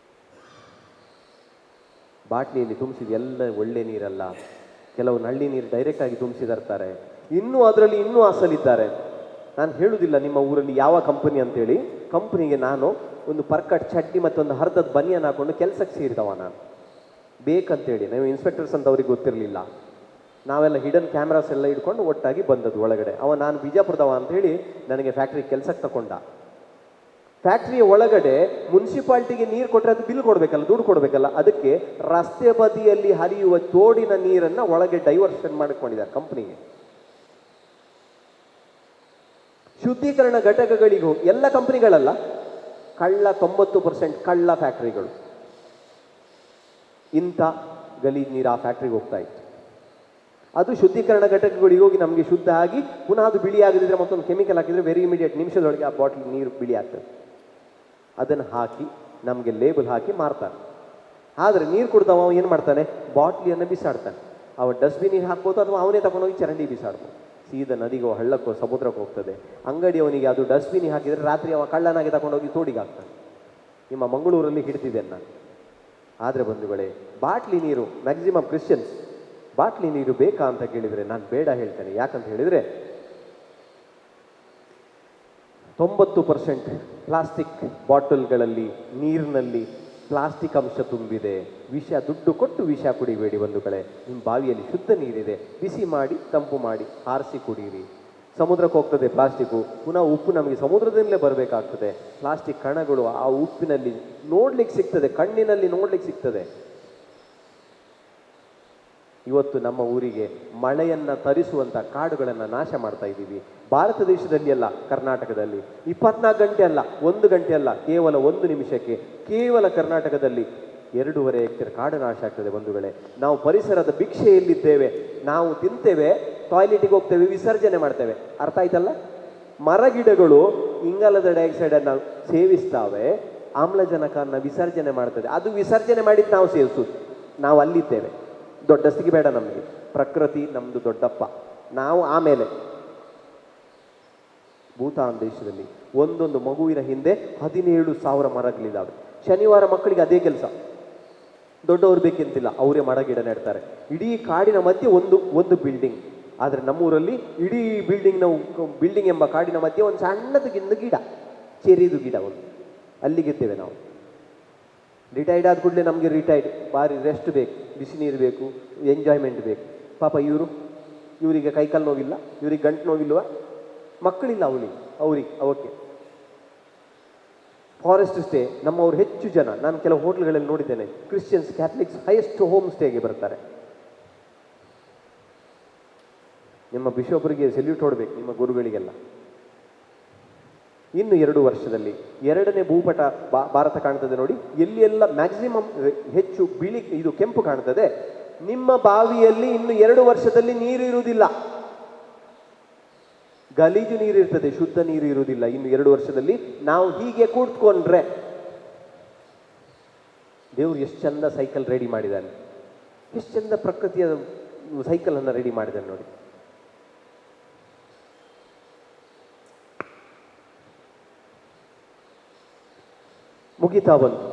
ಬಾಟ್ಲಿಯಲ್ಲಿ ತುಂಬಿಸಿದ ಎಲ್ಲ ಒಳ್ಳೆ ನೀರಲ್ಲ. ಕೆಲವು ನಳ್ಳಿ ನೀರು ಡೈರೆಕ್ಟಾಗಿ ತುಂಬಿಸಿದಿರ್ತಾರೆ. ಅದರಲ್ಲಿ ಇನ್ನೂ ಅಸಲಿದ್ದಾರೆ. ನಾನು ಹೇಳುವುದಿಲ್ಲ ನಿಮ್ಮ ಊರಲ್ಲಿ ಯಾವ ಕಂಪನಿ ಅಂತೇಳಿ. ಕಂಪನಿಗೆ ನಾನು ಒಂದು ಪರ್ಕಟ್ ಚಡ್ಡಿ ಮತ್ತೊಂದು ಹರ್ದದ ಬನಿಯನ್ ಹಾಕೊಂಡು ಕೆಲಸಕ್ಕೆ ಸೇರಿದವ ನಾನು, ಬೇಕಂತೇಳಿ. ನಾವು ಇನ್ಸ್ಪೆಕ್ಟರ್ಸ್ ಅಂತ ಅವ್ರಿಗೆ ಗೊತ್ತಿರಲಿಲ್ಲ. ನಾವೆಲ್ಲ ಹಿಡನ್ ಕ್ಯಾಮ್ರಾಸ್ ಎಲ್ಲ ಇಟ್ಕೊಂಡು ಒಟ್ಟಾಗಿ ಬಂದದ್ದು ಒಳಗಡೆ. ನಾನು ಬಿಜಾಪುರದವ ಅಂತ ಹೇಳಿ ನನಗೆ ಫ್ಯಾಕ್ಟ್ರಿ ಕೆಲಸಕ್ಕೆ ತಗೊಂಡ. ಫ್ಯಾಕ್ಟ್ರಿಯ ಒಳಗಡೆ ಮುನ್ಸಿಪಾಲ್ಟಿಗೆ ನೀರು ಕೊಟ್ಟರೆ ಅದು ಬಿಲ್ ಕೊಡಬೇಕಲ್ಲ, ದುಡ್ಡು ಕೊಡಬೇಕಲ್ಲ. ಅದಕ್ಕೆ ರಸ್ತೆ ಬದಿಯಲ್ಲಿ ಹರಿಯುವ ತೋಡಿನ ನೀರನ್ನು ಒಳಗೆ ಡೈವರ್ಷನ್ ಮಾಡಿಕೊಂಡಿದ್ದಾರೆ ಕಂಪ್ನಿಗೆ. ಶುದ್ಧೀಕರಣ ಘಟಕಗಳಿಗೂ ಎಲ್ಲ ಕಂಪ್ನಿಗಳಲ್ಲ, ಕಳ್ಳ 90% ಕಳ್ಳ ಫ್ಯಾಕ್ಟ್ರಿಗಳು. ಇಂಥ ಗಲೀಜ್ ನೀರು ಆ ಫ್ಯಾಕ್ಟ್ರಿಗೆ ಹೋಗ್ತಾ ಇತ್ತು. ಅದು ಶುದ್ಧೀಕರಣ ಘಟಕಗಳಿಗೆ ಹೋಗಿ ನಮಗೆ ಶುದ್ಧ ಆಗಿ ಪುನಃ ಅದು ಬಿಳಿ ಆಗದಿದ್ರೆ ಮತ್ತೊಂದು ಕೆಮಿಕಲ್ ಹಾಕಿದರೆ ವೆರಿ ಇಮಿಡಿಯೇಟ್ ನಿಮಿಷದೊಳಗೆ ಆ ಬಾಟ್ಲಿ ನೀರು ಬಿಳಿ ಆಗ್ತದೆ. ಅದನ್ನು ಹಾಕಿ ನಮಗೆ ಲೇಬಲ್ ಹಾಕಿ ಮಾರ್ತಾನೆ. ಆದರೆ ನೀರು ಕುಡ್ದವ ಏನು ಮಾಡ್ತಾನೆ? ಬಾಟ್ಲಿಯನ್ನು ಬಿಸಾಡ್ತಾನೆ. ಅವ ಡಸ್ಟ್ಬಿನ್ ನೀರು ಹಾಕ್ಬೋದು ಅಥವಾ ಅವನೇ ತಗೊಂಡೋಗಿ ಚರಂಡಿ ಬಿಸಾಡ್ಬೋದು. ಸೀದಾ ನದಿಗೋ ಹಳ್ಳಕ್ಕೋ ಸಮುದ್ರಕ್ಕೆ ಹೋಗ್ತದೆ. ಅಂಗಡಿಯವನಿಗೆ ಅದು ಡಸ್ಟ್ಬಿನ್ ಹಾಕಿದರೆ ರಾತ್ರಿ ಅವ ಕಳ್ಳನಾಗಿ ತಗೊಂಡೋಗಿ ತೋಡಿಗೆ ಹಾಕ್ತಾನೆ. ನಿಮ್ಮ ಮಂಗಳೂರಲ್ಲಿ ಹಿಡ್ತಿದ್ದೇನೆ ನಾನು. ಆದರೆ ಬಂಧುಗಳೇ, ಬಾಟ್ಲಿ ನೀರು ಮ್ಯಾಕ್ಸಿಮಮ್ ಕ್ರಿಶ್ಚಿಯನ್ಸ್ ಬಾಟ್ಲಿ ನೀರು ಬೇಕಾ ಅಂತ ಕೇಳಿದರೆ ನಾನು ಬೇಡ ಹೇಳ್ತೇನೆ. ಯಾಕಂತ ಹೇಳಿದರೆ 90% ಪ್ಲಾಸ್ಟಿಕ್ ಬಾಟಲ್ಗಳಲ್ಲಿ, ನೀರಿನಲ್ಲಿ ಪ್ಲಾಸ್ಟಿಕ್ ಅಂಶ ತುಂಬಿದೆ. ದುಡ್ಡು ಕೊಟ್ಟು ವಿಷ ಕುಡಿಬೇಡಿ ಬಂಧುಗಳೇ. ನಿಮ್ಮ ಬಾವಿಯಲ್ಲಿ ಶುದ್ಧ ನೀರಿದೆ, ಬಿಸಿ ಮಾಡಿ ತಂಪು ಮಾಡಿ ಆರಿಸಿ ಕುಡಿಯಿರಿ. ಸಮುದ್ರಕ್ಕೆ ಹೋಗ್ತದೆ ಪ್ಲಾಸ್ಟಿಕ್ಕು, ಪುನಃ ಉಪ್ಪು ನಮಗೆ ಸಮುದ್ರದಿಂದಲೇ ಬರಬೇಕಾಗ್ತದೆ. ಪ್ಲಾಸ್ಟಿಕ್ ಕಣಗಳು ಆ ಉಪ್ಪಿನಲ್ಲಿ ನೋಡ್ಲಿಕ್ಕೆ ಸಿಗ್ತದೆ, ಕಣ್ಣಿನಲ್ಲಿ ನೋಡ್ಲಿಕ್ಕೆ ಸಿಗ್ತದೆ. ಇವತ್ತು ನಮ್ಮ ಊರಿಗೆ ಮಳೆಯನ್ನು ತರಿಸುವಂಥ ಕಾಡುಗಳನ್ನು ನಾಶ ಮಾಡ್ತಾ ಇದ್ದೀವಿ. ಭಾರತ ದೇಶದಲ್ಲಿ ಅಲ್ಲ, ಕರ್ನಾಟಕದಲ್ಲಿ 24 ಗಂಟೆ ಅಲ್ಲ, 1 ಗಂಟೆ ಅಲ್ಲ, ಕೇವಲ 1 ನಿಮಿಷಕ್ಕೆ ಕೇವಲ ಕರ್ನಾಟಕದಲ್ಲಿ 2.5 ಹೆಕ್ಟೇರ್ ಕಾಡು ನಾಶ ಆಗ್ತದೆ ಬಂಧುಗಳೇ. ನಾವು ಪರಿಸರದ ಭಿಕ್ಷೆಯಲ್ಲಿದ್ದೇವೆ. ನಾವು ತಿಂತೇವೆ, ಟಾಯ್ಲೆಟಿಗೆ ಹೋಗ್ತೇವೆ, ವಿಸರ್ಜನೆ ಮಾಡ್ತೇವೆ. ಅರ್ಥ ಆಯ್ತಲ್ಲ? ಮರಗಿಡಗಳು ಇಂಗಾಲದ ಡೈಆಕ್ಸೈಡನ್ನು ಸೇವಿಸ್ತಾವೆ, ಆಮ್ಲಜನಕವನ್ನು ವಿಸರ್ಜನೆ ಮಾಡ್ತದೆ. ಅದು ವಿಸರ್ಜನೆ ಮಾಡಿದ್ದು ನಾವು ಸೇವಿಸೋದು. ನಾವು ಅಲ್ಲಿದ್ದೇವೆ. ದೊಡ್ಡಸ್ತಿಗೆ ಬೇಡ ನಮಗೆ, ಪ್ರಕೃತಿ ನಮ್ಮದು ದೊಡ್ಡಪ್ಪ. ನಾವು ಆಮೇಲೆ ಭೂತಾನ್ ದೇಶದಲ್ಲಿ ಒಂದೊಂದು ಮಗುವಿನ ಹಿಂದೆ 17,000 ಮರಗಳಿದ್ದಾವೆ. ಶನಿವಾರ ಮಕ್ಕಳಿಗೆ ಅದೇ ಕೆಲಸ, ದೊಡ್ಡವರು ಬೇಕೆಂತಿಲ್ಲ, ಅವರೇ ಮರ ಗಿಡ ನೆಡ್ತಾರೆ. ಇಡೀ ಕಾಡಿನ ಮಧ್ಯೆ ಒಂದು ಬಿಲ್ಡಿಂಗ್. ಆದರೆ ನಮ್ಮೂರಲ್ಲಿ ಇಡೀ ಬಿಲ್ಡಿಂಗ್ ಎಂಬ ಕಾಡಿನ ಮಧ್ಯೆ ಒಂದು ಸಣ್ಣದಕ್ಕಿಂತ ಗಿಡ, ಚೆರಿದು ಗಿಡ ಒಂದು. ಅಲ್ಲಿಗಿದ್ದೇವೆ ನಾವು. ರಿಟೈರ್ಡ್ ಆದ ಕೂಡಲೇ ನಮಗೆ ಭಾರಿ ರೆಸ್ಟ್ ಬೇಕು, ಬಿಸಿ ನೀರು ಬೇಕು, ಎಂಜಾಯ್ಮೆಂಟ್ ಬೇಕು. ಪಾಪ ಇವರಿಗೆ ಕೈಕಾಲು ನೋವಿಲ್ಲ, ಇವ್ರಿಗೆ ಗಂಟು ನೋವಿಲ್ವ, ಮಕ್ಕಳಿಲ್ಲ ಅವಕ್ಕೆ ಫಾರೆಸ್ಟ್ ಸ್ಟೇ. ನಮ್ಮವ್ರು ಹೆಚ್ಚು ಜನ, ನಾನು ಕೆಲವು ಹೋಟ್ಲ್ಗಳಲ್ಲಿ ನೋಡಿದ್ದೇನೆ, ಕ್ರಿಶ್ಚಿಯನ್ಸ್ ಕ್ಯಾಥಲಿಕ್ಸ್ ಹೈಯೆಸ್ಟ್ ಹೋಮ್ ಸ್ಟೇಗೆ ಬರ್ತಾರೆ. ನಿಮ್ಮ ಬಿಷಪ್ರಿಗೆ ಸೆಲ್ಯೂಟ್ ಹೊಡಬೇಕು, ನಿಮ್ಮ ಗುರುಗಳಿಗೆಲ್ಲ. ಇನ್ನು 2 ವರ್ಷದಲ್ಲಿ 2ನೇ ಭೂಪಟ ಭಾರತ ಕಾಣ್ತದೆ ನೋಡಿ. ಎಲ್ಲಿ ಎಲ್ಲ ಮ್ಯಾಕ್ಸಿಮಮ್ ಹೆಚ್ಚು ಇದು ಕೆಂಪು ಕಾಣ್ತದೆ, ನಿಮ್ಮ ಬಾವಿಯಲ್ಲಿ ಇನ್ನು 2 ವರ್ಷದಲ್ಲಿ ನೀರು ಇರುವುದಿಲ್ಲ. ಗಲೀಜು ನೀರು ಇರ್ತದೆ, ಶುದ್ಧ ನೀರು ಇರುವುದಿಲ್ಲ ಇನ್ನು 2 ವರ್ಷದಲ್ಲಿ. ನಾವು ಹೀಗೆ ಕೂತ್ಕೊಂಡ್ರೆ, ದೇವ್ರು ಎಷ್ಟು ಚಂದ ಸೈಕಲ್ ರೆಡಿ ಮಾಡಿದ್ದಾನೆ, ಎಷ್ಟು ಚಂದ ಪ್ರಕೃತಿಯ ಸೈಕಲ್ ಅನ್ನು ರೆಡಿ ಮಾಡಿದ್ದಾನೆ ನೋಡಿ. ಮುಗಿತಾ ಬಂತು.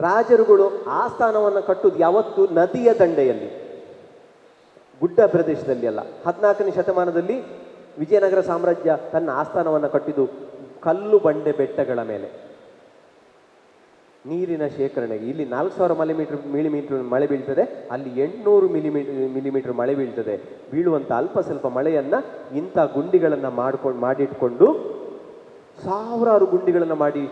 ರಾಜರುಗಳು ಆಸ್ಥಾನವನ್ನು ಕಟ್ಟುವುದು ಯಾವತ್ತು ನದಿಯ ದಂಡೆಯಲ್ಲಿ, ಗುಡ್ಡ ಪ್ರದೇಶದಲ್ಲಿ ಅಲ್ಲ. 14ನೇ ಶತಮಾನದಲ್ಲಿ ವಿಜಯನಗರ ಸಾಮ್ರಾಜ್ಯ ತನ್ನ ಆಸ್ಥಾನವನ್ನು ಕಟ್ಟಿದ್ದು ಕಲ್ಲು ಬಂಡೆ ಬೆಟ್ಟಗಳ ಮೇಲೆ. ನೀರಿನ ಶೇಖರಣೆಗೆ ಇಲ್ಲಿ 4,000 ಮಿಲಿಮೀಟರ್ ಮಳೆ ಬೀಳ್ತದೆ, ಅಲ್ಲಿ 800 ಮಿಲಿಮೀಟರ್ ಮಳೆ ಬೀಳ್ತದೆ. ಬೀಳುವಂಥ ಅಲ್ಪ ಸ್ವಲ್ಪ ಮಳೆಯನ್ನು ಇಂಥ ಗುಂಡಿಗಳನ್ನು ಮಾಡಿಟ್ಕೊಂಡು ಸಾವಿರಾರು ಗುಂಡಿಗಳನ್ನು ಮಾಡಿ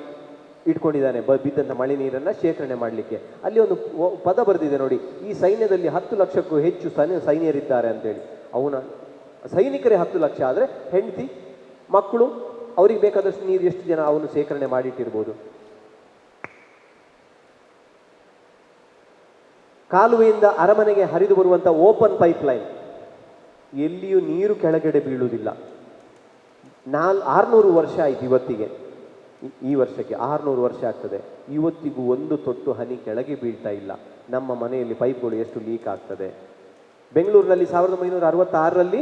ಇಟ್ಕೊಂಡಿದ್ದಾನೆ, ಬಿದ್ದಂಥ ಮಳೆ ನೀರನ್ನು ಶೇಖರಣೆ ಮಾಡಲಿಕ್ಕೆ. ಅಲ್ಲಿ ಒಂದು ಪದ ಬರೆದಿದೆ ನೋಡಿ, ಈ ಸೈನ್ಯದಲ್ಲಿ 10 ಲಕ್ಷಕ್ಕೂ ಹೆಚ್ಚು ಸೈನ್ಯರಿದ್ದಾರೆ ಅಂತೇಳಿ. ಸೈನಿಕರೇ 10 ಲಕ್ಷ ಆದರೆ ಹೆಂಡತಿ ಮಕ್ಕಳು ಅವ್ರಿಗೆ ಬೇಕಾದಷ್ಟು ನೀರು ಎಷ್ಟು ಜನ ಅವನು ಶೇಖರಣೆ ಮಾಡಿಟ್ಟಿರ್ಬೋದು. ಕಾಲುವೆಯಿಂದ ಅರಮನೆಗೆ ಹರಿದು ಬರುವಂಥ ಓಪನ್ ಪೈಪ್ಲೈನ್, ಎಲ್ಲಿಯೂ ನೀರು ಕೆಳಗಡೆ ಬೀಳುವುದಿಲ್ಲ. 600 ವರ್ಷ ಆಯ್ತು ಇವತ್ತಿಗೆ. ಈ ವರ್ಷಕ್ಕೆ 600 ವರ್ಷ ಆಗ್ತದೆ. ಇವತ್ತಿಗೂ ಒಂದು ತೊಟ್ಟು ಹನಿ ಕೆಳಗೆ ಬೀಳ್ತಾ ಇಲ್ಲ. ನಮ್ಮ ಮನೆಯಲ್ಲಿ ಪೈಪ್ಗಳು ಎಷ್ಟು ಲೀಕ್ ಆಗ್ತದೆ. ಬೆಂಗಳೂರಿನಲ್ಲಿ 1966ರಲ್ಲಿ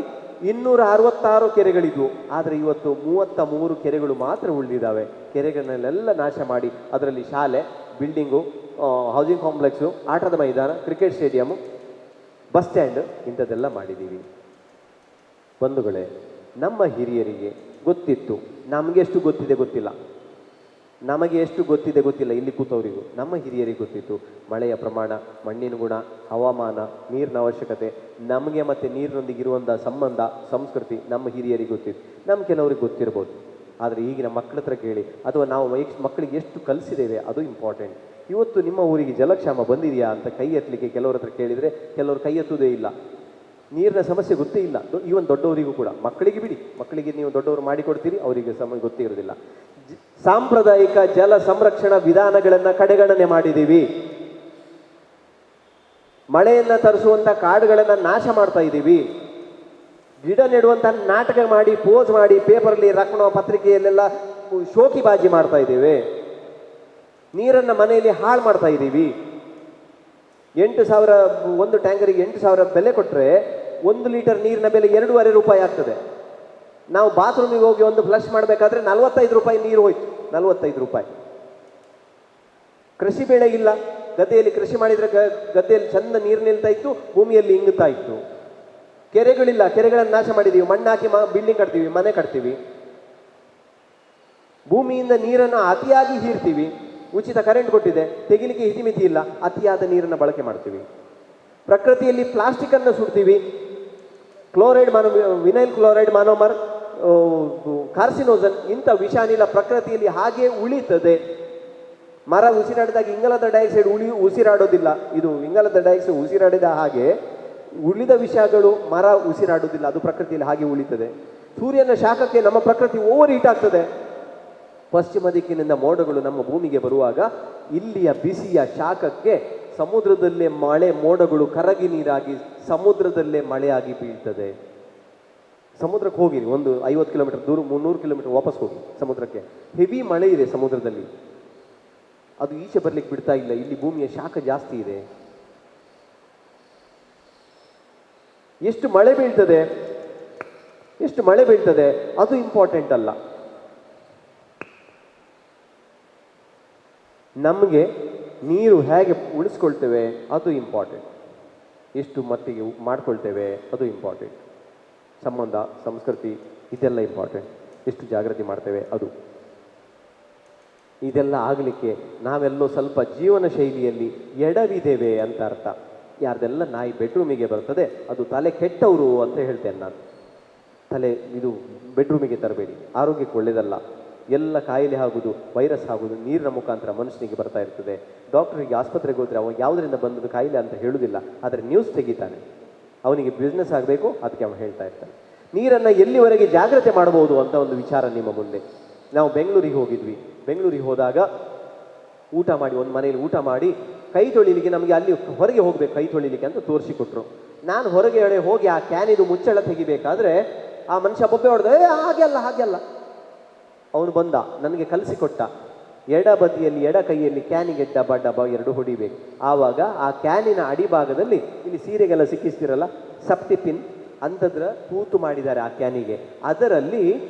266 ಕೆರೆಗಳಿದ್ವು, ಆದರೆ ಇವತ್ತು 33 ಕೆರೆಗಳು ಮಾತ್ರ ಉಳಿದಿದ್ದಾವೆ. ಕೆರೆಗಳನ್ನೆಲ್ಲ ನಾಶ ಮಾಡಿ ಅದರಲ್ಲಿ ಶಾಲೆ, ಬಿಲ್ಡಿಂಗು, ಹೌಸಿಂಗ್ ಕಾಂಪ್ಲೆಕ್ಸು, ಆಟದ ಮೈದಾನ, ಕ್ರಿಕೆಟ್ ಸ್ಟೇಡಿಯಮ್ಮು, ಬಸ್ ಸ್ಟ್ಯಾಂಡ್ ಇಂಥದ್ದೆಲ್ಲ ಮಾಡಿದ್ದೀವಿ. ಬಂಧುಗಳೇ, ನಮ್ಮ ಹಿರಿಯರಿಗೆ ಗೊತ್ತಿತ್ತು, ನಮಗೆ ಎಷ್ಟು ಗೊತ್ತಿದೆ ಗೊತ್ತಿಲ್ಲ, ನಮಗೆ ಎಷ್ಟು ಗೊತ್ತಿದೆ ಗೊತ್ತಿಲ್ಲ, ಇಲ್ಲಿ ಕೂತವರಿಗೂ. ನಮ್ಮ ಹಿರಿಯರಿಗೆ ಗೊತ್ತಿತ್ತು ಮಳೆಯ ಪ್ರಮಾಣ, ಮಣ್ಣಿನ ಗುಣ, ಹವಾಮಾನ, ನೀರಿನ ಅವಶ್ಯಕತೆ, ನಮಗೆ ಮತ್ತು ನೀರಿನೊಂದಿಗೆ ಇರುವಂಥ ಸಂಬಂಧ, ಸಂಸ್ಕೃತಿ ನಮ್ಮ ಹಿರಿಯರಿಗೆ ಗೊತ್ತಿತ್ತು. ನಮ್ಮ ಕೆಲವರಿಗೆ ಗೊತ್ತಿರ್ಬೋದು, ಆದರೆ ಈಗಿನ ಮಕ್ಕಳ ಹತ್ರ ಕೇಳಿ ಅಥವಾ ನಾವು ಮಕ್ಕಳಿಗೆ ಎಷ್ಟು ಕಲಿಸಿದ್ದೇವೆ ಅದು ಇಂಪಾರ್ಟೆಂಟ್. ಇವತ್ತು ನಿಮ್ಮ ಊರಿಗೆ ಜಲಕ್ಷಾಮ ಬಂದಿದೆಯಾ ಅಂತ ಕೈ ಎತ್ತಲಿಕ್ಕೆ ಕೆಲವ್ರ ಹತ್ರ ಕೇಳಿದರೆ ಕೆಲವರು ಕೈ ಎತ್ತುವುದೇ ಇಲ್ಲ. ನೀರಿನ ಸಮಸ್ಯೆ ಗೊತ್ತೇ ಇಲ್ಲ. ಈವನ್ ದೊಡ್ಡವರಿಗೂ ಕೂಡ. ಮಕ್ಕಳಿಗೆ ಬಿಡಿ, ಮಕ್ಕಳಿಗೆ ನೀವು ದೊಡ್ಡವರು ಮಾಡಿಕೊಡ್ತೀರಿ, ಅವರಿಗೆ ಗೊತ್ತೇ ಇರೋದಿಲ್ಲ. ಸಾಂಪ್ರದಾಯಿಕ ಜಲ ಸಂರಕ್ಷಣಾ ವಿಧಾನಗಳನ್ನು ಕಡೆಗಣನೆ ಮಾಡಿದ್ದೀವಿ. ಮಳೆಯನ್ನು ತರಿಸುವಂಥ ಕಾಡುಗಳನ್ನು ನಾಶ ಮಾಡ್ತಾ ಇದ್ದೀವಿ. ಗಿಡ ನೆಡುವಂಥ ನಾಟಕ ಮಾಡಿ, ಪೋಸ್ ಮಾಡಿ, ಪೇಪರಲ್ಲಿ ರಕ್ಣೋ ಪತ್ರಿಕೆಯಲ್ಲೆಲ್ಲ ಶೋಕಿಬಾಜಿ ಮಾಡ್ತಾ ಇದ್ದೇವೆ. ನೀರನ್ನು ಮನೆಯಲ್ಲಿ ಹಾಳು ಮಾಡ್ತಾ ಇದ್ದೀವಿ. 8,000 ಒಂದು ಟ್ಯಾಂಕರಿಗೆ 8,000 ಬೆಲೆ ಕೊಟ್ಟರೆ 1 ಲೀಟರ್ ನೀರಿನ ಬೆಲೆ 2.5 ರೂಪಾಯಿ ಆಗ್ತದೆ. ನಾವು ಬಾತ್ರೂಮಿಗೆ ಹೋಗಿ ಒಂದು ಫ್ಲಶ್ ಮಾಡಬೇಕಾದ್ರೆ 45 ರೂಪಾಯಿ ನೀರು ಹೋಯ್ತು. 45 ರೂಪಾಯಿ. ಕೃಷಿ ಬೆಳೆ ಇಲ್ಲ, ಗದ್ದೆಯಲ್ಲಿ ಕೃಷಿ ಮಾಡಿದರೆ ಗದ್ದೆಯಲ್ಲಿ ಚಂದ ನೀರು ನಿಲ್ತಾ ಇತ್ತು, ಭೂಮಿಯಲ್ಲಿ ಇಂಗುತ್ತಾ ಇತ್ತು. ಕೆರೆಗಳಿಲ್ಲ, ಕೆರೆಗಳನ್ನು ನಾಶ ಮಾಡಿದ್ದೀವಿ. ಮಣ್ಣು ಹಾಕಿ ಬಿಲ್ಡಿಂಗ್ ಕಟ್ತೀವಿ, ಮನೆ ಕಟ್ತೀವಿ. ಭೂಮಿಯಿಂದ ನೀರನ್ನು ಅತಿಯಾಗಿ ಹೀರ್ತೀವಿ. ಉಚಿತ ಕರೆಂಟ್ ಕೊಟ್ಟಿದೆ, ತೆಗಿಲಿಕ್ಕೆ ಹಿತಿಮಿತಿ ಇಲ್ಲ, ಅತಿಯಾದ ನೀರನ್ನು ಬಳಕೆ ಮಾಡ್ತೀವಿ. ಪ್ರಕೃತಿಯಲ್ಲಿ ಪ್ಲಾಸ್ಟಿಕ್ ಅನ್ನು ಸುಡ್ತೀವಿ. ಕ್ಲೋರೈಡ್ ವಿನೈಲ್ ಕ್ಲೋರೈಡ್, ಮಾನೋಮರ್, ಕಾರ್ಸಿನೋಸನ್ ಇಂಥ ವಿಷಾನಿಲ ಪ್ರಕೃತಿಯಲ್ಲಿ ಹಾಗೆ ಉಳಿತದೆ. ಮರ ಉಸಿರಾಡಿದಾಗ ಇಂಗಾಲದ ಡೈಆಕ್ಸೈಡ್ ಉಸಿರಾಡೋದಿಲ್ಲ. ಇದು ಇಂಗಾಲದ ಡೈಆಕ್ಸೈಡ್ ಉಸಿರಾಡಿದ ಹಾಗೆ ಉಳಿದ ವಿಷಯಗಳು ಮರ ಉಸಿರಾಡೋದಿಲ್ಲ, ಅದು ಪ್ರಕೃತಿಯಲ್ಲಿ ಹಾಗೆ ಉಳಿತದೆ. ಸೂರ್ಯನ ಶಾಖಕ್ಕೆ ನಮ್ಮ ಪ್ರಕೃತಿ ಓವರ್ ಹೀಟ್ ಆಗ್ತದೆ. ಪಶ್ಚಿಮ ದಿಕ್ಕಿನಿಂದ ಮೋಡಗಳು ನಮ್ಮ ಭೂಮಿಗೆ ಬರುವಾಗ ಇಲ್ಲಿಯ ಬಿಸಿಯ ಶಾಖಕ್ಕೆ ಸಮುದ್ರದಲ್ಲೇ ಮಳೆ, ಮೋಡಗಳು ಕರಗಿ ನೀರಾಗಿ ಸಮುದ್ರದಲ್ಲೇ ಮಳೆಯಾಗಿ ಬೀಳ್ತದೆ. ಸಮುದ್ರಕ್ಕೆ ಹೋಗಿರಿ, ಒಂದು 50 ಕಿಲೋಮೀಟರ್ ದೂರ, 300 ಕಿಲೋಮೀಟರ್ ವಾಪಸ್ ಹೋಗಿ ಸಮುದ್ರಕ್ಕೆ. ಹೆವಿ ಮಳೆ ಇದೆ ಸಮುದ್ರದಲ್ಲಿ. ಅದು ಈಚೆ ಬರ್ಲಿಕ್ಕೆ ಬಿಡ್ತಾ ಇಲ್ಲ. ಇಲ್ಲಿ ಭೂಮಿಯ ಶಾಖ ಜಾಸ್ತಿ ಇದೆ. ಎಷ್ಟು ಮಳೆ ಬೀಳ್ತದೆ ಅದು ಇಂಪಾರ್ಟೆಂಟ್ ಅಲ್ಲ. ನಮಗೆ ನೀರು ಹೇಗೆ ಉಳಿಸ್ಕೊಳ್ತೇವೆ ಅದು ಇಂಪಾರ್ಟೆಂಟ್. ಎಷ್ಟು ಮಟ್ಟಿಗೆ ಮಾಡ್ಕೊಳ್ತೇವೆ ಅದು ಇಂಪಾರ್ಟೆಂಟ್. ಸಂಬಂಧ, ಸಂಸ್ಕೃತಿ ಇದೆಲ್ಲ ಇಂಪಾರ್ಟೆಂಟ್. ಎಷ್ಟು ಜಾಗೃತಿ ಮಾಡ್ತೇವೆ ಅದು. ಇದೆಲ್ಲ ಆಗಲಿಕ್ಕೆ ನಾವೆಲ್ಲೋ ಸ್ವಲ್ಪ ಜೀವನ ಶೈಲಿಯಲ್ಲಿ ಎಡವಿದ್ದೇವೆ ಅಂತ ಅರ್ಥ. ಯಾರ್ದೆಲ್ಲ ನಾಯಿ ಬೆಡ್ರೂಮಿಗೆ ಬರ್ತದೆ ಅದು ತಲೆ ಕೆಟ್ಟವರು ಅಂತ ಹೇಳ್ತೇನೆ ನಾನು. ತಲೆ ಇದು ಬೆಡ್ರೂಮಿಗೆ ತರಬೇಡಿ, ಆರೋಗ್ಯಕ್ಕೆ ಒಳ್ಳೆಯದಲ್ಲ. ಎಲ್ಲ ಕಾಯಿಲೆ ಆಗೋದು, ವೈರಸ್ ಆಗೋದು ನೀರಿನ ಮುಖಾಂತರ ಮನುಷ್ಯನಿಗೆ ಬರ್ತಾ ಇರ್ತದೆ. ಡಾಕ್ಟರಿಗೆ ಆಸ್ಪತ್ರೆಗೆ ಹೋದರೆ ಅವ ಯಾವುದರಿಂದ ಬಂದದ್ದು ಕಾಯಿಲೆ ಅಂತ ಹೇಳುವುದಿಲ್ಲ, ಆದರೆ ನ್ಯೂಸ್ ತೆಗಿತಾನೆ. ಅವನಿಗೆ ಬಿಸ್ನೆಸ್ ಆಗಬೇಕು, ಅದಕ್ಕೆ ಅವನು ಹೇಳ್ತಾ ಇರ್ತಾನೆ. ನೀರನ್ನು ಎಲ್ಲಿವರೆಗೆ ಜಾಗ್ರತೆ ಮಾಡಬಹುದು ಅಂತ ಒಂದು ವಿಚಾರ ನಿಮ್ಮ ಮುಂದೆ. ನಾವು ಬೆಂಗಳೂರಿಗೆ ಹೋಗಿದ್ವಿ. ಬೆಂಗಳೂರಿಗೆ ಹೋದಾಗ ಊಟ ಮಾಡಿ, ಒಂದು ಮನೆಯಲ್ಲಿ ಊಟ ಮಾಡಿ ಕೈ ತೊಳಿಲಿಕ್ಕೆ ನಮಗೆ ಅಲ್ಲಿ ಹೊರಗೆ ಹೋಗ್ಬೇಕು ಕೈ ತೊಳಿಲಿಕ್ಕೆ ಅಂತ ತೋರಿಸಿಕೊಟ್ರು. ನಾನು ಹೊರಗೆ ಹೋಗಿ ಆ ಕ್ಯಾನಿದು ಮುಚ್ಚಳ ತೆಗಿಬೇಕಾದ್ರೆ ಆ ಮನುಷ್ಯ ಬೊಬ್ಬೆ ಹೊಡೆದ, ಹಾಗೆ ಅಲ್ಲ. ಅವನು ಬಂದ, ನನಗೆ ಕಲಿಸಿಕೊಟ್ಟ. ಎಡ ಬದಿಯಲ್ಲಿ ಎಡ ಕೈಯಲ್ಲಿ ಕ್ಯಾನಿಗೆ ಡಬ್ಬ ಎರಡು ಹೊಡಿಬೇಕು. ಆವಾಗ ಆ ಕ್ಯಾನಿನ ಅಡಿಭಾಗದಲ್ಲಿ ಇಲ್ಲಿ ಸೀರೆಗೆಲ್ಲ ಸಿಕ್ಕಿಸ್ತಿರಲ್ಲ ಸಪ್ತಿ ಪಿನ್ ಅಂಥದ್ರ ತೂತು ಮಾಡಿದ್ದಾರೆ ಆ ಕ್ಯಾನಿಗೆ. ಅದರಲ್ಲಿ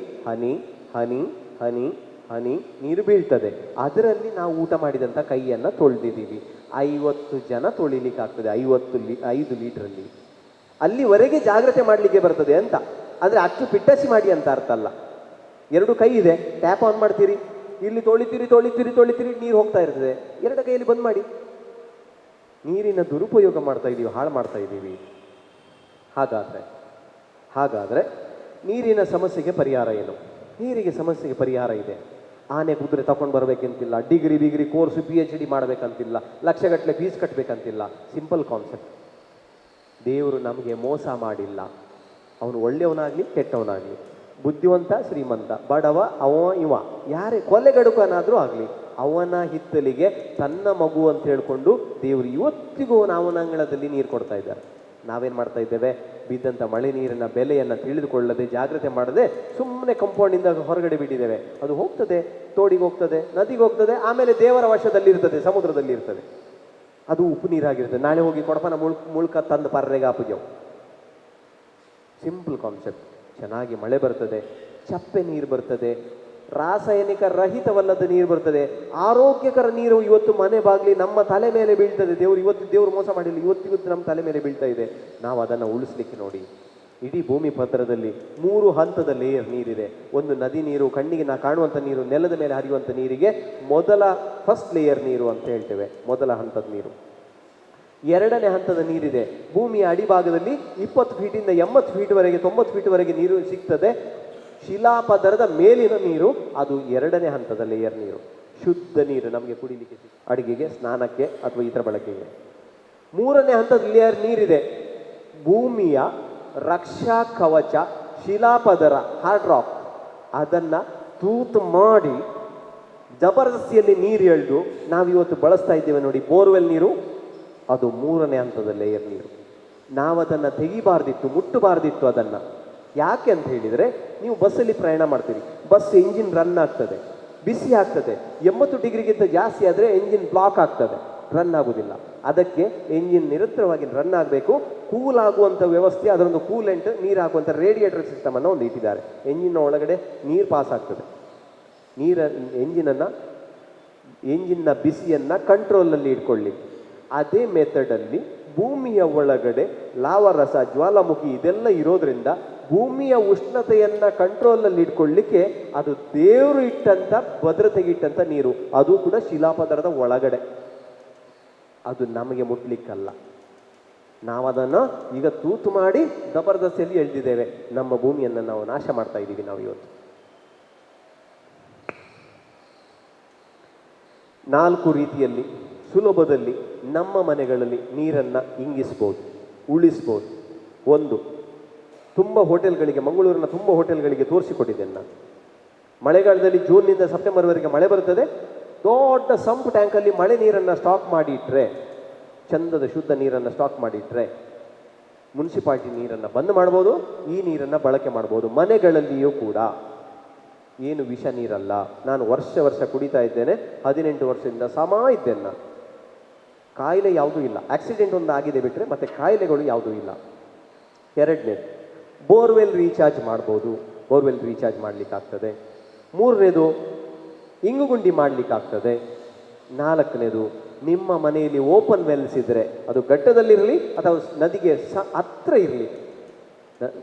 ಹನಿ ಹನಿ ಹನಿ ಹನಿ ನೀರು ಬೀಳ್ತದೆ. ಅದರಲ್ಲಿ ನಾವು ಊಟ ಮಾಡಿದಂಥ ಕೈಯನ್ನು ತೊಳೆದಿದ್ದೀವಿ. 50 ಜನ ತೊಳಿಲಿಕ್ಕೆ ಆಗ್ತದೆ 5 ಲೀಟ್ರಲ್ಲಿ. ಅಲ್ಲಿವರೆಗೆ ಜಾಗ್ರತೆ ಮಾಡಲಿಕ್ಕೆ ಬರ್ತದೆ ಅಂತ. ಆದರೆ ಅಷ್ಟು ಪಿಟ್ಟಸಿ ಮಾಡಿ ಅಂತ ಅರ್ಥ ಅಲ್ಲ. 2 ಕೈ ಇದೆ, ಟ್ಯಾಪ್ ಆನ್ ಮಾಡ್ತೀರಿ, ಇಲ್ಲಿ ತೊಳಿತೀರಿ, ನೀರು ಹೋಗ್ತಾ ಇರ್ತದೆ. 2 ಕೈಯಲ್ಲಿ ಬಂದ್ ಮಾಡಿ. ನೀರಿನ ದುರುಪಯೋಗ ಮಾಡ್ತಾ ಇದ್ದೀವಿ, ಹಾಳು ಮಾಡ್ತಾ ಇದ್ದೀವಿ. ಹಾಗಾದ್ರೆ ನೀರಿನ ಸಮಸ್ಯೆಗೆ ಪರಿಹಾರ ಏನು? ನೀರಿಗೆ ಸಮಸ್ಯೆಗೆ ಪರಿಹಾರ ಇದೆ. ಆನೆ ಕುದುರೆ ತಗೊಂಡು ಬರಬೇಕಂತಿಲ್ಲ, ಡಿಗ್ರಿ ಕೋರ್ಸ್ PhD ಮಾಡಬೇಕಂತಿಲ್ಲ, ಲಕ್ಷಗಟ್ಟಲೆ ಫೀಸ್ ಕಟ್ಟಬೇಕಂತಿಲ್ಲ. Simple concept. ದೇವರು ನಮಗೆ ಮೋಸ ಮಾಡಿಲ್ಲ. ಅವನು ಒಳ್ಳೆಯವನಾಗಲಿ ಕೆಟ್ಟವನಾಗಲಿ, ಬುದ್ಧಿವಂತ ಶ್ರೀಮಂತ, ಬಡವ ಇವ ಯಾರೇ ಕೊಲೆಗಡುಕನಾದರೂ ಆಗಲಿ, ಅವನ ಹಿತ್ತಲಿಗೆ ತನ್ನ ಮಗು ಅಂತ ಹೇಳ್ಕೊಂಡು ದೇವರು ಇವತ್ತಿಗೂ ಅವನಂಗಳದಲ್ಲಿ ನೀರು ಕೊಡ್ತಾ ಇದ್ದಾರೆ. ನಾವೇನು ಮಾಡ್ತಾ ಇದ್ದೇವೆ? ಬಿದ್ದಂಥ ಮಳೆ ನೀರಿನ ಬೆಲೆಯನ್ನು ತಿಳಿದುಕೊಳ್ಳದೆ, ಜಾಗ್ರತೆ ಮಾಡದೆ ಸುಮ್ಮನೆ ಕಂಪೌಂಡಿಂದ ಹೊರಗಡೆ ಬಿಟ್ಟಿದ್ದೇವೆ. ಅದು ಹೋಗ್ತದೆ, ತೋಡಿಗೆ ಹೋಗ್ತದೆ, ನದಿಗೆ ಹೋಗ್ತದೆ, ಆಮೇಲೆ ದೇವರ ವಶದಲ್ಲಿ ಇರ್ತದೆ, ಸಮುದ್ರದಲ್ಲಿ ಇರ್ತದೆ. ಅದು ಉಪ್ಪು ನೀರಾಗಿರ್ತದೆ. ನಾಳೆ ಹೋಗಿ ಕೊಡಪನ ಮುಳ್ಕ ತಂದು ಪರ್ರೆಗೆ ಹಾಪುಜವು. Simple concept. ಚೆನ್ನಾಗಿ ಮಳೆ ಬರ್ತದೆ, ಚಪ್ಪೆ ನೀರು ಬರ್ತದೆ, ರಾಸಾಯನಿಕ ರಹಿತವಲ್ಲದ ನೀರು ಬರ್ತದೆ, ಆರೋಗ್ಯಕರ ನೀರು ಇವತ್ತು ಮನೆ ಬಾಗಿಲಿ ನಮ್ಮ ತಲೆ ಮೇಲೆ ಬೀಳ್ತದೆ. ದೇವರು ಮೋಸ ಮಾಡಿಲ್ಲ, ಇವತ್ತಿಗೂ ನಮ್ಮ ತಲೆ ಮೇಲೆ ಬೀಳ್ತಾ ಇದೆ. ನಾವು ಅದನ್ನು ಉಳಿಸ್ಲಿಕ್ಕೆ ನೋಡಿ. ಇಡೀ ಭೂಮಿ ಪದರದಲ್ಲಿ 3 ಹಂತದ ಲೇಯರ್ ನೀರಿದೆ. ಒಂದು ನದಿ ನೀರು, ಕಣ್ಣಿಗೆ ಕಾಣುವಂಥ ನೀರು, ನೆಲದ ಮೇಲೆ ಹರಿಯುವಂಥ ನೀರಿಗೆ ಫಸ್ಟ್ ಲೇಯರ್ ನೀರು ಅಂತ ಹೇಳ್ತೇವೆ, ಮೊದಲ ಹಂತದ ನೀರು. 2ನೇ ಹಂತದ ನೀರಿದೆ. ಭೂಮಿಯ ಅಡಿಭಾಗದಲ್ಲಿ 20 ಫೀಟಿಂದ 80 ಫೀಟ್ವರೆಗೆ 90 ಫೀಟ್ವರೆಗೆ ನೀರು ಸಿಗ್ತದೆ. ಶಿಲಾಪದರದ ಮೇಲಿನ ನೀರು, ಅದು 2ನೇ ಹಂತದ ಲೇಯರ್ ನೀರು. ಶುದ್ಧ ನೀರು ನಮಗೆ ಕುಡಿಲಿಕ್ಕೆ, ಅಡುಗೆಗೆ, ಸ್ನಾನಕ್ಕೆ ಅಥವಾ ಇತರ ಬಳಕೆಗೆ. 3ನೇ ಹಂತದ ಲೇಯರ್ ನೀರಿದೆ. ಭೂಮಿಯ ರಕ್ಷಾ ಕವಚ, ಶಿಲಾಪದರ, ಹಾರ್ಡ್ ರಾಕ್, ಅದನ್ನು ತೂತು ಮಾಡಿ ಜಬರ್ದಸ್ತಿಯಲ್ಲಿ ನೀರು ಎಳೆದು ನಾವಿವತ್ತು ಬಳಸ್ತಾ ಇದ್ದೇವೆ ನೋಡಿ, ಬೋರ್ವೆಲ್ ನೀರು. ಅದು 3ನೇ ಹಂತದ ಲೇಯರ್ ನೀರು. ನಾವು ಅದನ್ನು ತೆಗಿಬಾರ್ದಿತ್ತು, ಮುಟ್ಟಬಾರ್ದಿತ್ತು ಅದನ್ನು. ಯಾಕೆ ಅಂತ ಹೇಳಿದರೆ, ನೀವು ಬಸ್ಸಲ್ಲಿ ಪ್ರಯಾಣ ಮಾಡ್ತೀರಿ, ಬಸ್ ಎಂಜಿನ್ ರನ್ ಆಗ್ತದೆ, ಬಿಸಿ ಆಗ್ತದೆ. 80 ಡಿಗ್ರಿಗಿಂತ ಜಾಸ್ತಿ ಆದರೆ ಎಂಜಿನ್ ಬ್ಲಾಕ್ ಆಗ್ತದೆ, ರನ್ ಆಗೋದಿಲ್ಲ. ಅದಕ್ಕೆ ಎಂಜಿನ್ ನಿರಂತರವಾಗಿ ರನ್ ಆಗಬೇಕು. ಕೂಲ್ ಆಗುವಂಥ ವ್ಯವಸ್ಥೆ, ಅದರೊಂದು ಕೂಲೆಂಟ್, ನೀರು ಹಾಕುವಂಥ ರೇಡಿಯೇಟರ್ ಸಿಸ್ಟಮನ್ನು ಒಂದು ಇಟ್ಟಿದ್ದಾರೆ. ಎಂಜಿನ್ನ ಒಳಗಡೆ ನೀರು ಪಾಸ್ ಆಗ್ತದೆ. ಎಂಜಿನ್ನ ಬಿಸಿಯನ್ನು ಕಂಟ್ರೋಲಲ್ಲಿ ಇಟ್ಕೊಳ್ಳಿ. ಅದೇ ಮೆಥಡಲ್ಲಿ ಭೂಮಿಯ ಒಳಗಡೆ ಲಾವರಸ, ಜ್ವಾಲಾಮುಖಿ ಇದೆಲ್ಲ ಇರೋದ್ರಿಂದ ಭೂಮಿಯ ಉಷ್ಣತೆಯನ್ನು ಕಂಟ್ರೋಲಲ್ಲಿ ಇಟ್ಕೊಳ್ಳಿಕ್ಕೆ ಅದು ದೇವರು ಇಟ್ಟಂಥ, ಭದ್ರತೆಗೆ ಇಟ್ಟಂಥ ನೀರು. ಅದು ಕೂಡ ಶಿಲಾಪದರದ ಒಳಗಡೆ. ಅದು ನಮಗೆ ಮುಟ್ಲಿಕ್ಕಲ್ಲ. ನಾವದನ್ನು ಈಗ ತೂತು ಮಾಡಿ ಜಬರ್ದಸ್ತಿಯಲ್ಲಿ ಎಳೆದಿದ್ದೇವೆ. ನಮ್ಮ ಭೂಮಿಯನ್ನು ನಾವು ನಾಶ ಮಾಡ್ತಾ ಇದ್ದೀವಿ ನಾವು ಇವತ್ತು. 4 ರೀತಿಯಲ್ಲಿ ಸುಲಭದಲ್ಲಿ ನಮ್ಮ ಮನೆಗಳಲ್ಲಿ ನೀರನ್ನು ಇಂಗಿಸ್ಬೋದು, ಉಳಿಸ್ಬೋದು. 1, ತುಂಬ ಹೋಟೆಲ್ಗಳಿಗೆ, ಮಂಗಳೂರಿನ ತುಂಬ ಹೋಟೆಲ್ಗಳಿಗೆ ತೋರಿಸಿಕೊಟ್ಟಿದ್ದೇನೆ ನಾನು. ಮಳೆಗಾಲದಲ್ಲಿ ಜೂನ್ನಿಂದ ಸೆಪ್ಟೆಂಬರ್ವರೆಗೆ ಮಳೆ ಬರುತ್ತದೆ. ದೊಡ್ಡ ಸಂಪ್ ಟ್ಯಾಂಕಲ್ಲಿ ಮಳೆ ನೀರನ್ನು ಸ್ಟಾಕ್ ಮಾಡಿ ಇಟ್ಟರೆ, ಚಂದದ ಶುದ್ಧ ನೀರನ್ನು ಸ್ಟಾಕ್ ಮಾಡಿ ಇಟ್ಟರೆ, ಮುನ್ಸಿಪಾಲ್ಟಿ ನೀರನ್ನು ಬಂದ್ ಮಾಡ್ಬೋದು, ಈ ನೀರನ್ನು ಬಳಕೆ ಮಾಡ್ಬೋದು. ಮನೆಗಳಲ್ಲಿಯೂ ಕೂಡ ಏನು ವಿಷ ನೀರಲ್ಲ. ನಾನು ವರ್ಷ ವರ್ಷ ಕುಡಿತಾ ಇದ್ದೇನೆ, 18 ವರ್ಷದಿಂದ ಸಮ ಇದ್ದೇನೆ ನಾನು. ಕಾಯಿಲೆ ಯಾವುದೂ ಇಲ್ಲ. ಆಕ್ಸಿಡೆಂಟ್ ಒಂದು ಆಗಿದೆ ಬಿಟ್ಟರೆ ಮತ್ತೆ ಕಾಯಿಲೆಗಳು ಯಾವುದೂ ಇಲ್ಲ. ಎರಡನೇದು, ಬೋರ್ವೆಲ್ ರೀಚಾರ್ಜ್ ಮಾಡ್ಬೋದು, ಬೋರ್ವೆಲ್ ರೀಚಾರ್ಜ್ ಮಾಡಲಿಕ್ಕಾಗ್ತದೆ. ಮೂರನೇದು, ಇಂಗುಗುಂಡಿ ಮಾಡಲಿಕ್ಕಾಗ್ತದೆ. ನಾಲ್ಕನೇದು, ನಿಮ್ಮ ಮನೆಯಲ್ಲಿ ಓಪನ್ ವೆಲ್ಸ್ ಇದ್ದರೆ, ಅದು ಘಟ್ಟದಲ್ಲಿರಲಿ ಅಥವಾ ನದಿಗೆ ಹತ್ರ ಇರಲಿ,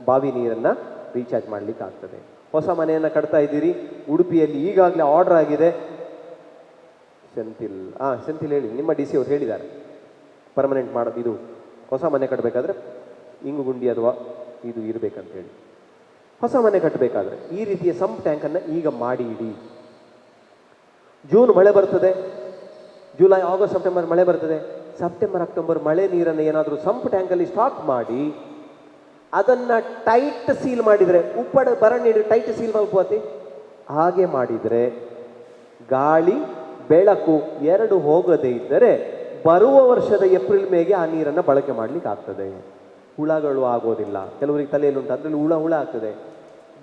ಬಾವಿ ನೀರನ್ನು ರೀಚಾರ್ಜ್ ಮಾಡಲಿಕ್ಕಾಗ್ತದೆ. ಹೊಸ ಮನೆಯನ್ನು ಕಟ್ತಾ ಇದ್ದೀರಿ, ಉಡುಪಿಯಲ್ಲಿ ಈಗಾಗಲೇ ಆರ್ಡರ್ ಆಗಿದೆ. ಸೆಂಥಿಲ್ ಹೇಳಿ, ನಿಮ್ಮ ಡಿ ಸಿ ಅವರು ಹೇಳಿದ್ದಾರೆ ಪರ್ಮನೆಂಟ್ ಮಾಡೋದು. ಇದು ಹೊಸ ಮನೆ ಕಟ್ಟಬೇಕಾದ್ರೆ ಇಂಗುಗುಂಡಿ ಅಥವಾ ಇದು ಇರಬೇಕಂತ ಹೇಳಿ. ಹೊಸ ಮನೆ ಕಟ್ಟಬೇಕಾದ್ರೆ ಈ ರೀತಿಯ ಸಂಪ್ ಟ್ಯಾಂಕನ್ನು ಈಗ ಮಾಡಿ ಇಡಿ. ಜೂನ್ ಮಳೆ ಬರ್ತದೆ, ಜುಲೈ ಆಗಸ್ಟ್ ಸೆಪ್ಟೆಂಬರ್ ಮಳೆ ಬರ್ತದೆ. ಸೆಪ್ಟೆಂಬರ್ ಅಕ್ಟೋಬರ್ ಮಳೆ ನೀರನ್ನು ಏನಾದರೂ ಸಂಪ್ ಟ್ಯಾಂಕಲ್ಲಿ ಸ್ಟಾಕ್ ಮಾಡಿ ಅದನ್ನು ಟೈಟ್ ಸೀಲ್ ಮಾಡಿದರೆ, ಉಪ್ಪಡ ಬರಣಿ ಟೈಟ್ ಸೀಲ್ ಮಲ್ಪೋತಿ, ಹಾಗೆ ಮಾಡಿದರೆ ಗಾಳಿ ಬೆಳಕು ಎರಡು ಹೋಗದೇ ಇದ್ದರೆ ಬರುವ ವರ್ಷದ ಏಪ್ರಿಲ್ ಮೇಗೆ ಆ ನೀರನ್ನು ಬಳಕೆ ಮಾಡಲಿಕ್ಕೆ ಆಗ್ತದೆ. ಹುಳಗಳು ಆಗೋದಿಲ್ಲ. ಕೆಲವರಿಗೆ ತಲೆಯಲ್ಲಿ ಉಂಟು, ಅದರಲ್ಲಿ ಹುಳ ಆಗ್ತದೆ.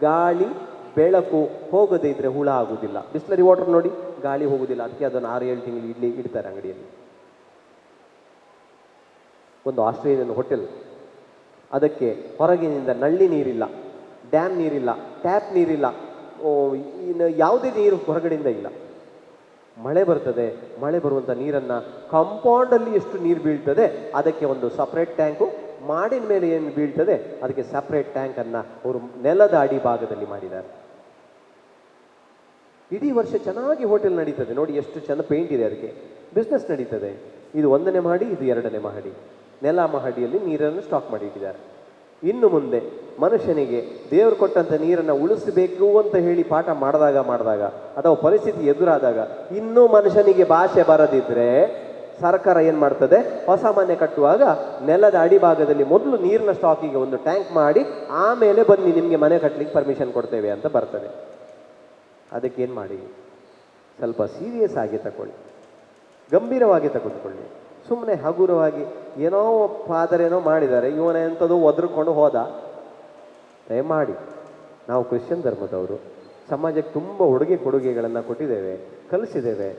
ಗಾಳಿ ಬೆಳಕು ಹೋಗದೇ ಇದ್ದರೆ ಹುಳ ಆಗುವುದಿಲ್ಲ. ಬಿಸ್ಲರಿ ವಾಟರ್ ನೋಡಿ, ಗಾಳಿ ಹೋಗುವುದಿಲ್ಲ, ಅದಕ್ಕೆ ಅದನ್ನು 6-7 ತಿಂಗಳು ಇಡ್ತಾರೆ ಅಂಗಡಿಯಲ್ಲಿ. ಒಂದು ಆಸ್ಟ್ರೇಲಿಯನ್ ಹೋಟೆಲ್, ಅದಕ್ಕೆ ಹೊರಗಿನಿಂದ ನಲ್ಲಿ ನೀರಿಲ್ಲ, ಡ್ಯಾಮ್ ನೀರಿಲ್ಲ, ಟ್ಯಾಪ್ ನೀರಿಲ್ಲ, ಇನ್ನು ಯಾವುದೇ ನೀರು ಹೊರಗಡೆಯಿಂದ ಇಲ್ಲ. ಮಳೆ ಬರ್ತದೆ, ಮಳೆ ಬರುವಂಥ ನೀರನ್ನು ಕಾಂಪೌಂಡಲ್ಲಿ ಎಷ್ಟು ನೀರು ಬೀಳ್ತದೆ ಅದಕ್ಕೆ ಒಂದು ಸಪ್ರೇಟ್ ಟ್ಯಾಂಕು, ಮಾಡಿನ ಮೇಲೆ ಏನು ಬೀಳ್ತದೆ ಅದಕ್ಕೆ ಸಪ್ರೇಟ್ ಟ್ಯಾಂಕನ್ನು ಅವರು ನೆಲದ ಅಡಿ ಭಾಗದಲ್ಲಿ ಮಾಡಿದ್ದಾರೆ. ಇಡೀ ವರ್ಷ ಚೆನ್ನಾಗಿ ಹೋಟೆಲ್ ನಡೀತದೆ. ನೋಡಿ ಎಷ್ಟು ಚೆಂದ ಪೇಂಟ್ ಇದೆ, ಅದಕ್ಕೆ ಬಿಸ್ನೆಸ್ ನಡೀತದೆ. ಇದು 1ನೇ ಮಹಡಿ, ಇದು 2ನೇ ಮಹಡಿ. ನೆಲ ಮಹಡಿಯಲ್ಲಿ ನೀರನ್ನು ಸ್ಟಾಕ್ ಮಾಡಿ ಇಟ್ಟಿದ್ದಾರೆ. ಇನ್ನು ಮುಂದೆ ಮನುಷ್ಯನಿಗೆ ದೇವರು ಕೊಟ್ಟಂಥ ನೀರನ್ನು ಉಳಿಸಬೇಕು ಅಂತ ಹೇಳಿ ಪಾಠ ಮಾಡಿದಾಗ ಅಥವಾ ಪರಿಸ್ಥಿತಿ ಎದುರಾದಾಗ ಇನ್ನೂ ಮನುಷ್ಯನಿಗೆ ಭಾಷೆ ಬರದಿದ್ದರೆ ಸರ್ಕಾರ ಏನು ಮಾಡ್ತದೆ, ಹೊಸ ಮನೆ ಕಟ್ಟುವಾಗ ನೆಲದ ಅಡಿಭಾಗದಲ್ಲಿ ಮೊದಲು ನೀರಿನ ಸ್ಟಾಕಿಗೆ ಒಂದು ಟ್ಯಾಂಕ್ ಮಾಡಿ ಆಮೇಲೆ ಬನ್ನಿ ನಿಮಗೆ ಮನೆ ಕಟ್ಟಲಿಕ್ಕೆ ಪರ್ಮಿಷನ್ ಕೊಡ್ತೇವೆ ಅಂತ ಬರ್ತದೆ. ಅದಕ್ಕೇನು ಮಾಡಿ, ಸ್ವಲ್ಪ ಸೀರಿಯಸ್ ಆಗಿ ತಗೊಳ್ಳಿ, ಗಂಭೀರವಾಗಿ ತೆಗೆದುಕೊಳ್ಳಿ. ಸುಮ್ಮನೆ ಹಗುರವಾಗಿ ಏನೋ ಫಾದರ್ ಮಾಡಿದ್ದಾರೆ, ಇವನ ಎಂಥದ್ದು ಒದ್ರಕೊಂಡು ಹೋದ. ದಯಮಾಡಿ, ನಾವು ಕ್ರಿಶ್ಚಿಯನ್ ಧರ್ಮದವರು, ಸಮಾಜಕ್ಕೆ ತುಂಬ ಕೊಡುಗೆಗಳನ್ನು ಕೊಟ್ಟಿದ್ದೇವೆ, ಕಲಿಸಿದ್ದೇವೆ.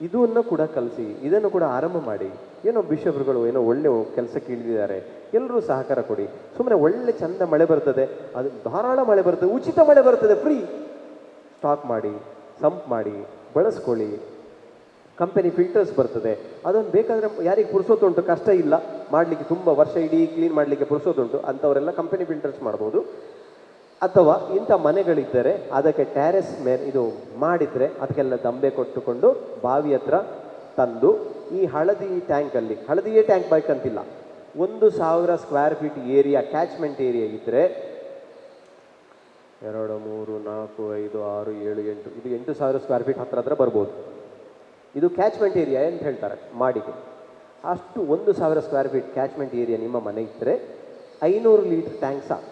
ಇದನ್ನು ಕೂಡ ಕಲಿಸಿ, ಇದನ್ನು ಕೂಡ ಆರಂಭ ಮಾಡಿ. ಏನೋ ಬಿಷಪ್ರುಗಳು ಏನೋ ಒಳ್ಳೆ ಕೆಲಸಕ್ಕೆ ಇಳಿದಿದ್ದಾರೆ, ಎಲ್ಲರೂ ಸಹಕಾರ ಕೊಡಿ. ಸುಮ್ಮನೆ ಒಳ್ಳೆ ಚಂದ ಮಳೆ ಬರ್ತದೆ, ಅದು ಧಾರಾಳ ಮಳೆ ಬರ್ತದೆ, ಉಚಿತ ಮಳೆ ಬರ್ತದೆ, ಫ್ರೀ ಸ್ಟಾಕ್ ಮಾಡಿ, ಸಂಪ್ ಮಾಡಿ, ಬಳಸ್ಕೊಳ್ಳಿ. ಕಂಪನಿ ಫಿಲ್ಟರ್ಸ್ ಬರ್ತದೆ, ಅದನ್ನು ಬೇಕಾದರೆ ಯಾರಿಗೆ ಪುರ್ಸೋತುಂಟು, ಕಷ್ಟ ಇಲ್ಲ ಮಾಡಲಿಕ್ಕೆ, ತುಂಬ ವರ್ಷ ಇಡೀ ಕ್ಲೀನ್ ಮಾಡಲಿಕ್ಕೆ ಪುರ್ಸೋತುಂಟು ಅಂಥವರೆಲ್ಲ ಕಂಪನಿ ಫಿಲ್ಟರ್ಸ್ ಮಾಡ್ಬೋದು. ಅಥವಾ ಇಂಥ ಮನೆಗಳಿದ್ದರೆ ಅದಕ್ಕೆ ಟ್ಯಾರೆಸ್ ಮೇಲೆ ಇದು ಮಾಡಿದರೆ ಅದಕ್ಕೆಲ್ಲ ದಂಬೆ ಕೊಟ್ಟುಕೊಂಡು ಬಾವಿ ಹತ್ರ ತಂದು ಈ ಹಳದಿ ಟ್ಯಾಂಕಲ್ಲಿ, ಹಳದಿಯೇ ಟ್ಯಾಂಕ್ ಬೇಕಂತಿಲ್ಲ, 1,000 square feet area, catchment area ಇದ್ದರೆ 2, 3, 4, 5, 6, 7, 8 ಇದು 8,000 ಸ್ಕ್ವೇರ್ ಫೀಟ್ ಹತ್ರ ಬರ್ಬೋದು. ಇದು ಕ್ಯಾಚ್ಮೆಂಟ್ ಏರಿಯಾ ಅಂತ ಹೇಳ್ತಾರೆ ಮಾಡಿಗೆ. ಅಷ್ಟು 1,000 ಸ್ಕ್ವೇರ್ ಫೀಟ್ ಕ್ಯಾಚ್ಮೆಂಟ್ ಏರಿಯಾ ನಿಮ್ಮ ಮನೆ ಇದ್ದರೆ 500 ಲೀಟರ್ ಟ್ಯಾಂಕ್ ಸಾಕು.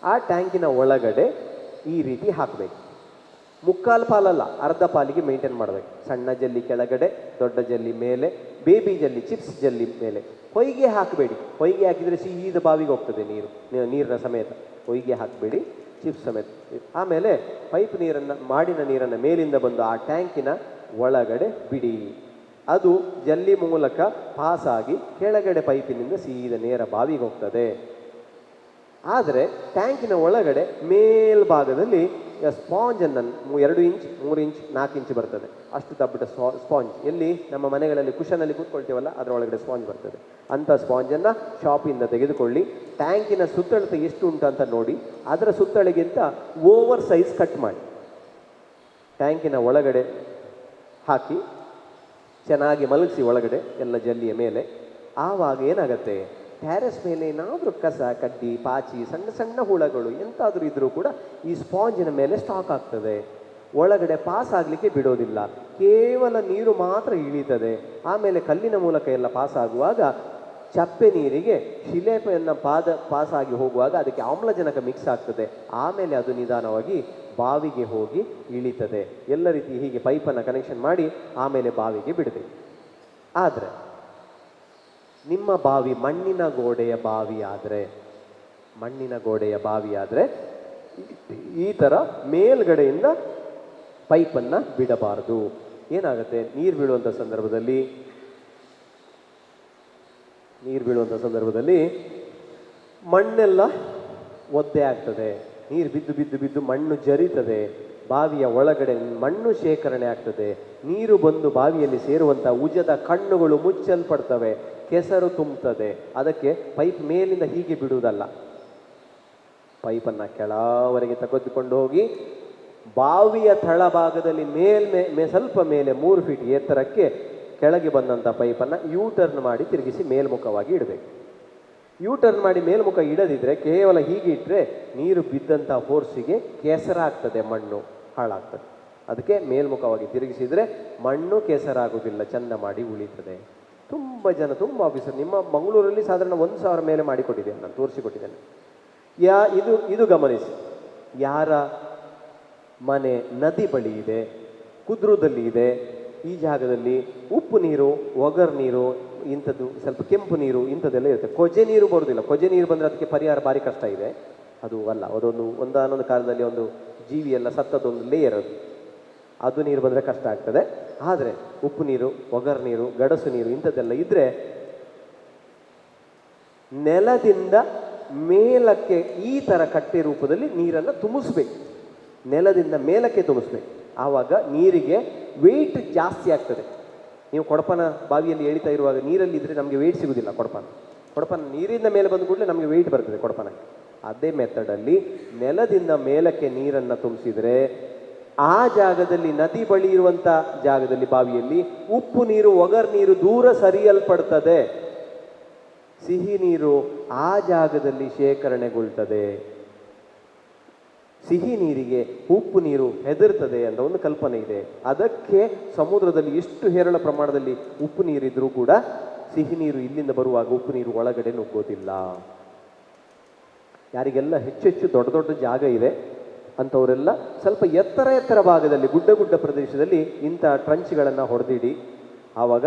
ಆ ಟ್ಯಾಂಕಿನ ಒಳಗಡೆ ಈ ರೀತಿ ಹಾಕಬೇಕು. ಮುಕ್ಕಾಲು ಪಾಲಲ್ಲ, ಅರ್ಧ ಪಾಲಿಗೆ ಮೇಂಟೈನ್ ಮಾಡಬೇಕು. ಸಣ್ಣ ಜಲ್ಲಿ ಕೆಳಗಡೆ, ದೊಡ್ಡ ಜಲ್ಲಿ ಮೇಲೆ, ಬೇಬಿ ಜಲ್ಲಿ, ಚಿಪ್ಸ್ ಜಲ್ಲಿ ಮೇಲೆ. ಹೊಯ್ಗೆ ಹಾಕಬೇಡಿ, ಹೊಯ್ಗೆ ಹಾಕಿದರೆ ಸೀದ ಬಾವಿಗೆ ಹೋಗ್ತದೆ ನೀರಿನ ಸಮೇತ. ಹೊಯ್ಗೆ ಹಾಕಬೇಡಿ, ಚಿಪ್ಸ್ ಸಮೇತ. ಆಮೇಲೆ ಪೈಪ್ ನೀರನ್ನು, ಮಾಡಿನ ನೀರನ್ನು ಮೇಲಿಂದ ಬಂದು ಆ ಟ್ಯಾಂಕಿನ ಒಳಗಡೆ ಬಿಡಿ. ಅದು ಜಲ್ಲಿ ಮೂಲಕ ಪಾಸಾಗಿ ಕೆಳಗಡೆ ಪೈಪಿನಿಂದ ಸೀದ ನೇರ ಬಾವಿಗೆ ಹೋಗ್ತದೆ. ಆದರೆ ಟ್ಯಾಂಕಿನ ಒಳಗಡೆ ಮೇಲ್ಭಾಗದಲ್ಲಿ ಸ್ಪಾಂಜನ್ನು 2 ಇಂಚ್, 3 ಇಂಚ್, 4 ಇಂಚ್ ಬರ್ತದೆ. ಅಷ್ಟು ದಬ್ಬಟ ಸ್ಪಾಂಜ್, ಎಲ್ಲಿ ನಮ್ಮ ಮನೆಗಳಲ್ಲಿ ಕುಷನಲ್ಲಿ ಕೂತ್ಕೊಳ್ತೀವಲ್ಲ ಅದರ ಒಳಗಡೆ ಸ್ಪಾಂಜ್ ಬರ್ತದೆ. ಅಂಥ ಸ್ಪಾಂಜನ್ನು ಶಾಪಿಂದ ತೆಗೆದುಕೊಳ್ಳಿ. ಟ್ಯಾಂಕಿನ ಸುತ್ತಳತೆ ಎಷ್ಟು ಉಂಟು ಅಂತ ನೋಡಿ, ಅದರ ಸುತ್ತಳಿಗಿಂತ ಓವರ್ ಸೈಜ್ ಕಟ್ ಮಾಡಿ ಟ್ಯಾಂಕಿನ ಒಳಗಡೆ ಹಾಕಿ ಚೆನ್ನಾಗಿ ಮಲಗಿಸಿ ಒಳಗಡೆ ಎಲ್ಲ ಜಲ್ಲಿಯ ಮೇಲೆ. ಆವಾಗ ಏನಾಗುತ್ತೆ, ಟ್ಯಾರೆಸ್ ಮೇಲೆ ಏನಾದರೂ ಕಸ ಕಡ್ಡಿ ಪಾಚಿ ಸಣ್ಣ ಸಣ್ಣ ಹುಳಗಳು ಎಂತಾದರೂ ಇದ್ದರೂ ಕೂಡ ಈ ಸ್ಪಾಂಜಿನ ಮೇಲೆ ಸ್ಟಾಕ್ ಆಗ್ತದೆ. ಒಳಗಡೆ ಪಾಸ್ ಆಗಲಿಕ್ಕೆ ಬಿಡೋದಿಲ್ಲ, ಕೇವಲ ನೀರು ಮಾತ್ರ ಇಳೀತದೆ. ಆಮೇಲೆ ಕಲ್ಲಿನ ಮೂಲಕ ಎಲ್ಲ ಪಾಸ್ ಆಗುವಾಗ ಚಪ್ಪೆ ನೀರಿಗೆ ಶಿಲೆಯನ್ನು ಪಾಸಾಗಿ ಹೋಗುವಾಗ ಅದಕ್ಕೆ ಆಮ್ಲಜನಕ ಮಿಕ್ಸ್ ಆಗ್ತದೆ. ಆಮೇಲೆ ಅದು ನಿಧಾನವಾಗಿ ಬಾವಿಗೆ ಹೋಗಿ ಇಳಿತದೆ. ಎಲ್ಲ ರೀತಿ ಹೀಗೆ ಪೈಪನ್ನು ಕನೆಕ್ಷನ್ ಮಾಡಿ ಆಮೇಲೆ ಬಾವಿಗೆ ಬಿಡಬೇಕು. ಆದರೆ ನಿಮ್ಮ ಬಾವಿ ಮಣ್ಣಿನ ಗೋಡೆಯ ಬಾವಿ ಆದರೆ ಈ ಥರ ಮೇಲ್ಗಡೆಯಿಂದ ಪೈಪನ್ನು ಬಿಡಬಾರದು. ಏನಾಗುತ್ತೆ, ನೀರು ಬೀಳುವಂಥ ಸಂದರ್ಭದಲ್ಲಿ ಮಣ್ಣೆಲ್ಲ ಒದ್ದೆ ಆಗ್ತದೆ. ನೀರು ಬಿದ್ದು ಬಿದ್ದು ಬಿದ್ದು ಮಣ್ಣು ಜರಿತದೆ. ಬಾವಿಯ ಒಳಗಡೆ ಮಣ್ಣು ಶೇಖರಣೆ ಆಗ್ತದೆ. ನೀರು ಬಂದು ಬಾವಿಯಲ್ಲಿ ಸೇರುವಂಥ ಉಜದ ಕಣ್ಣುಗಳು ಮುಚ್ಚಲ್ಪಡ್ತವೆ, ಕೆಸರು ತುಂಬುತ್ತದೆ. ಅದಕ್ಕೆ ಪೈಪ್ ಮೇಲಿಂದ ಹೀಗೆ ಬಿಡುವುದಲ್ಲ, ಪೈಪನ್ನು ಕೆಳವರೆಗೆ ತೆಗೆದುಕೊಂಡು ಹೋಗಿ ಬಾವಿಯ ತಳಭಾಗದಲ್ಲಿ ಸ್ವಲ್ಪ ಮೇಲೆ 3 ಫೀಟ್ ಎತ್ತರಕ್ಕೆ ಕೆಳಗೆ ಬಂದಂಥ ಪೈಪನ್ನು ಯೂಟರ್ನ್ ಮಾಡಿ ತಿರುಗಿಸಿ ಮೇಲ್ಮುಖವಾಗಿ ಇಡಬೇಕು. ಯೂಟರ್ನ್ ಮಾಡಿ ಮೇಲ್ಮುಖ ಇಡದಿದ್ರೆ ಕೇವಲ ಹೀಗೆ ಇಟ್ಟರೆ ನೀರು ಬಿದ್ದಂಥ ಫೋರ್ಸಿಗೆ ಕೆಸರಾಗ್ತದೆ, ಮಣ್ಣು ಹಾಳಾಗ್ತದೆ. ಅದಕ್ಕೆ ಮೇಲ್ಮುಖವಾಗಿ ತಿರುಗಿಸಿದರೆ ಮಣ್ಣು ಕೆಸರಾಗುವುದಿಲ್ಲ, ಚಂದ ಮಾಡಿ ಉಳಿತದೆ. ತುಂಬ ಆಫೀಸರ್ ನಿಮ್ಮ ಮಂಗಳೂರಲ್ಲಿ ಸಾಧಾರಣ 1,000 ಮೇಲೆ ಮಾಡಿಕೊಟ್ಟಿದ್ದೇನೆ, ನಾನು ತೋರಿಸಿಕೊಟ್ಟಿದ್ದೇನೆ. ಇದು ಗಮನಿಸಿ, ಯಾರ ಮನೆ ನದಿ ಬಳಿ ಇದೆ, ಕುದ್ರುದಲ್ಲಿ ಇದೆ, ಈ ಜಾಗದಲ್ಲಿ ಉಪ್ಪು ನೀರು, ಒಗರ್ ನೀರು, ಇಂಥದ್ದು ಸ್ವಲ್ಪ ಕೆಂಪು ನೀರು ಇಂಥದ್ದೆಲ್ಲ ಇರುತ್ತೆ. ಕೊಜೆ ನೀರು ಬರೋದಿಲ್ಲ. ಕೊಜೆ ನೀರು ಬಂದರೆ ಅದಕ್ಕೆ ಪರಿಹಾರ ಭಾರಿ ಕಷ್ಟ ಇದೆ. ಅದು ಅಲ್ಲ, ಒಂದಾನೊಂದು ಕಾಲದಲ್ಲಿ ಒಂದು ಜೀವಿ ಎಲ್ಲ ಸತ್ತದೊಂದು ಲೇಯರ್ ಅದು ನೀರು ಬಂದರೆ ಕಷ್ಟ ಆಗ್ತದೆ. ಆದರೆ ಉಪ್ಪು ನೀರು, ಒಗರ್ ನೀರು, ಗಡಸು ನೀರು ಇಂಥದ್ದೆಲ್ಲ ಇದ್ದರೆ ನೆಲದಿಂದ ಮೇಲಕ್ಕೆ ಈ ಥರ ಕಟ್ಟೆ ರೂಪದಲ್ಲಿ ನೀರನ್ನು ತುಂಬಿಸ್ಬೇಕು. ನೆಲದಿಂದ ಮೇಲಕ್ಕೆ ತುಂಬಿಸ್ಬೇಕು. ಆವಾಗ ನೀರಿಗೆ ವೆಯ್ಟ್ ಜಾಸ್ತಿ ಆಗ್ತದೆ. ನೀವು ಕೊಡಪನ ಬಾವಿಯಲ್ಲಿ ಎಳಿತಾ ಇರುವಾಗ ನೀರಲ್ಲಿ ಇದ್ದರೆ ನಮಗೆ ವೆಯ್ಟ್ ಸಿಗೋದಿಲ್ಲ. ಕೊಡಪನ ನೀರಿಂದ ಮೇಲೆ ಬಂದ ಕೂಡಲೇ ನಮಗೆ ವೆಯ್ಟ್ ಬರ್ತದೆ ಕೊಡಪನಕ್ಕೆ. ಅದೇ ಮೆಥಡಲ್ಲಿ ನೆಲದಿಂದ ಮೇಲಕ್ಕೆ ನೀರನ್ನು ತುಂಬಿಸಿದರೆ ಆ ಜಾಗದಲ್ಲಿ ನದಿ ಬಳಿ ಇರುವಂಥ ಜಾಗದಲ್ಲಿ ಬಾವಿಯಲ್ಲಿ ಉಪ್ಪು ನೀರು, ಒಗರ್ ನೀರು ದೂರ ಸರಿಯಲ್ಪಡ್ತದೆ. ಸಿಹಿ ನೀರು ಆ ಜಾಗದಲ್ಲಿ ಶೇಖರಣೆಗೊಳ್ತದೆ. ಸಿಹಿ ನೀರಿಗೆ ಉಪ್ಪು ನೀರು ಹೆದರ್ತದೆ ಅಂತ ಒಂದು ಕಲ್ಪನೆ ಇದೆ. ಅದಕ್ಕೆ ಸಮುದ್ರದಲ್ಲಿ ಎಷ್ಟು ಹೇರಳ ಪ್ರಮಾಣದಲ್ಲಿ ಉಪ್ಪು ನೀರಿದ್ರೂ ಕೂಡ ಸಿಹಿ ನೀರು ಇಲ್ಲಿಂದ ಬರುವಾಗ ಉಪ್ಪು ನೀರು ಒಳಗಡೆ ನುಗ್ಗೋದಿಲ್ಲ. ಯಾರಿಗೆಲ್ಲ ಹೆಚ್ಚೆಚ್ಚು ದೊಡ್ಡ ದೊಡ್ಡ ಜಾಗ ಇದೆ ಅಂಥವರೆಲ್ಲ ಸ್ವಲ್ಪ ಎತ್ತರ ಭಾಗದಲ್ಲಿ ಗುಡ್ಡ ಪ್ರದೇಶದಲ್ಲಿ ಇಂಥ ಟ್ರಂಚ್ಗಳನ್ನು ಹೊಡೆದಿಡಿ. ಆವಾಗ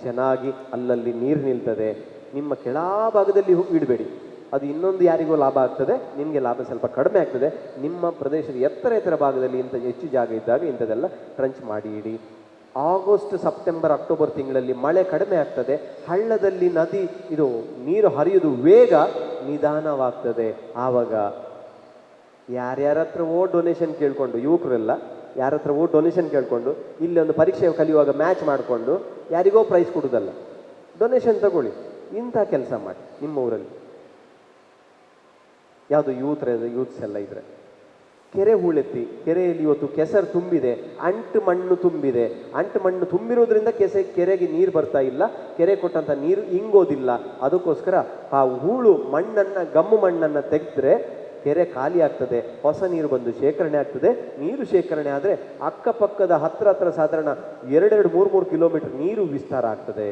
ಚೆನ್ನಾಗಿ ಅಲ್ಲಲ್ಲಿ ನೀರು ನಿಲ್ತದೆ. ನಿಮ್ಮ ಕೆಳಭಾಗದಲ್ಲಿ ಇಡಬೇಡಿ, ಅದು ಇನ್ನೊಂದು ಯಾರಿಗೂ ಲಾಭ ಆಗ್ತದೆ, ನಿಮಗೆ ಲಾಭ ಸ್ವಲ್ಪ ಕಡಿಮೆ ಆಗ್ತದೆ. ನಿಮ್ಮ ಪ್ರದೇಶದ ಎತ್ತರ ಭಾಗದಲ್ಲಿ ಇಂಥ ಹೆಚ್ಚು ಜಾಗ ಇದ್ದಾಗ ಇಂಥದ್ದೆಲ್ಲ ಟ್ರಂಚ್ ಮಾಡಿ ಇಡಿ. ಆಗಸ್ಟ್, ಸೆಪ್ಟೆಂಬರ್, ಅಕ್ಟೋಬರ್ ತಿಂಗಳಲ್ಲಿ ಮಳೆ ಕಡಿಮೆ ಆಗ್ತದೆ. ಹಳ್ಳದಲ್ಲಿ ನೀರು ಹರಿಯೋದು ವೇಗ ನಿಧಾನವಾಗ್ತದೆ. ಆವಾಗ ಯಾರ್ಯಾರ ಹತ್ರವೋ ಡೊನೇಷನ್ ಕೇಳಿಕೊಂಡು, ಯುವಕರೆಲ್ಲ ಯಾರ ಹತ್ರವೋ ಡೊನೇಷನ್ ಕೇಳಿಕೊಂಡು ಇಲ್ಲಿ ಒಂದು ಪರೀಕ್ಷೆ ಕಲಿಯುವಾಗ ಮ್ಯಾಚ್ ಮಾಡಿಕೊಂಡು ಯಾರಿಗೋ ಪ್ರೈಸ್ ಕೊಡೋದಲ್ಲ, ಡೊನೇಷನ್ ತಗೊಳ್ಳಿ. ಇಂಥ ಕೆಲಸ ಮಾಡಿ ನಿಮ್ಮ ಊರಲ್ಲಿ. ಯಾವುದು ಯೂತ್ಸ್ ಎಲ್ಲ ಇದ್ರೆ ಕೆರೆ ಹೂಳೆತ್ತಿ, ಕೆರೆಯಲ್ಲಿ ಇವತ್ತು ಕೆಸರು ತುಂಬಿದೆ, ಅಂಟು ಮಣ್ಣು ತುಂಬಿದೆ. ಅಂಟು ಮಣ್ಣು ತುಂಬಿರೋದ್ರಿಂದ ಕೆರೆಗೆ ನೀರು ಬರ್ತಾ ಇಲ್ಲ, ಕೆರೆ ಕೊಟ್ಟಂಥ ನೀರು ಇಂಗೋದಿಲ್ಲ. ಅದಕ್ಕೋಸ್ಕರ ಆ ಹೂಳು ಗಮ್ಮು ಮಣ್ಣನ್ನು ತೆಗೆದ್ರೆ ಕೆರೆ ಖಾಲಿ ಆಗ್ತದೆ, ಹೊಸ ನೀರು ಬಂದು ಶೇಖರಣೆ ಆಗ್ತದೆ. ನೀರು ಶೇಖರಣೆ ಆದರೆ ಅಕ್ಕಪಕ್ಕದ ಹತ್ರ ಸಾಧಾರಣ 2-3 ಕಿಲೋಮೀಟರ್ ನೀರು ವಿಸ್ತಾರ ಆಗ್ತದೆ.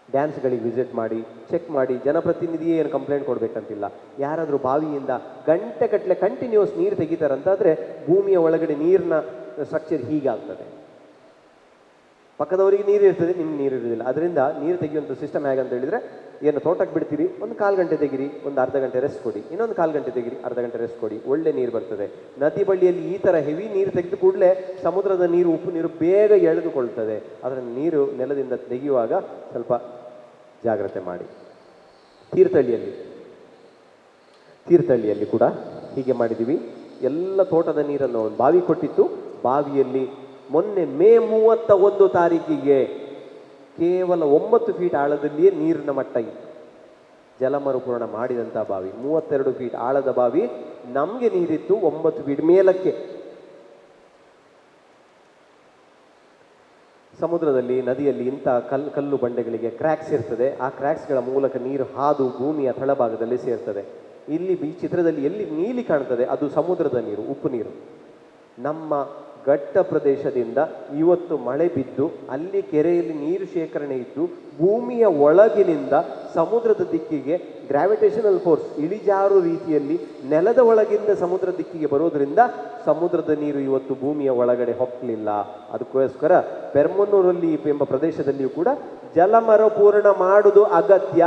ಡ್ಯಾಮ್ಸ್ಗಳಿಗೆ ವಿಸಿಟ್ ಮಾಡಿ, ಚೆಕ್ ಮಾಡಿ. ಜನಪ್ರತಿನಿಧಿಯೇ ಏನು ಕಂಪ್ಲೇಂಟ್ ಕೊಡಬೇಕಂತಿಲ್ಲ. ಯಾರಾದರೂ ಬಾವಿಯಿಂದ ಗಂಟೆಗಟ್ಟಲೆ ಕಂಟಿನ್ಯೂಸ್ ನೀರು ತೆಗಿತಾರಂತಾದರೆ ಭೂಮಿಯ ಒಳಗಡೆ ನೀರಿನ ಸ್ಟ್ರಕ್ಚರ್ ಹೀಗಾಗ್ತದೆ. ಪಕ್ಕದವರಿಗೆ ನೀರು ಇರ್ತದೆ, ನಿಮ್ಗೆ ನೀರು ಇರೋದಿಲ್ಲ. ಅದರಿಂದ ನೀರು ತೆಗೆಯುವಂಥ ಸಿಸ್ಟಮ್ ಹೇಗಂತ ಹೇಳಿದರೆ, ಏನು ತೋಟಕ್ಕೆ ಬಿಡ್ತೀರಿ, ಒಂದು 1/4 ಗಂಟೆ ತೆಗಿರಿ, ಒಂದು ಅರ್ಧ ಗಂಟೆ ರೆಸ್ಟ್ ಕೊಡಿ, ಇನ್ನೊಂದು 1/4 ಗಂಟೆ ತೆಗಿರಿ, ಅರ್ಧ ಗಂಟೆ ರೆಸ್ಟ್ ಕೊಡಿ, ಒಳ್ಳೆ ನೀರು ಬರ್ತದೆ. ನದಿ ಬಳಿಯಲ್ಲಿ ಈ ಥರ ಹೆವಿ ನೀರು ತೆಗೆದು ಕೂಡಲೇ ಸಮುದ್ರದ ನೀರು, ಉಪ್ಪು ನೀರು ಬೇಗ ಎಳೆದುಕೊಳ್ತದೆ. ಅದರ ನೀರು ನೆಲದಿಂದ ತೆಗೆಯುವಾಗ ಸ್ವಲ್ಪ ಜಾಗ್ರತೆ ಮಾಡಿ. ತೀರ್ಥಹಳ್ಳಿಯಲ್ಲಿ ಕೂಡ ಹೀಗೆ ಮಾಡಿದ್ದೀವಿ. ಎಲ್ಲ ತೋಟದ ನೀರನ್ನು ಒಂದು ಬಾವಿ ಕೊಟ್ಟಿತ್ತು. ಬಾವಿಯಲ್ಲಿ ಮೊನ್ನೆ ಮೇ 31 ತಾರೀಕಿಗೆ ಕೇವಲ 9 ಫೀಟ್ ಆಳದಲ್ಲಿಯೇ ನೀರಿನ ಮಟ್ಟ ಇತ್ತು. ಜಲಮರುಪೂರ್ಣ ಮಾಡಿದಂಥ ಬಾವಿ, 32 ಫೀಟ್ ಆಳದ ಬಾವಿ. ನಮಗೆ ನೀರಿತ್ತು 9 ಫೀಟ್ ಮೇಲಕ್ಕೆ. ಸಮುದ್ರದಲ್ಲಿ, ನದಿಯಲ್ಲಿ ಇಂಥ ಕಲ್ಲು ಬಂಡೆಗಳಿಗೆ ಕ್ರ್ಯಾಕ್ಸ್ ಇರ್ತದೆ. ಆ ಕ್ರ್ಯಾಕ್ಸ್ಗಳ ಮೂಲಕ ನೀರು ಹಾದು ಭೂಮಿಯ ತಳಭಾಗದಲ್ಲಿ ಸೇರ್ತದೆ. ಇಲ್ಲಿ ಈ ಚಿತ್ರದಲ್ಲಿ ಎಲ್ಲಿ ನೀಲಿ ಕಾಣ್ತದೆ ಅದು ಸಮುದ್ರದ ನೀರು, ಉಪ್ಪು ನೀರು. ನಮ್ಮ ಘಟ್ಟ ಪ್ರದೇಶದಿಂದ ಇವತ್ತು ಮಳೆ ಬಿದ್ದು ಅಲ್ಲಿ ಕೆರೆಯಲ್ಲಿ ನೀರು ಶೇಖರಣೆ ಇದ್ದು ಭೂಮಿಯ ಒಳಗಿನಿಂದ ಸಮುದ್ರದ ದಿಕ್ಕಿಗೆ ಗ್ರಾವಿಟೇಷನಲ್ ಫೋರ್ಸ್ ಇಳಿಜಾರು ರೀತಿಯಲ್ಲಿ ನೆಲದ ಒಳಗಿಂದ ಸಮುದ್ರ ದಿಕ್ಕಿಗೆ ಬರೋದ್ರಿಂದ ಸಮುದ್ರದ ನೀರು ಇವತ್ತು ಭೂಮಿಯ ಒಳಗಡೆ ಹೋಗಲಿಲ್ಲ. ಅದಕ್ಕೋಸ್ಕರ ಪೆರ್ಮನ್ನೂರಲ್ಲಿ ಎಂಬ ಪ್ರದೇಶದಲ್ಲಿಯೂ ಕೂಡ ಜಲಮರುಪೂರ್ಣ ಮಾಡುವುದು ಅಗತ್ಯ.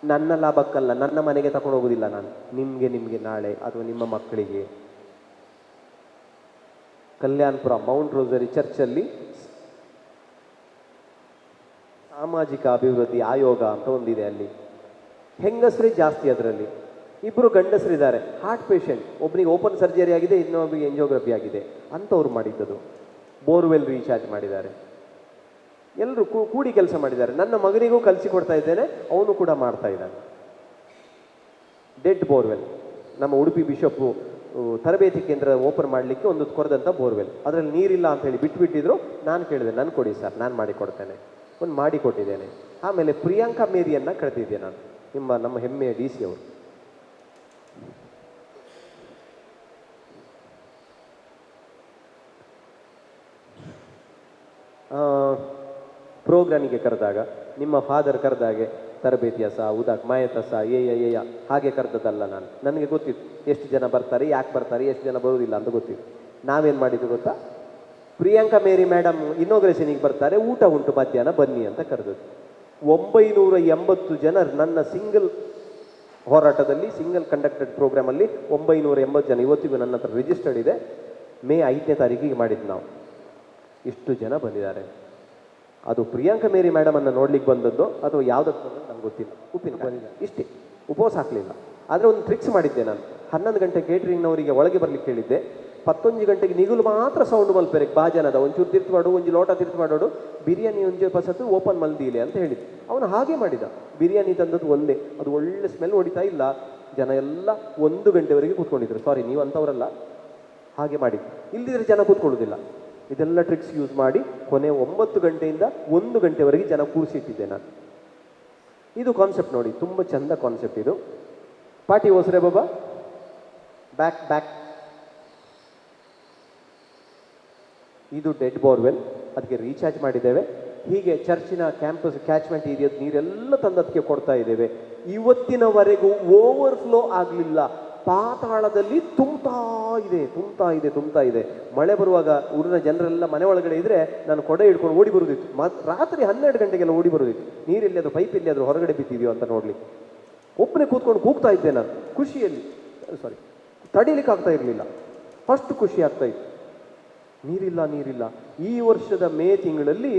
ನನ್ನ ಲಾಭಕ್ಕಲ್ಲ, ನನ್ನ ಮನೆಗೆ ತಗೊಂಡು ಹೋಗೋದಿಲ್ಲ ನಾನು, ನಿಮಗೆ ನಾಳೆ ಅಥವಾ ನಿಮ್ಮ ಮಕ್ಕಳಿಗೆ. ಕಲ್ಯಾಣಪುರ ಮೌಂಟ್ ರೋಸರಿ ಚರ್ಚಲ್ಲಿ ಸಾಮಾಜಿಕ ಅಭಿವೃದ್ಧಿ ಆಯೋಗ ಅಂತ ಒಂದಿದೆ. ಅಲ್ಲಿ ಹೆಂಗಸರೇ ಜಾಸ್ತಿ, ಅದರಲ್ಲಿ 2 ಗಂಡಸರಿದ್ದಾರೆ, ಹಾರ್ಟ್ ಪೇಷಂಟ್, ಒಬ್ಬನಿಗೆ ಓಪನ್ ಸರ್ಜರಿ ಆಗಿದೆ, ಇನ್ನೊಬ್ಬರಿಗೆ ಎಂಜಿಯೋಗ್ರಫಿ ಆಗಿದೆ ಅಂಥವ್ರು ಮಾಡಿದ್ದದು. ಬೋರ್ವೆಲ್ ರೀಚಾರ್ಜ್ ಮಾಡಿದ್ದಾರೆ, ಎಲ್ಲರೂ ಕೂಡಿ ಕೆಲಸ ಮಾಡಿದ್ದಾರೆ. ನನ್ನ ಮಗನಿಗೂ ಕಲಿಸಿಕೊಡ್ತಾ ಇದ್ದೇನೆ, ಅವನು ಕೂಡ ಮಾಡ್ತಾ ಇದ್ದಾನೆ. ಡೆಡ್ ಬೋರ್ವೆಲ್, ನಮ್ಮ ಉಡುಪಿ ಬಿಷಪ್ ತರಬೇತಿ ಕೇಂದ್ರ ಓಪನ್ ಮಾಡಲಿಕ್ಕೆ ಒಂದು ಕೊರೆದಂಥ ಬೋರ್ವೆಲ್, ಅದರಲ್ಲಿ ನೀರಿಲ್ಲ ಅಂತ ಹೇಳಿ ಬಿಟ್ಟಿದ್ರು. ನಾನು ಕೇಳಿದೆ, ನಾನು ಕೊಡಿ ಸರ್, ನಾನು ಮಾಡಿಕೊಡ್ತೇನೆ. ಒಂದು ಮಾಡಿಕೊಟ್ಟಿದ್ದೇನೆ. ಆಮೇಲೆ ಪ್ರಿಯಾಂಕಾ ಮೇರಿಯನ್ನು ಕರೆದಿದ್ದೆ ನಾನು, ನಮ್ಮ ಹೆಮ್ಮೆಯ DC ಅವರು. ಪ್ರೋಗ್ರಾಮಿಗೆ ಕರೆದಾಗ, ನಿಮ್ಮ ಫಾದರ್ ಕರೆದಾಗೆ ತರಬೇತಿಯ ಸಹ ಉದಾಕ್ ಮಾಯತ ಸಹ ಏಯ ಹಾಗೆ ಕರೆದದ್ದಲ್ಲ ನಾನು. ನನಗೆ ಗೊತ್ತಿತ್ತು ಎಷ್ಟು ಜನ ಬರ್ತಾರೆ, ಯಾಕೆ ಬರ್ತಾರೆ, ಎಷ್ಟು ಜನ ಬರುವುದಿಲ್ಲ ಅಂತ ಗೊತ್ತಿತ್ತು. ನಾವೇನು ಮಾಡಿದ್ದು ಗೊತ್ತಾ, ಪ್ರಿಯಾಂಕಾ ಮೇರಿ ಮೇಡಮ್ ಇನೋಗ್ರೇಷನಿಗೆ ಬರ್ತಾರೆ, ಊಟ ಉಂಟು ಮಧ್ಯಾಹ್ನ ಬನ್ನಿ ಅಂತ ಕರೆದದ್ದು. 980 ಜನ ನನ್ನ ಸಿಂಗಲ್ ಹೋರಾಟದಲ್ಲಿ, ಸಿಂಗಲ್ ಕಂಡಕ್ಟೆಡ್ ಪ್ರೋಗ್ರಾಮಲ್ಲಿ 980 ಜನ ಇವತ್ತಿಗೂ ನನ್ನ ಹತ್ರ ರಿಜಿಸ್ಟರ್ಡ್ ಇದೆ. ಮೇ 5ನೇ ತಾರೀಕಿಗೆ ಮಾಡಿದ್ದು ನಾವು. ಇಷ್ಟು ಜನ ಬಂದಿದ್ದಾರೆ. ಅದು ಪ್ರಿಯಾಂಕಾ ಮೇರಿ ಮೇಡಮನ್ನು ನೋಡ್ಲಿಕ್ಕೆ ಬಂದದ್ದು ಅಥವಾ ಯಾವುದಕ್ಕೆ ಬಂದದ್ದು ನಂಗೆ ಗೊತ್ತಿಲ್ಲ. ಬಂದಿದ್ದಾರೆ ಇಷ್ಟೇ, ಉಪವಾಸ ಹಾಕಲಿಲ್ಲ. ಆದರೆ ಒಂದು ಟ್ರಿಕ್ಸ್ ಮಾಡಿದ್ದೆ ನಾನು. 11 ಗಂಟೆ ಕೇಟ್ರಿಂಗ್ನವರಿಗೆ ಒಳಗೆ ಬರಲಿಕ್ಕೆ ಹೇಳಿದ್ದೆ. 11 ಗಂಟೆಗೆ ನಿಗುಲು ಮಾತ್ರ ಸೌಂಡ್ ಮಲ್ಪೇರಿಗೆ ಬಾಜನದ ಒಂಚೂರು ತಿರ್ತು ಮಾಡು, ಒಂದು ಲೋಟ ತಿರ್ತು ಮಾಡೋಡು, ಬಿರಿಯಾನಿ ಒಂಜೆ ಪಸತ್ತು ಓಪನ್ ಮಲ್ದಿಲೆ ಅಂತ ಹೇಳಿದ್ದು. ಅವನು ಹಾಗೆ ಮಾಡಿದ. ಬಿರಿಯಾನಿ ತಂದದ್ದು ಒಂದೇ, ಅದು ಒಳ್ಳೆ ಸ್ಮೆಲ್ ಹೊಡಿತಾ ಇಲ್ಲ. ಜನ ಎಲ್ಲ 1 ಗಂಟೆವರೆಗೆ ಕೂತ್ಕೊಂಡಿದ್ರು. ಸಾರಿ, ನೀವು ಅಂಥವರಲ್ಲ, ಹಾಗೆ ಮಾಡಿದ್ದು. ಇಲ್ಲದಿದ್ರೆ ಜನ ಕೂತ್ಕೊಳ್ಳೋದಿಲ್ಲ. ಇದೆಲ್ಲ ಟ್ರಿಕ್ಸ್ ಯೂಸ್ ಮಾಡಿ ಕೊನೆ 9 ಗಂಟೆಯಿಂದ 1 ಗಂಟೆವರೆಗೆ ಜನ ಕೂರಿಸಿಟ್ಟಿದ್ದೆ ನಾನು. ಇದು ಕಾನ್ಸೆಪ್ಟ್ ನೋಡಿ, ತುಂಬ ಚಂದ ಕಾನ್ಸೆಪ್ಟ್ ಇದು. ಪಾರ್ಟಿ ಹೋಸ್ರೆ ಬಾಬಾ, ಬ್ಯಾಕ್. ಇದು ಡೆಡ್ ಬೋರ್ವೆಲ್, ಅದಕ್ಕೆ ರೀಚಾರ್ಜ್ ಮಾಡಿದ್ದೇವೆ. ಹೀಗೆ ಚರ್ಚಿನ ಕ್ಯಾಂಪಸ್ ಕ್ಯಾಚ್ಮೆಂಟ್ ಏರಿಯಾದ ನೀರೆಲ್ಲ ತಂದದಕ್ಕೆ ಕೊಡ್ತಾ ಇದ್ದೇವೆ. ಇವತ್ತಿನವರೆಗೂ ಓವರ್ಫ್ಲೋ ಆಗಲಿಲ್ಲ. ಪಾತಾಳದಲ್ಲಿ ತುಂಬ್ತಾ ಇದೆ. ಮಳೆ ಬರುವಾಗ ಊರಿನ ಜನರೆಲ್ಲ ಮನೆ ಒಳಗಡೆ ಇದ್ರೆ ನಾನು ಕೊಡೆ ಹಿಡ್ಕೊಂಡು ಓಡಿ ಬರುದಿತ್ತು. ರಾತ್ರಿ 12 ಗಂಟೆಗೆಲ್ಲ ಓಡಿ ಬರುದಿತ್ತು. ನೀರೆಲ್ಲಿಯಾದ್ರೂ ಪೈಪ್ ಎಲ್ಲಿಯಾದ್ರೂ ಹೊರಗಡೆ ಬಿದ್ದಿದೆಯೋ ಅಂತ ನೋಡ್ಲಿಕ್ಕೆ. ಒಬ್ಬನೇ ಕೂತ್ಕೊಂಡು ಕೂಗ್ತಾ ಇದ್ದೆ ನಾನು ಖುಷಿಯಲ್ಲಿ. ತಡೀಲಿಕ್ಕೆ ಆಗ್ತಾ ಇರಲಿಲ್ಲ, ಅಷ್ಟು ಖುಷಿ ಆಗ್ತಾ ಇತ್ತು. ನೀರಿಲ್ಲ. ಈ ವರ್ಷದ ಮೇ ತಿಂಗಳಲ್ಲಿ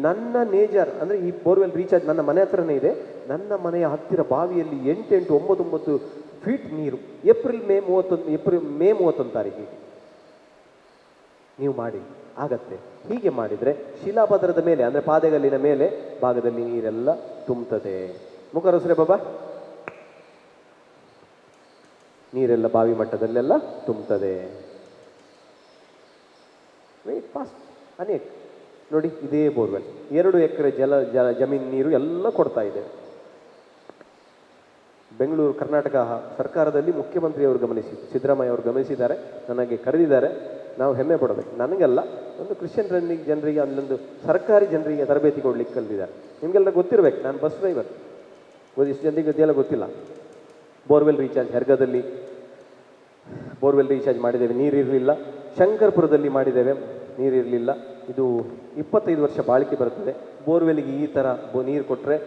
ನನ್ನ ನೇಜರ್ ಅಂದರೆ ಈ ಬೋರ್ವೆಲ್ ರೀಚಾರ್ಜ್ ನನ್ನ ಮನೆ ಹತ್ರನೇ ಇದೆ. ನನ್ನ ಮನೆಯ ಹತ್ತಿರ ಬಾವಿಯಲ್ಲಿ 8, 9 ಫೀಟ್ ನೀರು. ಮೇ 31 ತಾರೀಕಿಗೆ ನೀವು ಮಾಡಿ, ಆಗತ್ತೆ. ಹೀಗೆ ಮಾಡಿದರೆ ಶಿಲಾಪದರದ ಮೇಲೆ ಅಂದರೆ ಪಾದೆಗಲ್ಲಿನ ಮೇಲೆ ಭಾಗದಲ್ಲಿ ನೀರೆಲ್ಲ ತುಂಬುತ್ತದೆ. ಮುಖರಸ್ರೆ ಬಾಬಾ, ನೀರೆಲ್ಲ ಬಾವಿ ಮಟ್ಟದಲ್ಲೆಲ್ಲ ತುಂಬುತ್ತದೆ. ವೆಯ್ಟ್ ಫಾಸ್ಟ್ ಅನೇಕ ನೋಡಿ, ಇದೇ ಬೋರ್ವೆಲ್ 2 ಎಕರೆ ಜಮೀನು ನೀರು ಎಲ್ಲ ಕೊಡ್ತಾ ಇದೆ. ಬೆಂಗಳೂರು ಕರ್ನಾಟಕ ಸರ್ಕಾರದಲ್ಲಿ ಮುಖ್ಯಮಂತ್ರಿಯವರು ಸಿದ್ದರಾಮಯ್ಯ ಅವರು ಗಮನಿಸಿದ್ದಾರೆ, ನನಗೆ ಕರೆದಿದ್ದಾರೆ. ನಾವು ಹೆಮ್ಮೆ ಪಡಬೇಕು. ನನಗೆಲ್ಲ ಒಂದು ಕ್ರಿಶ್ಚಿಯನ್ ಜನರಿಗೆ, ಅಲ್ಲೊಂದು ಸರ್ಕಾರಿ ಜನರಿಗೆ ತರಬೇತಿ ಕೊಡ್ಲಿಕ್ಕೆ ಕಲಿತಿದ್ದಾರೆ. ನಿಮಗೆಲ್ಲ ಗೊತ್ತಿರಬೇಕು, ನಾನು ಬಸ್ ಡ್ರೈವರ್. ಇಷ್ಟು ಜನರಿಗೆ ಇದೆಲ್ಲ ಗೊತ್ತಿಲ್ಲ. ಬೋರ್ವೆಲ್ ರೀಚಾರ್ಜ್ ಹೆರ್ಗದಲ್ಲಿ ಬೋರ್ವೆಲ್ ರೀಚಾರ್ಜ್ ಮಾಡಿದ್ದೇವೆ, ನೀರಿರಲಿಲ್ಲ. ಶಂಕರ್ಪುರದಲ್ಲಿ ಮಾಡಿದ್ದೇವೆ, ನೀರಿರಲಿಲ್ಲ. ಇದು 25 ವರ್ಷ ಬಾಳಿಕೆ ಬರ್ತದೆ. ಬೋರ್ವೆಲ್ಗೆ ಈ ಥರ ನೀರು ಕೊಟ್ಟರೆ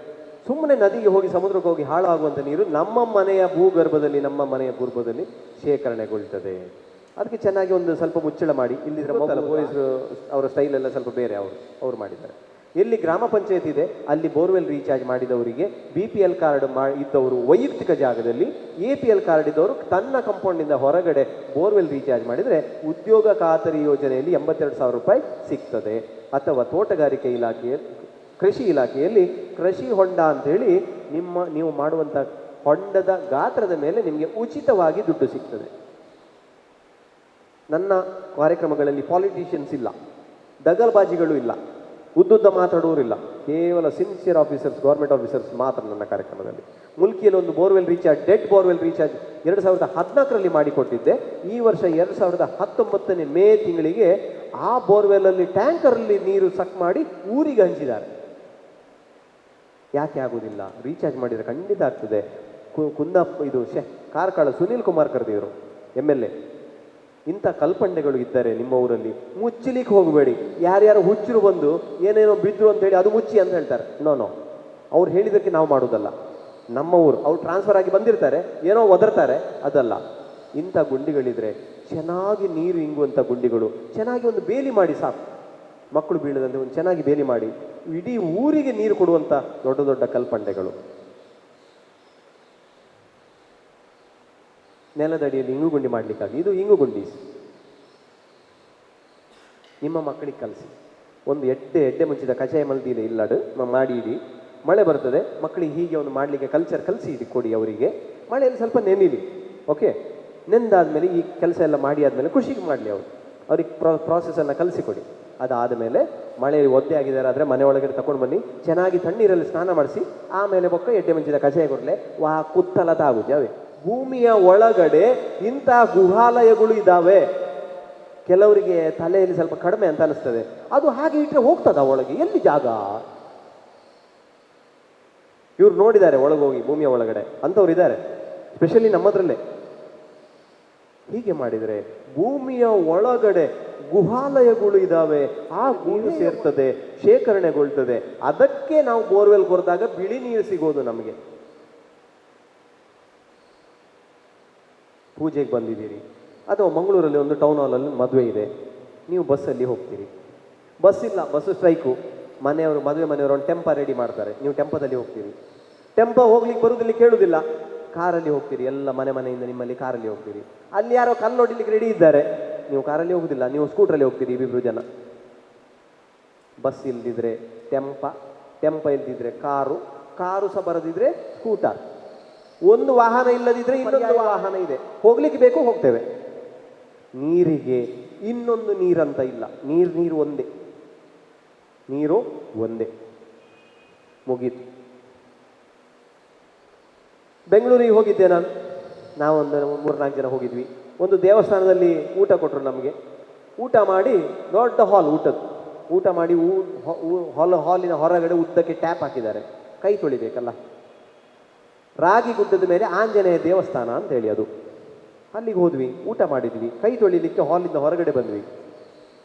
ಸುಮ್ಮನೆ ನದಿಗೆ ಹೋಗಿ ಸಮುದ್ರಕ್ಕೆ ಹೋಗಿ ಹಾಳಾಗುವಂಥ ನೀರು ನಮ್ಮ ಮನೆಯ ಭೂಗರ್ಭದಲ್ಲಿ, ನಮ್ಮ ಮನೆಯ ಪೂರ್ವದಲ್ಲಿ ಶೇಖರಣೆಗೊಳ್ತದೆ. ಅದಕ್ಕೆ ಚೆನ್ನಾಗಿ ಒಂದು ಸ್ವಲ್ಪ ಮುಚ್ಚಳ ಮಾಡಿ, ಇಲ್ಲಿದ್ರೆ ಪೊಲೀಸರು ಅವರ ಸ್ಟೈಲೆಲ್ಲ ಸ್ವಲ್ಪ ಬೇರೆ ಅವರು ಮಾಡಿದ್ದಾರೆ. ಎಲ್ಲಿ ಗ್ರಾಮ ಪಂಚಾಯತ್ ಇದೆ ಅಲ್ಲಿ ಬೋರ್ವೆಲ್ ರೀಚಾರ್ಜ್ ಮಾಡಿದವರಿಗೆ BPL ಕಾರ್ಡ್ ಇದ್ದವರು ವೈಯಕ್ತಿಕ ಜಾಗದಲ್ಲಿ, APL ಕಾರ್ಡ್ ಇದ್ದವರು ತನ್ನ ಕಂಪೌಂಡಿಂದ ಹೊರಗಡೆ ಬೋರ್ವೆಲ್ ರೀಚಾರ್ಜ್ ಮಾಡಿದರೆ ಉದ್ಯೋಗ ಖಾತರಿ ಯೋಜನೆಯಲ್ಲಿ 82,000 ರೂಪಾಯಿ ಸಿಗ್ತದೆ. ಅಥವಾ ತೋಟಗಾರಿಕೆ ಇಲಾಖೆಯ ಕೃಷಿ ಇಲಾಖೆಯಲ್ಲಿ ಕೃಷಿ ಹೊಂಡ ಅಂತೇಳಿ ನೀವು ಮಾಡುವಂಥ ಹೊಂಡದ ಗಾತ್ರದ ಮೇಲೆ ನಿಮಗೆ ಉಚಿತವಾಗಿ ದುಡ್ಡು ಸಿಗ್ತದೆ. ನನ್ನ ಕಾರ್ಯಕ್ರಮಗಳಲ್ಲಿ ಪಾಲಿಟಿಷಿಯನ್ಸ್ ಇಲ್ಲ, ದಗಲ್ಬಾಜಿಗಳು ಇಲ್ಲ, ಉದ್ದುದ್ದ ಮಾತಾಡುವರಿಲ್ಲ, ಕೇವಲ ಸಿನ್ಸಿಯರ್ ಆಫೀಸರ್ಸ್, ಗೌರ್ಮೆಂಟ್ ಆಫೀಸರ್ಸ್ ಮಾತ್ರ ನನ್ನ ಕಾರ್ಯಕ್ರಮದಲ್ಲಿ. ಮುಲ್ಕಿಯಲ್ಲಿ ಒಂದು borewell recharge, dead borewell recharge 2014ರಲ್ಲಿ ಮಾಡಿಕೊಟ್ಟಿದ್ದೆ. ಈ ವರ್ಷ 2019 ಮೇ ತಿಂಗಳಿಗೆ ಆ ಬೋರ್ವೆಲ್ಲಲ್ಲಿ ಟ್ಯಾಂಕರಲ್ಲಿ ನೀರು ಸಕ್ ಮಾಡಿ ಊರಿಗೆ ಹಂಚಿದ್ದಾರೆ. ಯಾಕೆ ಆಗುವುದಿಲ್ಲ? ರೀಚಾರ್ಜ್ ಮಾಡಿದರೆ ಖಂಡಿತ ಆಗ್ತದೆ. ಕಾರ್ಕಳ ಸುನೀಲ್ ಕುಮಾರ್ ಕರೆದಿದ್ರು, MLA. ಇಂಥ ಕಲ್ಪಂಡೆಗಳು ಇದ್ದಾರೆ ನಿಮ್ಮ ಊರಲ್ಲಿ. ಮುಚ್ಚಲಿಕ್ಕೆ ಹೋಗಬೇಡಿ. ಯಾರ್ಯಾರು ಹುಚ್ಚರು ಬಂದು ಏನೇನೋ ಬಿದ್ರು ಅಂತೇಳಿ ಅದು ಮುಚ್ಚಿ ಅಂತ ಹೇಳ್ತಾರೆ. ನೋ, ಅವ್ರು ಹೇಳಿದ್ದಕ್ಕೆ ನಾವು ಮಾಡೋದಲ್ಲ. ನಮ್ಮ ಊರು, ಅವ್ರು ಟ್ರಾನ್ಸ್ಫರ್ ಆಗಿ ಬಂದಿರ್ತಾರೆ, ಏನೋ ಒದರ್ತಾರೆ, ಅದಲ್ಲ. ಇಂಥ ಗುಂಡಿಗಳಿದ್ರೆ ಚೆನ್ನಾಗಿ ನೀರು ಇಂಗುವಂಥ ಗುಂಡಿಗಳು, ಚೆನ್ನಾಗಿ ಒಂದು ಬೇಲಿ ಮಾಡಿ ಸಾಕು, ಮಕ್ಕಳು ಬೀಳದಂತೆ ಒಂದು ಚೆನ್ನಾಗಿ ಬೇಲಿ ಮಾಡಿ ಇಡೀ ಊರಿಗೆ ನೀರು ಕೊಡುವಂಥ ದೊಡ್ಡ ದೊಡ್ಡ ಕಲ್ಪಂಡೆಗಳು. ನೆಲದಡಿಯಲ್ಲಿ ಇಂಗು ಗುಂಡಿ ಮಾಡಲಿಕ್ಕಾಗಿ ಇದು ಇಂಗು ಗುಂಡಿ. ನಿಮ್ಮ ಮಕ್ಕಳಿಗೆ ಕಲಿಸಿ. ಒಂದು ಎಡ್ಡೆ ಮುಚ್ಚಿದ ಕಷಾಯ ಮಲ್ದಿದೆ ಇಲ್ಲಡು ಮಾಡಿ ಇಡಿ, ಮಳೆ ಬರ್ತದೆ, ಮಕ್ಕಳಿಗೆ ಹೀಗೆ ಒಂದು ಮಾಡಲಿಕ್ಕೆ ಕಲ್ಚರ್ ಕಲಿಸಿ ಇಡಿ ಕೊಡಿ ಅವರಿಗೆ. ಮಳೆಯಲ್ಲಿ ಸ್ವಲ್ಪ ನೆನೀಲಿ, ಓಕೆ. ನೆಂದಾದ್ಮೇಲೆ ಈ ಕೆಲಸ ಎಲ್ಲ ಮಾಡಿ ಆದಮೇಲೆ ಖುಷಿಗೆ ಮಾಡಲಿ ಅವ್ರಿಗೆ ಪ್ರಾಸೆಸನ್ನು ಕಲಿಸಿಕೊಡಿ. ಅದಾದ ಮೇಲೆ ಮಳೆಯಲ್ಲಿ ಒದ್ದೆ ಆಗಿದ್ದಾರೆ ಆದರೆ ಮನೆ ಒಳಗಡೆ ತಗೊಂಡು ಬನ್ನಿ, ಚೆನ್ನಾಗಿ ತಣ್ಣೀರಲ್ಲಿ ಸ್ನಾನ ಮಾಡಿಸಿ, ಆಮೇಲೆ ಬೊಕ್ಕ ಎಡ್ಡೆ ಮುಂಚಿದ ಕಷಾಯ ಕೊಡಲೆ ವಾ ಕುತ್ತಲತ ಆಗುತ್ತವೆ. ಭೂಮಿಯ ಒಳಗಡೆ ಇಂಥ ಗುಹಾಲಯಗಳು ಇದ್ದಾವೆ. ಕೆಲವರಿಗೆ ತಲೆಯಲ್ಲಿ ಸ್ವಲ್ಪ ಕಡಿಮೆ ಅಂತ ಅನಿಸ್ತದೆ, ಅದು ಹಾಗೆ ಇಟ್ಟರೆ ಹೋಗ್ತದ ಒಳಗೆ, ಎಲ್ಲಿ ಜಾಗ? ಇವ್ರು ನೋಡಿದ್ದಾರೆ ಒಳಗೋಗಿ ಭೂಮಿಯ ಒಳಗಡೆ, ಅಂಥವ್ರು ಇದ್ದಾರೆ, ಸ್ಪೆಷಲಿ ನಮ್ಮದ್ರಲ್ಲೇ. ಹೀಗೆ ಮಾಡಿದರೆ ಭೂಮಿಯ ಒಳಗಡೆ ಗುಹಾಲಯಗಳು ಇದ್ದಾವೆ, ಆ ಗೂಡು ಸೇರ್ತದೆ, ಶೇಖರಣೆಗೊಳ್ತದೆ. ಅದಕ್ಕೆ ನಾವು ಬೋರ್ವೆಲ್ ಕೊರೆದಾಗ ಬಿಳಿ ನೀರು ಸಿಗೋದು ನಮಗೆ. ಪೂಜೆಗೆ ಬಂದಿದ್ದೀರಿ ಅಥವಾ ಮಂಗಳೂರಲ್ಲಿ ಒಂದು ಟೌನ್ ಹಾಲಲ್ಲಿ ಮದುವೆ ಇದೆ, ನೀವು ಬಸ್ಸಲ್ಲಿ ಹೋಗ್ತೀರಿ, ಬಸ್ ಇಲ್ಲ, ಬಸ್ಸು ಸ್ಟ್ರೈಕು, ಮನೆಯವರು ಮದುವೆ ಮನೆಯವರು ಒಂದು ಟೆಂಪ ರೆಡಿ ಮಾಡ್ತಾರೆ, ನೀವು ಟೆಂಪದಲ್ಲಿ ಹೋಗ್ತೀರಿ. ಟೆಂಪ ಹೋಗ್ಲಿಕ್ಕೆ ಬರುದಿಲ್ಲ, ಕೇಳುವುದಿಲ್ಲ, ಕಾರಲ್ಲಿ ಹೋಗ್ತೀರಿ, ಎಲ್ಲ ಮನೆಯಿಂದ ನಿಮ್ಮಲ್ಲಿ ಕಾರಲ್ಲಿ ಹೋಗ್ತೀರಿ. ಅಲ್ಲಿ ಯಾರೋ ಕಲ್ಲು ಹೊಡಿಲಿಕ್ಕೆ ರೆಡಿ ಇದ್ದಾರೆ, ನೀವು ಕಾರಲ್ಲಿ ಹೋಗುದಿಲ್ಲ, ನೀವು ಸ್ಕೂಟ್ರಲ್ಲಿ ಹೋಗ್ತೀರಿ, ಇಬ್ಬಿಬ್ರು ಜನ. ಬಸ್ ಇಲ್ದಿದ್ರೆ ಟೆಂಪ ಇಲ್ದಿದ್ರೆ ಕಾರು ಸಹ ಬರದಿದ್ರೆ ಸ್ಕೂಟರ್. ಒಂದು ವಾಹನ ಇಲ್ಲದಿದ್ರೆ ಇನ್ನೊಂದು ವಾಹನ ಇದೆ, ಹೋಗ್ಲಿಕ್ಕೆ ಬೇಕು, ಹೋಗ್ತೇವೆ. ನೀರಿಗೆ ಇನ್ನೊಂದು ನೀರಂತ ಇಲ್ಲ, ನೀರು ಒಂದೇ, ನೀರು ಒಂದೇ, ಮುಗೀತು. ಬೆಂಗಳೂರಿಗೆ ಹೋಗಿದ್ದೆ ನಾವೊಂದು 3-4 ಜನ ಹೋಗಿದ್ವಿ. ಒಂದು ದೇವಸ್ಥಾನದಲ್ಲಿ ಊಟ ಕೊಟ್ಟರು ನಮಗೆ. ಊಟ ಮಾಡಿ ದೊಡ್ಡ ಹಾಲ್, ಊಟ ಮಾಡಿ ಹಾಲಿನ ಹೊರಗಡೆ ಉದ್ದಕ್ಕೆ ಟ್ಯಾಪ್ ಹಾಕಿದ್ದಾರೆ, ಕೈ ತೊಳಿಬೇಕಲ್ಲ. ರಾಗಿ ಗುಡ್ಡದ ಮೇಲೆ ಆಂಜನೇಯ ದೇವಸ್ಥಾನ ಅಂತೇಳಿ ಅದು. ಅಲ್ಲಿಗೆ ಹೋದ್ವಿ, ಊಟ ಮಾಡಿದ್ವಿ, ಕೈ ತೊಳಿಲಿಕ್ಕೆ ಹಾಲಿಂದ ಹೊರಗಡೆ ಬಂದ್ವಿ.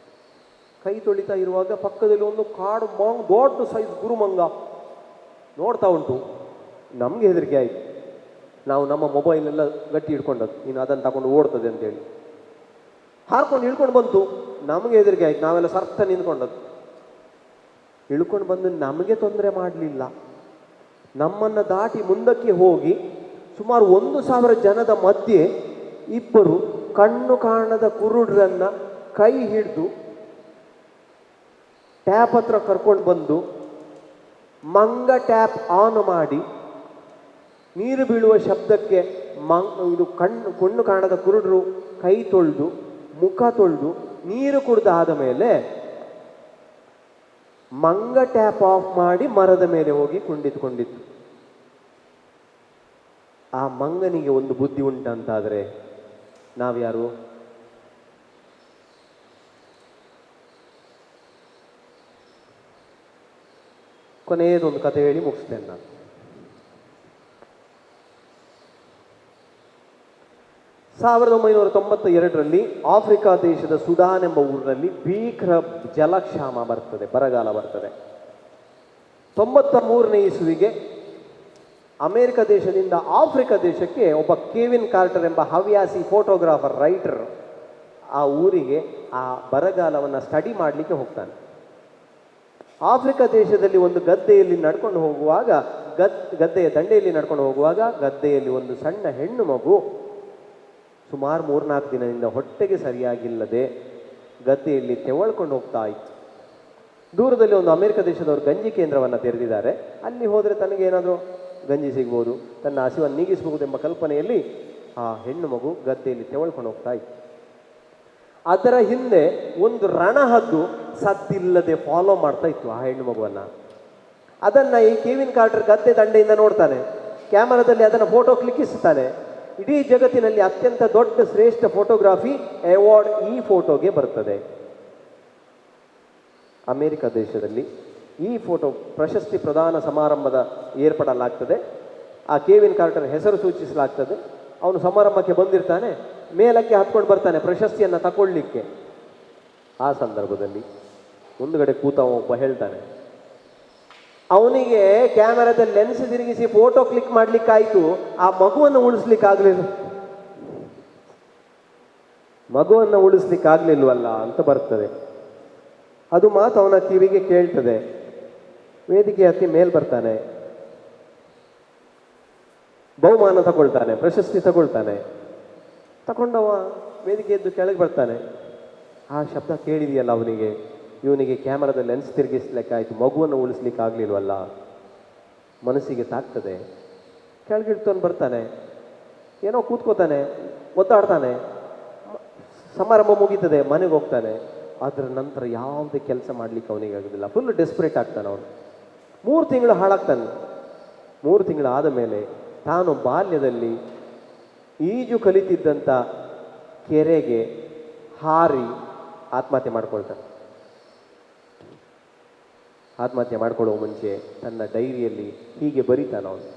ಕೈ ತೊಳಿತಾ ಇರುವಾಗ ಪಕ್ಕದಲ್ಲಿ ಒಂದು ಕಾಡು ದೊಡ್ಡ ಸೈಜ್ ಗುರುಮಂಗ ನೋಡ್ತಾ ಉಂಟು. ನಮಗೆ ಹೆದರಿಕೆ ಆಯಿತು. ನಾವು ನಮ್ಮ ಮೊಬೈಲೆಲ್ಲ ಗಟ್ಟಿ ಹಿಡ್ಕೊಂಡದ್ದು, ಇನ್ನು ಅದನ್ನು ತಗೊಂಡು ಓಡ್ತದೆ ಅಂತೇಳಿ ಹಾರ್ಕೊಂಡು ಇಳ್ಕೊಂಡು ಬಂತು. ನಮಗೆ ಹೆದರಿಕೆ ಆಯ್ತು, ನಾವೆಲ್ಲ ಸರ್ತ ನಿಂತ್ಕೊಂಡದ್ದು. ಇಳ್ಕೊಂಡು ಬಂದು ನಮಗೆ ತೊಂದರೆ ಮಾಡಲಿಲ್ಲ. ನಮ್ಮನ್ನು ದಾಟಿ ಮುಂದಕ್ಕೆ ಹೋಗಿ ಸುಮಾರು 1,000 ಜನದ ಮಧ್ಯೆ ಇಬ್ಬರು ಕಣ್ಣು ಕಾಣದ ಕುರುಡ್ರನ್ನ ಕೈ ಹಿಡಿದು ಟ್ಯಾಪ್ ಹತ್ರ ಕರ್ಕೊಂಡು ಬಂದು ಮಂಗ ಟ್ಯಾಪ್ ಆನ್ ಮಾಡಿ ನೀರು ಬೀಳುವ ಶಬ್ದಕ್ಕೆ ಕಣ್ಣು ಕಾಣದ ಕುರುಡ್ರು ಕೈ ತೊಳೆದು ಮುಖ ತೊಳೆದು ನೀರು ಕುಡಿದಾದ ಮೇಲೆ ಮಂಗ ಟ್ಯಾಪ್ ಆಫ್ ಮಾಡಿ ಮರದ ಮೇಲೆ ಹೋಗಿ ಕುಂಡಿತುಕೊಂಡಿತ್ತು. ಆ ಮಂಗನಿಗೆ ಒಂದು ಬುದ್ಧಿ ಉಂಟಂತಾದರೆ ನಾವ್ಯಾರು? ಕೊನೆಯದೊಂದು ಕಥೆ ಹೇಳಿ ಮುಗಿಸ್ತೇನೆ ನಾನು. ಸಾವಿರದ 1992ರಲ್ಲಿ ಆಫ್ರಿಕಾ ದೇಶದ ಸುಡಾನ್ ಎಂಬ ಊರಿನಲ್ಲಿ ಭೀಕರ ಜಲಕ್ಷಾಮ ಬರ್ತದೆ, ಬರಗಾಲ ಬರ್ತದೆ. 93ನೇ ಇಸುವಿಗೆ ಅಮೆರಿಕ ದೇಶದಿಂದ ಆಫ್ರಿಕಾ ದೇಶಕ್ಕೆ ಒಬ್ಬ ಕೆವಿನ್ ಕಾರ್ಟರ್ ಎಂಬ ಹವ್ಯಾಸಿ ಫೋಟೋಗ್ರಾಫರ್ ರೈಟರ್ ಆ ಊರಿಗೆ ಆ ಬರಗಾಲವನ್ನು ಸ್ಟಡಿ ಮಾಡಲಿಕ್ಕೆ ಹೋಗ್ತಾನೆ. ಆಫ್ರಿಕಾ ದೇಶದಲ್ಲಿ ಒಂದು ಗದ್ದೆಯಲ್ಲಿ ನಡ್ಕೊಂಡು ಹೋಗುವಾಗ, ಗದ್ದೆಯ ದಂಡೆಯಲ್ಲಿ ನಡ್ಕೊಂಡು ಹೋಗುವಾಗ ಗದ್ದೆಯಲ್ಲಿ ಒಂದು ಸಣ್ಣ ಹೆಣ್ಣು ಮಗು ಸುಮಾರು 3-4 ದಿನದಿಂದ ಹೊಟ್ಟೆಗೆ ಸರಿಯಾಗಿಲ್ಲದೆ ಗದ್ದೆಯಲ್ಲಿ ತೆವಳ್ಕೊಂಡು ಹೋಗ್ತಾ ಇತ್ತು. ದೂರದಲ್ಲಿ ಒಂದು ಅಮೆರಿಕ ದೇಶದವರು ಗಂಜಿ ಕೇಂದ್ರವನ್ನು ತೆರೆದಿದ್ದಾರೆ. ಅಲ್ಲಿ ಹೋದರೆ ತನಗೇನಾದರೂ ಗಂಜಿ ಸಿಗ್ಬೋದು, ತನ್ನ ಹಸಿವನ್ನು ನೀಗಿಸಬಹುದು ಎಂಬ ಕಲ್ಪನೆಯಲ್ಲಿ ಆ ಹೆಣ್ಣು ಮಗು ಗದ್ದೆಯಲ್ಲಿ ತೆವಳ್ಕೊಂಡು ಹೋಗ್ತಾ ಇತ್ತು. ಅದರ ಹಿಂದೆ ಒಂದು ರಣಹದ್ದು ಸದ್ದಿಲ್ಲದೆ ಫಾಲೋ ಮಾಡ್ತಾ ಇತ್ತು ಆ ಹೆಣ್ಣು ಮಗುವನ್ನು. ಅದನ್ನು ಈ ಕೆವಿನ್ ಕಾರ್ಟರ್ ಗದ್ದೆ ದಂಡೆಯಿಂದ ನೋಡ್ತಾನೆ, ಕ್ಯಾಮರಾದಲ್ಲಿ ಅದನ್ನು ಫೋಟೋ ಕ್ಲಿಕ್ಕಿಸ್ತಾನೆ. ಇಡೀ ಜಗತ್ತಿನಲ್ಲಿ ಅತ್ಯಂತ ದೊಡ್ಡ ಶ್ರೇಷ್ಠ ಫೋಟೋಗ್ರಫಿ ಅವಾರ್ಡ್ ಈ ಫೋಟೋಗೆ ಬರ್ತದೆ. ಅಮೆರಿಕ ದೇಶದಲ್ಲಿ ಈ ಫೋಟೋ ಪ್ರಶಸ್ತಿ ಪ್ರದಾನ ಸಮಾರಂಭದ ಏರ್ಪಡಲಾಗ್ತದೆ. ಆ ಕೆವಿನ್ ಕಾರ್ಟರ್ ಹೆಸರು ಸೂಚಿಸಲಾಗ್ತದೆ. ಅವನು ಸಮಾರಂಭಕ್ಕೆ ಬಂದಿರ್ತಾನೆ, ಮೇಲಕ್ಕೆ ಹತ್ಕೊಂಡು ಬರ್ತಾನೆ ಪ್ರಶಸ್ತಿಯನ್ನು ತಗೊಳ್ಳಿಕ್ಕೆ. ಆ ಸಂದರ್ಭದಲ್ಲಿ ಮುಂದುಗಡೆ ಕೂತ ಒಬ್ಬ ಹೇಳ್ತಾನೆ, ಅವನಿಗೆ ಕ್ಯಾಮೆರಾದ ಲೆನ್ಸ್ ತಿರುಗಿಸಿ ಫೋಟೋ ಕ್ಲಿಕ್ ಮಾಡ್ಲಿಕ್ಕಾಯ್ತು, ಆ ಮಗುವನ್ನು ಉಳಿಸ್ಲಿಕ್ಕಾಗ್ಲಿಲ್ಲ. ಮಗುವನ್ನು ಉಳಿಸ್ಲಿಕ್ಕಾಗ್ಲಿಲ್ವಲ್ಲ ಅಂತ ಬರ್ತದೆ. ಅದು ಮಾತು ಅವನ ಕಿವಿಗೆ ಕೇಳ್ತದೆ. ವೇದಿಕೆ ಹತ್ತಿ ಮೇಲ್ ಬರ್ತಾನೆ, ಬಹುಮಾನ ತಗೊಳ್ತಾನೆ, ಪ್ರಶಸ್ತಿ ತಗೊಳ್ತಾನೆ. ತಗೊಂಡವ ವೇದಿಕೆ ಎದ್ದು ಕೆಳಗೆ ಬರ್ತಾನೆ. ಆ ಶಬ್ದ ಕೇಳಿದೆಯಲ್ಲ ಅವನಿಗೆ, ಇವನಿಗೆ ಕ್ಯಾಮರಾದ ಲೆನ್ಸ್ ತಿರುಗಿಸ್ಲಿಕ್ಕಾಯ್ತು, ಮಗುವನ್ನು ಉಳಿಸ್ಲಿಕ್ಕೆ ಆಗ್ಲಿಲ್ವಲ್ಲ. ಮನಸ್ಸಿಗೆ ತಾಗ್ತದೆ. ಕೆಳಗಿಡ್ತವನು ಬರ್ತಾನೆ, ಏನೋ ಕೂತ್ಕೋತಾನೆ, ಒದ್ದಾಡ್ತಾನೆ. ಸಮಾರಂಭ ಮುಗೀತದೆ, ಮನೆಗೆ ಹೋಗ್ತಾನೆ. ಅದರ ನಂತರ ಯಾವುದೇ ಕೆಲಸ ಮಾಡ್ಲಿಕ್ಕೆ ಅವನಿಗೆ ಆಗೋದಿಲ್ಲ. ಫುಲ್ ಡೆಸ್ಪರೇಟ್ ಆಗ್ತಾನೆ ಅವನು. 3 ತಿಂಗಳು ಹಾಳಾಗ್ತಾನೆ. 3 ತಿಂಗಳು ಆದ ಮೇಲೆ ತಾನು ಬಾಲ್ಯದಲ್ಲಿ ಈಜು ಕಲಿತಿದ್ದಂಥ ಕೆರೆಗೆ ಹಾರಿ ಆತ್ಮಹತ್ಯೆ ಮಾಡ್ಕೊಳ್ತಾನೆ. ಆತ್ಮಹತ್ಯೆ ಮಾಡ್ಕೊಳ್ಳುವ ಮುಂಚೆ ತನ್ನ ಡೈರಿಯಲ್ಲಿ ಹೀಗೆ ಬರೀತಾನ ಅವನು,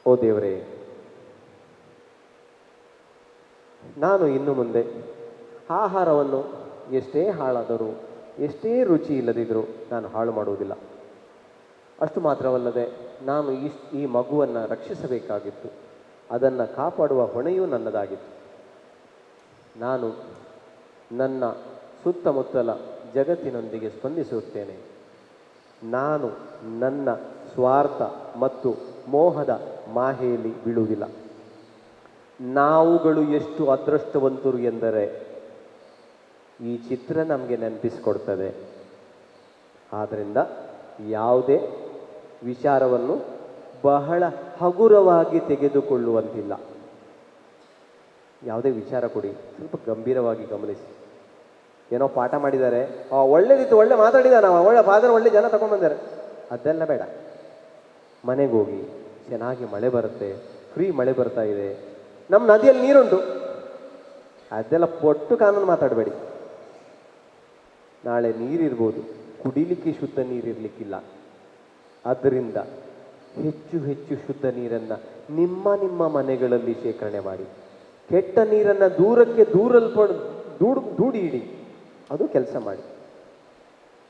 ಓ ದೇವರೇ, ನಾನು ಇನ್ನು ಮುಂದೆ ಆಹಾರವನ್ನು ಎಷ್ಟೇ ಹಾಳಾದರೂ, ಎಷ್ಟೇ ರುಚಿ ಇಲ್ಲದಿದ್ದರೂ ನಾನು ಹಾಳು ಮಾಡುವುದಿಲ್ಲ. ಅಷ್ಟು ಮಾತ್ರವಲ್ಲದೆ ನಾನು ಈ ಮಗುವನ್ನು ರಕ್ಷಿಸಬೇಕಾಗಿತ್ತು. ಅದನ್ನು ಕಾಪಾಡುವ ಹೊಣೆಯೂ ನನ್ನದಾಗಿತ್ತು. ನಾನು ನನ್ನ ಸುತ್ತಮುತ್ತಲ ಜಗತ್ತಿನೊಂದಿಗೆ ಸ್ಪಂದಿಸುತ್ತೇನೆ. ನಾನು ನನ್ನ ಸ್ವಾರ್ಥ ಮತ್ತು ಮೋಹದ ಮಾಹೆಯಲ್ಲಿ ಬೀಳುವುದಿಲ್ಲ. ನಾವುಗಳು ಎಷ್ಟು ಅದೃಷ್ಟವಂತರು ಎಂದರೆ ಈ ಚಿತ್ರ ನಮಗೆ ನೆನಪಿಸಿಕೊಡ್ತದೆ. ಆದ್ದರಿಂದ ಯಾವುದೇ ವಿಚಾರವನ್ನು ಬಹಳ ಹಗುರವಾಗಿ ತೆಗೆದುಕೊಳ್ಳುವಂತಿಲ್ಲ. ಯಾವುದೇ ವಿಚಾರ ಕೊಡಿ, ಸ್ವಲ್ಪ ಗಂಭೀರವಾಗಿ ಗಮನಿಸಿ. ಏನೋ ಪಾಠ ಮಾಡಿದ್ದಾರೆ, ಒಳ್ಳೇದಿತ್ತು, ಒಳ್ಳೆ ಮಾತಾಡಿದಾನ, ಒಳ್ಳೆ ಫಾದರ್, ಒಳ್ಳೆ ಜನ ತಗೊಂಡ್ಬಂದಾರೆ, ಅದೆಲ್ಲ ಬೇಡ. ಮನೆಗೆ ಹೋಗಿ, ಚೆನ್ನಾಗಿ ಮಳೆ ಬರುತ್ತೆ, ಫ್ರೀ ಮಳೆ ಬರ್ತಾ ಇದೆ, ನಮ್ಮ ನದಿಯಲ್ಲಿ ನೀರುಂಟು, ಅದೆಲ್ಲ ಪೊಟ್ಟು ಕಾನೂನು ಮಾತಾಡಬೇಡಿ. ನಾಳೆ ನೀರಿರ್ಬೋದು, ಕುಡಿಲಿಕ್ಕೆ ಶುದ್ಧ ನೀರಿರ್ಲಿಕ್ಕಿಲ್ಲ. ಆದ್ದರಿಂದ ಹೆಚ್ಚು ಹೆಚ್ಚು ಶುದ್ಧ ನೀರನ್ನು ನಿಮ್ಮ ನಿಮ್ಮ ಮನೆಗಳಲ್ಲಿ ಶೇಖರಣೆ ಮಾಡಿ. ಕೆಟ್ಟ ನೀರನ್ನು ದೂರಕ್ಕೆ ದೂಡಿ ಇಡಿ, ಅದು ಕೆಲಸ ಮಾಡಿ.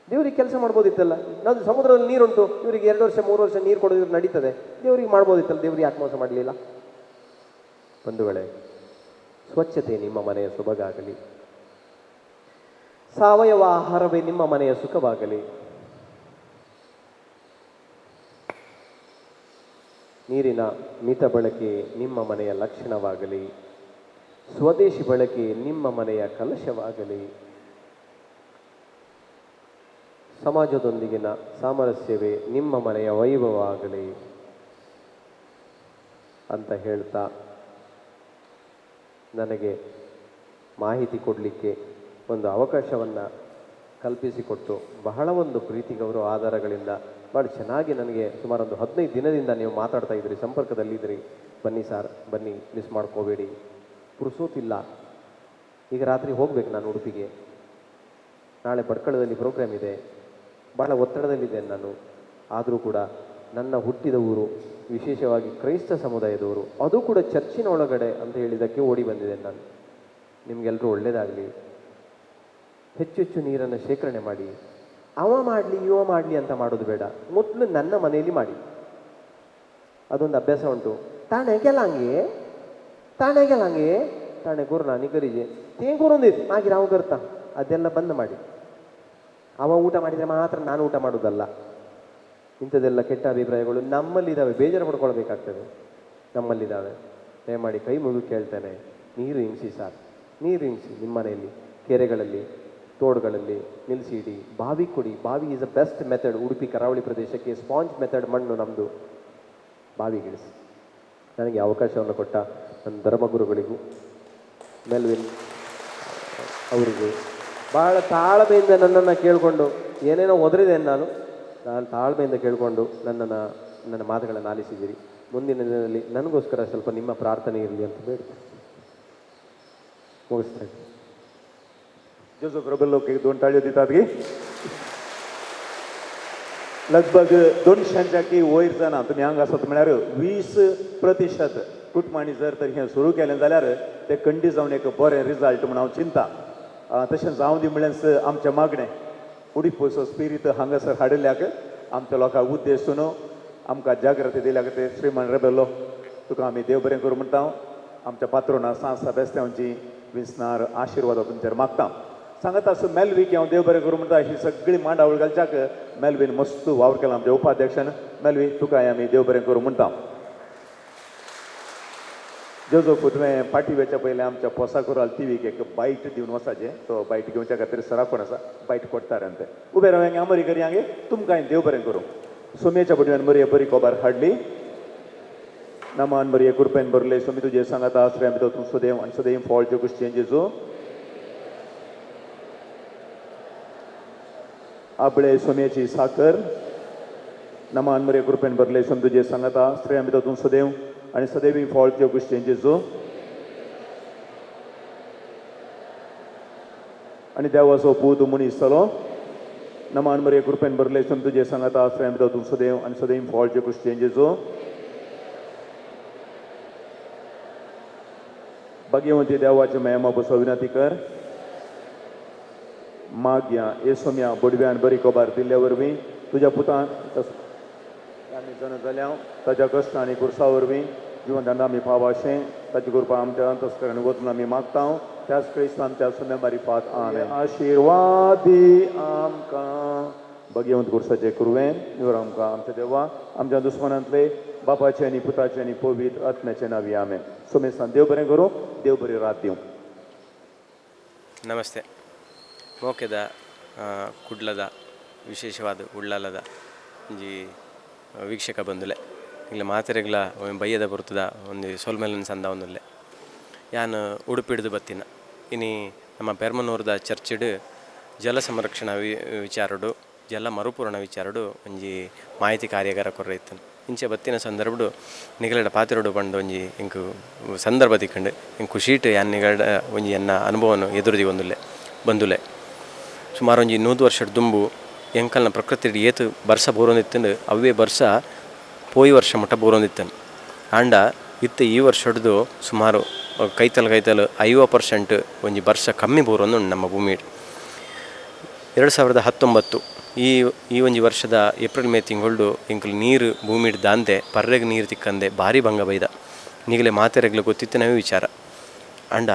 ದೇವ್ರಿಗೆ ಕೆಲಸ ಮಾಡ್ಬೋದಿತ್ತಲ್ಲ. ನಾವು ಸಮುದ್ರದಲ್ಲಿ ನೀರುಂಟು, ಇವರಿಗೆ 2 ವರ್ಷ 3 ವರ್ಷ ನೀರು ಕೊಡೋದ್ರೆ ನಡೀತದೆ, ದೇವ್ರಿಗೆ ಮಾಡ್ಬೋದಿತ್ತಲ್ಲ. ದೇವ್ರಿಗೆ ಯಾಕೆ ಮೋಸ ಮಾಡಲಿಲ್ಲ? ಬಂಧುಗಳೇ, ಸ್ವಚ್ಛತೆ ನಿಮ್ಮ ಮನೆಯ ಸೊಬಗಾಗಲಿ, ಸಾವಯವ ಆಹಾರವೇ ನಿಮ್ಮ ಮನೆಯ ಸುಖವಾಗಲಿ. ನೀರಿನ ಮಿತ ಬಳಕೆ ನಿಮ್ಮ ಮನೆಯ ಲಕ್ಷಣವಾಗಲಿ. ಸ್ವದೇಶಿ ಬಳಕೆ ನಿಮ್ಮ ಮನೆಯ ಕಲಶವಾಗಲಿ. ಸಮಾಜದೊಂದಿಗಿನ ಸಾಮರಸ್ಯವೇ ನಿಮ್ಮ ಮನೆಯ ವೈಭವ ಆಗಲಿ ಅಂತ ಹೇಳ್ತಾ, ನನಗೆ ಮಾಹಿತಿ ಕೊಡಲಿಕ್ಕೆ ಒಂದು ಅವಕಾಶವನ್ನು ಕಲ್ಪಿಸಿಕೊಟ್ಟು ಬಹಳ ಒಂದು ಪ್ರೀತಿ ಗೌರವ ಆಧಾರಗಳಿಂದ ಭಾಳ ಚೆನ್ನಾಗಿ ನನಗೆ ಸುಮಾರು ಒಂದು 15 ದಿನದಿಂದ ನೀವು ಮಾತಾಡ್ತಾ ಇದ್ರಿ, ಸಂಪರ್ಕದಲ್ಲಿದ್ರಿ. ಬನ್ನಿ ಸರ್, ಬನ್ನಿ, ಮಿಸ್ ಮಾಡ್ಕೋಬೇಡಿ, ಪುರುಸೋತಿಲ್ಲ. ಈಗ ರಾತ್ರಿ ಹೋಗ್ಬೇಕು ನಾನು ಉಡುಪಿಗೆ, ನಾಳೆ ಭಟ್ಕಳದಲ್ಲಿ ಪ್ರೋಗ್ರಾಮ್ ಇದೆ, ಭಾಳ ಒತ್ತಡದಲ್ಲಿದ್ದೇನೆ ನಾನು. ಆದರೂ ಕೂಡ ನನ್ನ ಹುಟ್ಟಿದ ಊರು, ವಿಶೇಷವಾಗಿ ಕ್ರೈಸ್ತ ಸಮುದಾಯದವರು, ಅದು ಕೂಡ ಚರ್ಚಿನ ಒಳಗಡೆ ಅಂತ ಹೇಳಿದ್ದಕ್ಕೆ ಓಡಿ ಬಂದಿದ್ದೇನೆ ನಾನು. ನಿಮಗೆಲ್ಲರೂ ಒಳ್ಳೆಯದಾಗಲಿ. ಹೆಚ್ಚು ಹೆಚ್ಚು ನೀರನ್ನು ಶೇಖರಣೆ ಮಾಡಿ. ಅವ ಮಾಡಲಿ ಇವ ಮಾಡಲಿ ಅಂತ ಮಾಡೋದು ಬೇಡ, ಮೊದಲು ನನ್ನ ಮನೆಯಲ್ಲಿ ಮಾಡಿ. ಅದೊಂದು ಅಭ್ಯಾಸ ಉಂಟು. ತಾಣೆಗೆಲ್ಲಂಗೆ ತಾಣೆ ಗುರ್ನ ನಿಗರಿಗೆ ತೇಂಗುರೊಂದಿತ್ತು ಆಗಿ ನಾವು ಗರ್ತ, ಅದೆಲ್ಲ ಬಂದ್ ಮಾಡಿ. ಅವ ಊಟ ಮಾಡಿದರೆ ಮಾತ್ರ ನಾನು ಊಟ ಮಾಡೋದಲ್ಲ. ಇಂಥದ್ದೆಲ್ಲ ಕೆಟ್ಟ ಅಭಿಪ್ರಾಯಗಳು ನಮ್ಮಲ್ಲಿದ್ದಾವೆ, ಬೇಜಾರು ಪಡ್ಕೊಳ್ಬೇಕಾಗ್ತದೆ. ನಮ್ಮಲ್ಲಿದ್ದಾವೆ. ದಯಮಾಡಿ ಕೈ ಮುಗಿದು ಕೇಳ್ತೇನೆ, ನೀರು ಹಿಂಸಿ ಸರ್, ನೀರು ಹಿಂಸಿ. ನಿಮ್ಮ ಮನೆಯಲ್ಲಿ ಕೆರೆಗಳಲ್ಲಿ, ತೋಡುಗಳಲ್ಲಿ ನಿಲ್ಲಿಸಿಡಿ. ಬಾವಿ ಕೊಡಿ. ಬಾವಿ is a best method. Udupi ಕರಾವಳಿ ಪ್ರದೇಶಕ್ಕೆ ಸ್ಪಾಂಜ್ ಮೆಥಡ್ ಮಣ್ಣು ನಮ್ಮದು. ಬಾವಿಗಿಳಿಸಿ. ನನಗೆ ಅವಕಾಶವನ್ನು ಕೊಟ್ಟ ನನ್ನ ಧರ್ಮಗುರುಗಳಿಗೂ, ಮೆಲ್ವಿನ್ ಅವರಿಗೂ ಭಾಳ ತಾಳ್ಮೆಯಿಂದ ನನ್ನನ್ನು ಕೇಳಿಕೊಂಡು, ಏನೇನೋ ಒದರಿದೆ ನಾನು ತಾಳ್ಮೆಯಿಂದ ಕೇಳಿಕೊಂಡು ನನ್ನ ಮಾತುಗಳನ್ನು ಆಲಿಸಿದ್ದೀರಿ. ಮುಂದಿನ ದಿನದಲ್ಲಿ ನನಗೋಸ್ಕರ ಸ್ವಲ್ಪ ನಿಮ್ಮ ಪ್ರಾರ್ಥನೆ ಇರಲಿ ಅಂತ ಬೇಡ್ತೇನೆ. ಮುಗಿಸ್ತೇನೆ. जो प्रबल लोक 2 टाळ्यो दितात की लगभग 200च्या की वयर जाणा तुमी हांगा आसात म्हळ्यार 20% कुटमाणी जर तर हें सुरू केलें जाल्यार ते खंडी जावन एक बरें रिजल्ट म्हूण हांव चिंता. तशें जावं दी म्हळ्यार आमचें मागणें. उडीपोचो स्पिरीट हांगासर हाडिल्ल्याक आमच्या लोकांक उद्देशून आमकां जागृती दिल्या खातीर श्रीमान रेबेलो तुका आमी देव बरें करूं म्हणटा. आमच्या पात्रोना सांसा बेस्त्यांची विस्नार आशिर्वाद तुमचेर मागता. सांगता असो मेलवीक हांव देव बरें करूं म्हणटा. ही सगळी मांडावळ घालच्याक मेलवीन मस्त वावर केला आमच्या उपाध्यक्षान. मेलवी तुकाय आमी देव बरें करूं म्हणटा. जो जो फुटवें पाटी वेच्या पयलें आमच्या पोसाकुराल टीव्हीक एक बायट दिवन वचाचें. तो बायट घेवच्या खातीर सरा कोण आसा बायट कोडटा रे ते उबे राव हांगा मरी करी हांगे तुमकां देव बरें करूं. सोम्याच्या बुडव्यान मरी बरी कोबार हाडली. नामान मरी कुरपेन बरले सोमी तुजे सांगाता आश्रय आमी तूं सदैव आनी सदैव फॉल्ट कुश्चें जेजू आपले सोम्याची साकर. नमान मरी कुरपेन बरले सोमी तुजे सांगाता आश्रय आमी तूं सदैव आणि सदैवी फॉल्ट कुश्चें जेजू आणि देवाचो पूत मनीस जालो. नमान मरी कुरपेन बरले सोमी तुजे सांगाता आश्रय आमी तूं सदैव आनी सदैव फॉल्ट कुश्चें जेजू भाग्यवंती देवाचे महिमा बसो विनंती कर. मागया येसोम्या बुडव्यान बरी कोबार दिल्ल्या वरवीं तुज्या पुतान आमी जन जाल्या ताच्या कश्ट आनी कुर्सा वरवीं जिवन आमी पावाशें ताची कृपा आमच्या अंतस्करान वचून आमी मागता. त्याच क्रिस्तांच्या सोम्या मारिफात आमेन. आशिर्वाद दी आमकां भगवंत कुर्साचे कुरवेन निवर आमकां आमच्या देवा आमच्या दुस्मनांतले बापाचे आनी पुताचे आनी पवित्र आत्म्याचे नावी आमेन. सोमेस्तान देव बरें करूं. देव बरी रात दिवं. ನಮಸ್ತೆ. ಮೋಕೆದ ಕುಡ್ಲದ ವಿಶೇಷವಾದ ಉಳ್ಳಾಲದ ಒಂಜಿ ವೀಕ್ಷಕ ಬಂದುಲೆ ಇಲ್ಲ ಮಾತೆರೆಗ್ಲ ಬಯ್ಯದ ಬರ್ತದ ಒಂದು ಸೊಲ್ಮೇಲಿನ ಸಂದ ಒಂದುಲ್ಲೆ ಯಾನು ಉಡುಪಿಡ್ದು ಬತ್ತಿನ ಇನಿ ನಮ್ಮ ಪೆರ್ಮನೂರದ ಚರ್ಚಿಡ್ ಜಲ ಸಂರಕ್ಷಣಾ ವಿಚಾರಡು ಜಲ ಮರುಪೂರ್ಣ ವಿಚಾರಡು ಒಂಜಿ ಮಾಹಿತಿ ಕಾರ್ಯಾಗಾರ ಕೊರ್ರೈತನು ಇಂಚೆ ಬತ್ತಿನ ಸಂದರ್ಭಡು ನಿಗಲಡ ಪಾತಿರೋಡು ಪಂಡು ಒಂಜಿ ಇಂಕು ಸಂದರ್ಭ ತಿಕ್ಕಂಡು ಇಂಕು ಖುಷೀಟ್ ಯಾನ್ ನಿಗಲಡ ಒಂಜಿ ಎನ್ನ ಅನುಭವನು ಎದುರುದಿ ಬಂದುಲೆ ಸುಮಾರು ಒಂಜಿ 100 ವರ್ಷದ ದುಂಬು ಎಂಕಲ್ನ ಪ್ರಕೃತಿ ಏತು ಬರ್ಸ ಬೋರೊಂದಿತ್ತಂಡು ಅವೇ ಬರ್ಸ ಪೋಯಿ ವರ್ಷ ಮುಟ್ಟ ಬೋರೊಂದಿತ್ತನು ಆಂಡ ಇತ್ತು ಈ ವರ್ಷ ಹಿಡಿದು ಸುಮಾರು ಕೈತಲು 50% ಒಂಜಿ ಬರ್ಸ ಕಮ್ಮಿ ಬೋರೊಂದು ನಮ್ಮ ಭೂಮಿ 2019 ಈ ಒಂಜಿ ವರ್ಷದ ಏಪ್ರಿಲ್ ಮೇ ತಿಂಗಳು ಎಂಕಲು ನೀರು ಭೂಮಿ ದಾಂದೆ ಪರ್ರೆಗೆ ನೀರು ತಿಕ್ಕಂದೆ ಭಾರಿ ಭಂಗ ಬೈದ ನೀಗಲೇ ಮಾತೆರೆಗ್ಲು ಗೊತ್ತಿತ್ತನವೇ ವಿಚಾರ ಅಂಡ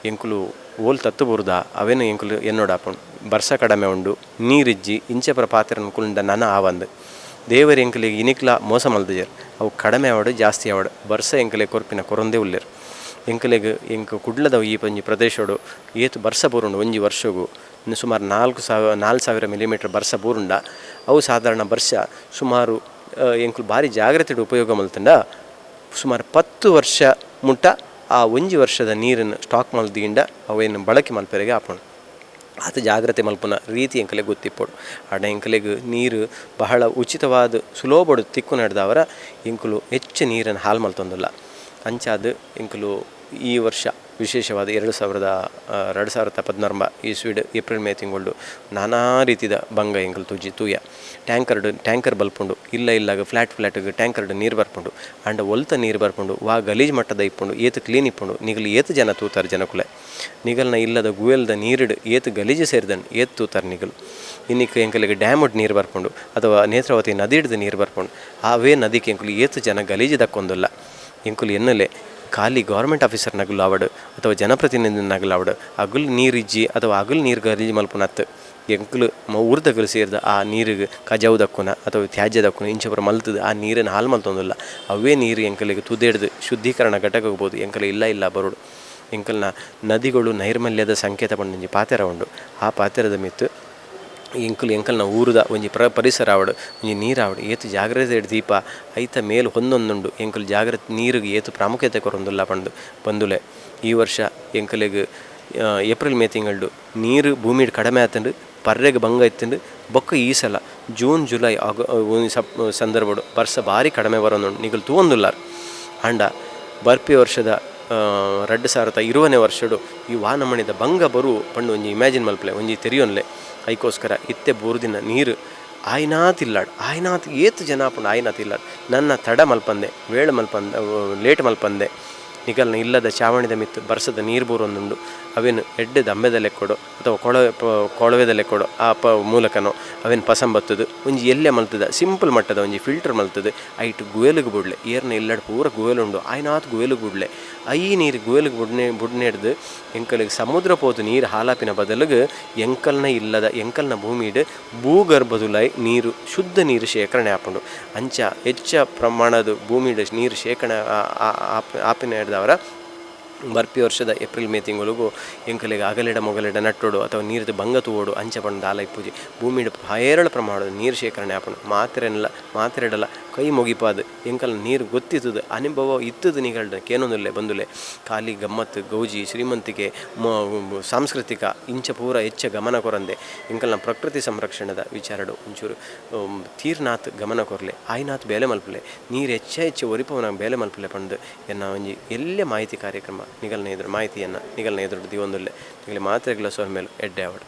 ಎಂಕುಲು ಓಲ್ ತತ್ತು ಬುರ್ದ ಅವೇನು ಎಂಕುಲು ಎನ್ನೋಡಾಪುಂಡು ಬರ್ಸ ಕಡಿಮೆ ಉಂಡು ನೀರಿಜ್ಜಿ ಇಂಚೆಪರ ಪಾತ್ರೆನ ಕುಲ್ಂಡ ನನ ಆವಂದು ದೇವರು ಎಂಕಲಿಗೆ ಇನಿಕ್ಲ ಮೋಸ ಮಲ್ದಿಜರು ಅವು ಕಡಿಮೆ ಆವಡು ಜಾಸ್ತಿ ಆವಡು ಬರ್ಸ ಎಂಕಲೆ ಕೊರ್ಪಿನ ಕೊರೊಂದೇ ಉಳ್ಳೇರು ಎಂಕಲೆಗೆ ಎಂಕ ಕುಡ್ಲದವು ಈ ಪಂಜಿ ಪ್ರದೇಶಡು ಏತು ಬರ್ಸ ಬೂರುಂಡು ಒಂಜಿ ವರ್ಷಗೂ ಸುಮಾರು 4,000 ಮಿಲಿಮೀಟರ್ ಬರ್ಸ ಬೂರುಂಡ ಅವು ಸಾಧಾರಣ ವರ್ಷ ಸುಮಾರು ಎಂಕುಲು ಭಾರಿ ಜಾಗ್ರತೆ ಉಪಯೋಗ ಮಲ್ತಂಡ ಸುಮಾರು 10 ವರ್ಷ ಮುಟ್ಟ ಆ ಒಂಜಿ ವರ್ಷದ ನೀರನ್ನು ಸ್ಟಾಕ್ ಮಲ್ದಿಂಡ ಅವೇನು ಬಳಕೆ ಮಲ್ಪೆರೆಗೆ ಆಪುಂಡು ಆತ ಜಾಗ್ರತೆ ಮಲ್ಪುನ ರೀತಿ ಎಂಕಲೆಗೆ ಗೊತ್ತಿಪ್ಪಡು ಆಡ ಎಂಕಲೆಗೆ ನೀರು ಬಹಳ ಉಚಿತವಾದ ಸುಲಭಡು ತಿಕ್ಕು ನಡೆದವರ ಎಂಕುಲು ಹೆಚ್ಚು ನೀರನ್ನು ಹಾಲು ಮಲ್ತೊಂದಿಲ್ಲ ಅಂಚಾದ ಎಂಕುಲು ಈ ವರ್ಷ ವಿಶೇಷವಾದ 2016 ಇಸ್ವಿಡ್ ಏಪ್ರಿಲ್ ಮೇ ತಿಂಗಳು ನಾನಾ ರೀತಿಯ ಬಂಗ ಎಂಕಲು ತೂಯ ಟ್ಯಾಂಕರ್ ಬಲ್ಪುಂಡು ಇಲ್ಲಾಗ ಫ್ಲ್ಯಾಟ್ಗೆ ಟ್ಯಾಂಕರ್ಡ್ ನೀರು ಬರ್ಪುಂಡು ಅಂಡ ಒಲ್ತ ನೀರು ಬರ್ಪುಂಡು ವಾ ಗಲೀಜ್ ಮಟ್ಟದ ಇಪ್ಪುಂಡು ಏತು ಕ್ಲೀನ್ ಇಪ್ಪುಂಡು ನಿಗಲು ಏತು ಜನ ತೂತಾರೆ ಜನಕುಲೆ ನಿಗಲ್ನ ಇಲ್ಲದ ಗುವೆಲ್ದ ನೀರಿಡು ಏತು ಗಲೀಜು ಸೇರಿದನು ಏತು ತೂತಾರೆ ನಿಗಲು ಇನ್ನಿಕ್ಕೆ ಎಂಕಲಿಗೆ ಡ್ಯಾಮಡ್ ನೀರು ಬರ್ಪುಂಡು ಅಥವಾ ನೇತ್ರಾವತಿ ನದಿ ಹಿಡಿದು ನೀರು ಬರ್ಪುಂಡು ಅವೇ ನದಿಗೆ ಎಂಕುಲು ಏತು ಜನ ಗಲೀಜು ದಕ್ಕೊಂದಿಲ್ಲ ಎಂಕುಲು ಎನ್ನಲೆ ಖಾಲಿ ಗೌರ್ಮೆಂಟ್ ಆಫೀಸರ್ ನಗಲು ಆವಡು ಅಥವಾ ಜನಪ್ರತಿನಿಧಿ ನಗಲು ಆವಡು ಅಗುಲ್ ನೀರಿಜ್ಜಿ ಅಥವಾ ಅಗುಲ್ ನೀರು ಗಲೀಜು ಮಲ್ಪುನತ್ತು ಎಂಕುಲು ಊರ್ದಗಲು ಸೇರಿದ ಆ ನೀರಿಗೆ ಕಜಾವು ದಕ್ಕುನ ಅಥವಾ ತ್ಯಾಜ್ಯ ದಕ್ಕುನ ಇಂಚಪುರ ಮಲ್ತದ ಆ ನೀರನ್ನು ಹಾಲು ಮಲ್ತೊಂದಿಲ್ಲ ಅವೇ ನೀರು ಎಂಕಲಿಗೆ ತುದೇಡ್ದು ಶುದ್ಧೀಕರಣ ಘಟಕ ಹೋಗ್ಬೋದು ಎಂಕಲು ಇಲ್ಲ ಬರೋಡು ಎಂಕಲ್ನ ನದಿಗಳು ನೈರ್ಮಲ್ಯದ ಸಂಕೇತ ಪಂಡು ಪಾತೆರ ಉಂಡು ಆ ಪಾತೆರದ ಮಿತ್ತು ಎಂಕಲ್ನ ಊರದ ಒಂಜಿ ಪರಿಸರ ಆವಡು ಒಂಜಿ ನೀರಾವಡು ಏತು ಜಾಗ್ರತೆ ದೀಪ ಐತ ಮೇಲು ಹೊಂದೊಂದುಂಡು ಎಂಕಲು ಜಾಗ್ರತೆ ನೀರಿಗೆ ಏತು ಪ್ರಾಮುಖ್ಯತೆ ಕೊರೊಂದಿಲ್ಲ ಪಂಡು ಬಂದುಲೆ ಈ ವರ್ಷ ಎಂಕಲಿಗೆ ಏಪ್ರಿಲ್ ಮೇ ತಿಂಗಳು ನೀರು ಭೂಮಿ ಕಡಿಮೆ ಆತಂಡು ಪರ್ರೆಗೆ ಭಂಗ ಇತ್ತಂಡು ಬೊಕ್ಕ ಈ ಸಲ ಜೂನ್ ಜುಲೈ ಸಂದರ್ಭಡು ಬರ್ಸ ಭಾರಿ ಕಡಿಮೆ ಬರೋದು ನಿಗಲು ತೂವೊಂದುಲ್ಲಾರು ಅಂಡ ಬರ್ಪಿ ವರ್ಷದ 2020 ವರ್ಷಡು ಈ ವಾನಮಣಿದ ಭಂಗ ಬರು ಪಂಡು ಒಂಜಿ ಇಮ್ಯಾಜಿನ್ ಮಲ್ಪಲೆ ಒಂಜಿ ತೆರಿಯೋನ್ಲೆ ಐಕೋಸ್ಕರ ಇತ್ತೆ ಬೂರ್ದಿನ ನೀರು ಆಯ್ನಾತ್ ಏತು ಜನ ಪಂಡು ಆಯ್ನಾತ್ ಇಲ್ಲಾಡ್ ನನ್ನ ತಡ ಮಲ್ಪಂದೆ ಲೇಟ್ ಮಲ್ಪಂದೆ ನಿಗಲ್ನ ಇಲ್ಲದ ಚಾವಣಿದ ಮಿತ್ತು ಬರ್ಸದ ನೀರು ಬೂರೊಂದುಂಡು ಅವೇನು ಎಡ್ಡೆ ದಂಬೆದಲ್ಲೇ ಕೊಡು ಅಥವಾ ಕೊಳವೆದಲ್ಲೇ ಕೊಡು ಆ ಮೂಲಕನೋ ಅವೇನು ಪಸಂಬತ್ತದು ಒಂಜಿ ಎಲ್ಲೆ ಮಲ್ತದ ಸಿಂಪಲ್ ಮಟ್ಟದ ಒಂಜಿ ಫಿಲ್ಟರ್ ಮಲ್ತದೆ ಐಟ್ ಗುವೆಲಿಗೆ ಬಿಡ್ಲೆ ಏರ್ನ ಇಲ್ಲಡ್ ಪೂರ ಗುವೆಲುಂಡು ಆಯ್ನಾತ್ ಗುವೆಲಿಗೆ ಬಿಡ್ಲೆ ಐ ನೀರು ಗುವೆಲಿಗೆ ಬುಡ್ನೆಡ್ದು ಎಂಕಲಿಗೆ ಸಮುದ್ರ ಪೋತು ನೀರು ಹಾಲಾಪಿನ ಬದಲಿಗೆ ಎಂಕಲ್ನ ಭೂಮಿಡ್ ಭೂಗರ್ಭದುಲೈ ನೀರು ಶುದ್ಧ ನೀರು ಶೇಖರಣೆ ಆಪುಂಡು ಅಂಚ ಹೆಚ್ಚ ಪ್ರಮಾಣದ ಭೂಮಿಡ್ ನೀರು ಶೇಖರಣೆ ಆಪಿನ ಹಿಡ್ದವರ ಬರ್ಪಿ ವರ್ಷದ ಏಪ್ರಿಲ್ ಮೇ ತಿಂಗಳಿಗೂ ಎಂಕಲಿಗೆ ಅಗಲಿಡ ಮೊಗಲಿಡ ನಟ್ಟೋಡು ಅಥವಾ ನೀರು ಬಂಗ ತೂವೋಡು ಅಂಚ ಪಂಡು ದಾಲ ಇಪ್ಪುಜಿ ಭೂಮಿಡ್ ಹೇರಳ ಪ್ರಮಾಣದ ನೀರು ಶೇಖರಣೆ ಆಪುಂಡು ಮಾತಿರಡಲ್ಲ ಕೈ ಮುಗಿಪಾದು ಎಂಕಲ್ನ ನೀರು ಗೊತ್ತಿತ್ತದು ಅನುಭವ ಇತ್ತದು ನಿಗಳ್ದ ಕೇನೊಂದುಲ್ಲೆ ಬಂದುಲೆ ಖಾಲಿ ಗಮ್ಮತ್ತು ಗೌಜಿ ಶ್ರೀಮಂತಿಕೆ ಸಾಂಸ್ಕೃತಿಕ ಇಂಚ ಪೂರ ಹೆಚ್ಚ ಗಮನ ಕೊರಂದೆ ಎಂಕಲ್ನ ಪ್ರಕೃತಿ ಸಂರಕ್ಷಣದ ವಿಚಾರಡು ಒಂಚೂರು ತೀರ್ನಾಥ್ ಗಮನ ಕೊರಲೆ ಆಯ್ನಾಥ್ ಬೇಲೆ ಮಲ್ಪಲೆ ನೀರು ಹೆಚ್ಚು ಒರಿಪವನ ಬೇಲೆ ಮಲ್ಪಲೆ ಪಂಡು ಎನ್ನ ಒಂಜಿ ಎಲ್ಲೇ ಮಾಹಿತಿ ಕಾರ್ಯಕ್ರಮ ನಿಗಲ್ನ ಎದುರು ಮಾಹಿತಿಯನ್ನು ನಿಗಲ್ನ ಎದುರು ದಿವೊಂದುಲ್ಲೆ ನಿಗಲಿ ಮಾತ್ರೆಗಳ ಸೋರ್ ಮೇಲೆ ಎಡ್ಡೆ ಆವಡು